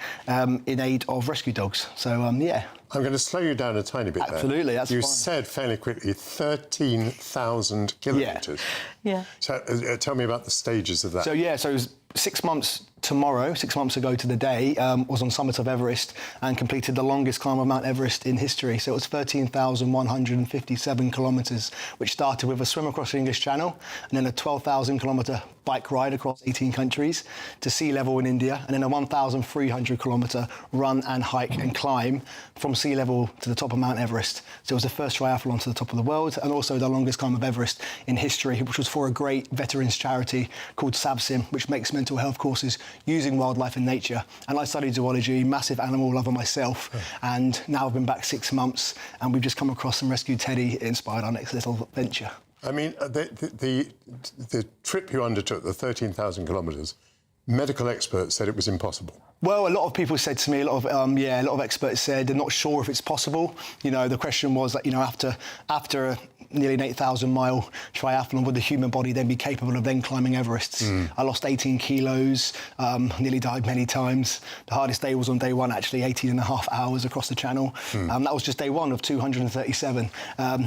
in aid of rescue dogs. So, yeah. I'm going to slow you down a tiny bit there. Absolutely, that's fine. You said fairly quickly 13,000 kilometres. Yeah. So tell me about the stages of that. So, yeah, so it was 6 months tomorrow, 6 months ago to the day, was on summit of Everest and completed the longest climb of Mount Everest in history. So it was 13,157 kilometres, which started with a swim across the English Channel and then a 12,000 kilometre bike ride across 18 countries to sea level in India, and then a 1,300 kilometre run and hike and climb from sea level to the top of Mount Everest. So it was the first triathlon to the top of the world and also the longest climb of Everest in history, which was for a great veterans charity called SABSIM, which makes mental health courses using wildlife and nature. And I studied zoology, massive animal lover myself, and now I've been back 6 months and we've just come across and rescued Teddy. It inspired our next little venture. I mean, the trip you undertook, the 13,000 kilometres, medical experts said it was impossible. Well, a lot of people said to me, a lot of experts said they're not sure if it's possible. You know, the question was that, you know, after nearly an 8,000-mile triathlon, would the human body then be capable of then climbing Everest? I lost 18 kilos, nearly died many times. The hardest day was on day one, actually, 18 and a half hours across the channel. That was just day one of 237.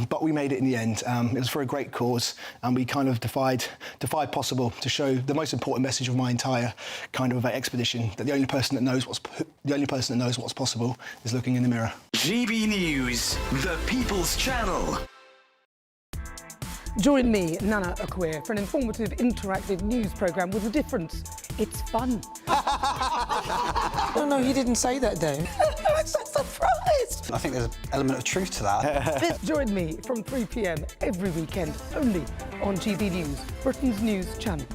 But we made it in the end. It was for a great cause, and we kind of defied possible to show the most important message of my entire kind of expedition, that the only person that knows what's possible is looking in the mirror. GB News, the People's Channel. Join me, Nana Akwe, for an informative, interactive news programme with a difference. It's fun. No, you didn't say that, Dave. I'm so surprised. I think there's an element of truth to that. Join me from 3 p.m. every weekend, only on GB News, Britain's news channel.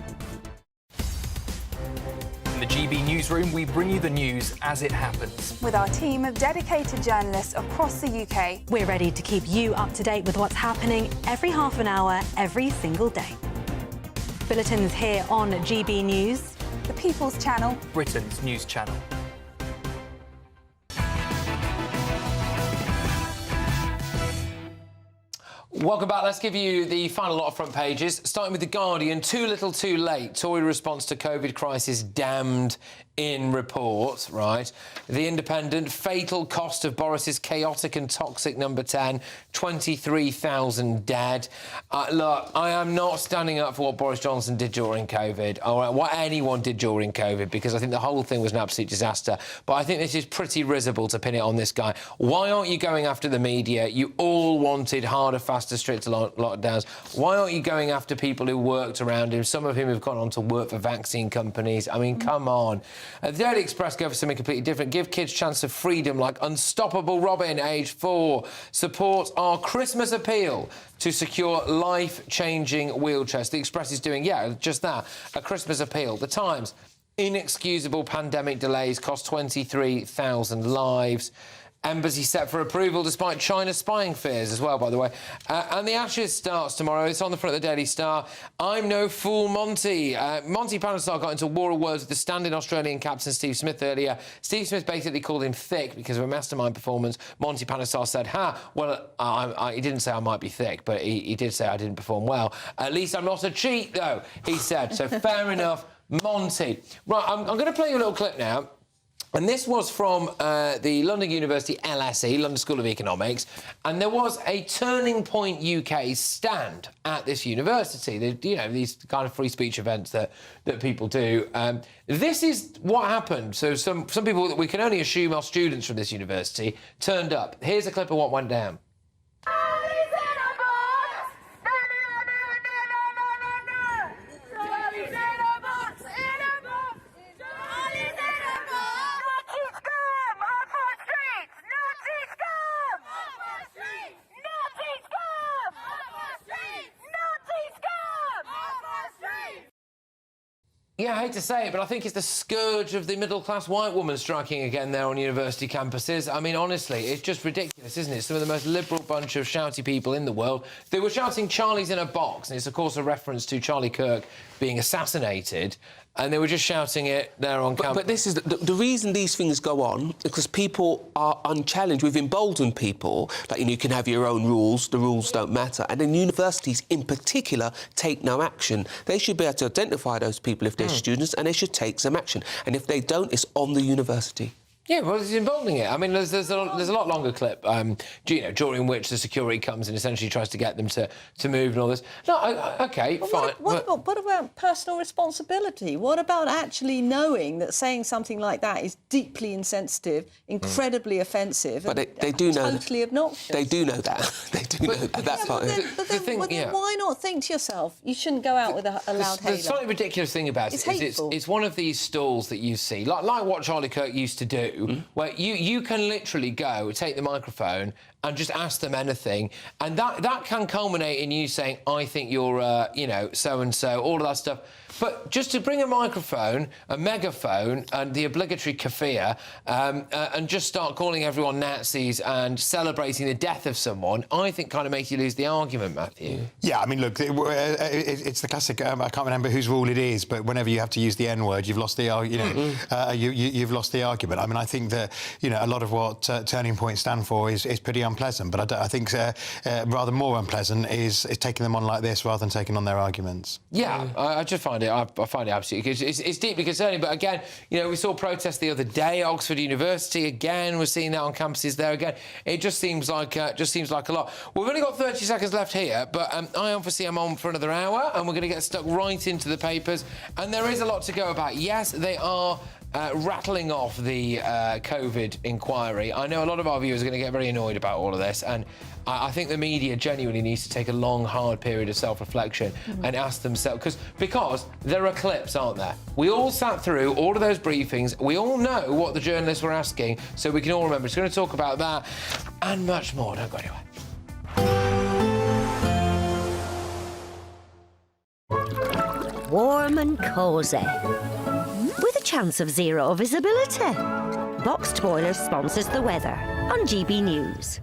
the GB Newsroom, we bring you the news as it happens. With our team of dedicated journalists across the UK, we're ready to keep you up to date with what's happening every half an hour, every single day. Bulletins here on GB News, the People's Channel, Britain's news channel. Welcome back. Let's give you the final lot of front pages. Starting with The Guardian, too little too late. Tory response to COVID crisis damned in report, right? The Independent, fatal cost of Boris's chaotic and toxic number 10, 23,000 dead. Look, I am not standing up for what Boris Johnson did during COVID, or what anyone did during COVID, because I think the whole thing was an absolute disaster. But I think this is pretty risible to pin it on this guy. Why aren't you going after the media? You all wanted harder, faster, stricter lockdowns. Why aren't you going after people who worked around him, some of whom have gone on to work for vaccine companies? I mean, come on. The Daily Express go for something completely different. Give kids chance of freedom like Unstoppable Robin, age 4. Support our Christmas appeal to secure life-changing wheelchairs. The Express is doing, just that, a Christmas appeal. The Times, inexcusable pandemic delays cost 23,000 lives. Embassy set for approval despite China's spying fears as well, by the way. And the Ashes starts tomorrow. It's on the front of the Daily Star. I'm no fool, Monty. Monty Panesar got into war of words with the standing Australian captain Steve Smith earlier. Steve Smith basically called him thick because of a mastermind performance. Monty Panesar said, he didn't say I might be thick, but he did say I didn't perform well. At least I'm not a cheat, though, he said. So fair enough, Monty. Right, I'm going to play you a little clip now. And this was from the London University LSE, London School of Economics, and there was a Turning Point UK stand at this university. These kind of free speech events that people do. This is what happened. So some people that we can only assume are students from this university turned up. Here's a clip of what went down. Yeah, I hate to say it, but I think it's the scourge of the middle-class white woman striking again there on university campuses. I mean, honestly, it's just ridiculous, isn't it? Some of the most liberal bunch of shouty people in the world. They were shouting Charlie's in a box, and it's, of course, a reference to Charlie Kirk being assassinated, and they were just shouting it there on campus. But this is the reason these things go on, because people are unchallenged. We've emboldened people. Like, you can have your own rules, the rules don't matter. And then universities, in particular, take no action. They should be able to identify those people if they're students, and they should take some action. And if they don't, it's on the university. Yeah, well, it's emboldening it. I mean, there's a lot longer clip, during which the security comes and essentially tries to get them to move and all this. No, OK, fine. What about personal responsibility? What about actually knowing that saying something like that is deeply insensitive, incredibly offensive, but they do know totally obnoxious? They do know that. They do know that. That's part of it. Then why not think to yourself, you shouldn't go out with a loud hailer? The slightly ridiculous thing about it is it's one of these stalls that you see, like what Charlie Kirk used to do, where you can literally go, take the microphone and just ask them anything, and that can culminate in you saying, I think you're, so-and-so, all of that stuff. But just to bring a microphone, a megaphone, and the obligatory keffiyeh, and just start calling everyone Nazis and celebrating the death of someone, I think kind of makes you lose the argument, Matthew. Yeah, I mean, look, it's the classic, I can't remember whose rule it is, but whenever you have to use the N-word, you've lost the, you've lost the argument. I mean, I think that, a lot of what Turning Point stand for is pretty unpleasant, but I think rather more unpleasant is taking them on like this rather than taking on their arguments. Yeah, I just find it. I find it absolutely. It's deeply concerning. But again, we saw protests the other day. Oxford University again. We're seeing that on campuses there again. It just seems like a lot. We've only got 30 seconds left here, but I obviously am on for another hour, and we're going to get stuck right into the papers. And there is a lot to go about. Yes, they are. Rattling off the COVID inquiry. I know a lot of our viewers are going to get very annoyed about all of this, and I think the media genuinely needs to take a long, hard period of self-reflection and ask themselves, because there are clips, aren't there? We all sat through all of those briefings. We all know what the journalists were asking, so we can all remember. It's going to talk about that and much more. Don't go anywhere. Warm and cosy. with a chance of zero visibility. Boxed Boilers sponsors the weather on GB News.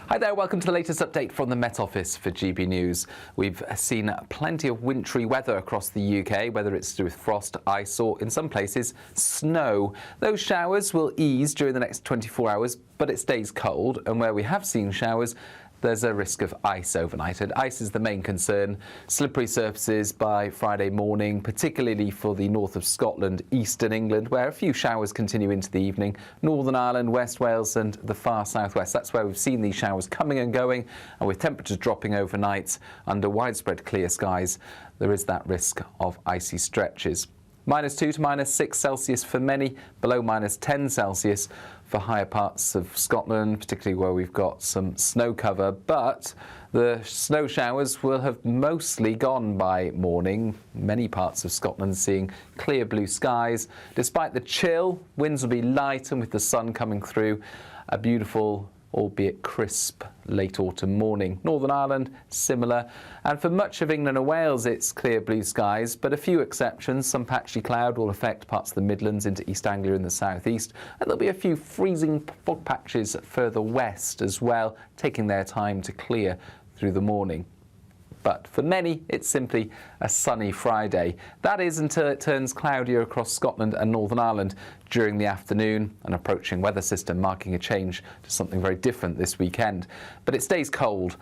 Hi there, welcome to the latest update from the Met Office for GB News. We've seen plenty of wintry weather across the UK, whether it's to do with frost, ice or, in some places, snow. Those showers will ease during the next 24 hours, but it stays cold, and where we have seen showers, there's a risk of ice overnight, and ice is the main concern. Slippery surfaces by Friday morning, particularly for the north of Scotland, eastern England, where a few showers continue into the evening, Northern Ireland, West Wales and the far southwest. That's where we've seen these showers coming and going, and with temperatures dropping overnight under widespread clear skies, there is that risk of icy stretches. -2 to -6 Celsius for many, below -10 Celsius for higher parts of Scotland, particularly where we've got some snow cover, but the snow showers will have mostly gone by morning. Many parts of Scotland seeing clear blue skies. Despite the chill, winds will be light, and with the sun coming through, a beautiful, albeit crisp, late autumn morning. Northern Ireland, similar. And for much of England and Wales, it's clear blue skies, but a few exceptions. Some patchy cloud will affect parts of the Midlands into East Anglia in the southeast, and there'll be a few freezing fog patches further west as well, taking their time to clear through the morning. But for many, it's simply a sunny Friday. That is until it turns cloudier across Scotland and Northern Ireland during the afternoon, an approaching weather system marking a change to something very different this weekend. But it stays cold,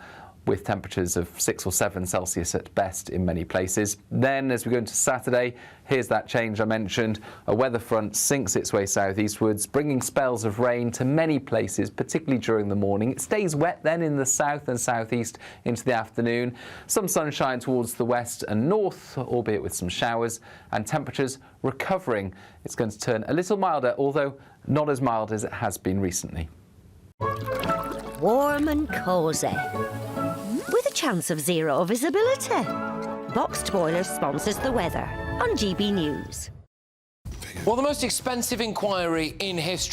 with temperatures of 6 or 7 Celsius at best in many places. Then, as we go into Saturday, here's that change I mentioned. A weather front sinks its way southeastwards, bringing spells of rain to many places, particularly during the morning. It stays wet then in the south and southeast into the afternoon. Some sunshine towards the west and north, albeit with some showers, and temperatures recovering. It's going to turn a little milder, although not as mild as it has been recently. Warm and cosy, with a chance of zero visibility. Boxed Boilers sponsors the weather on GB News. Well, the most expensive inquiry in history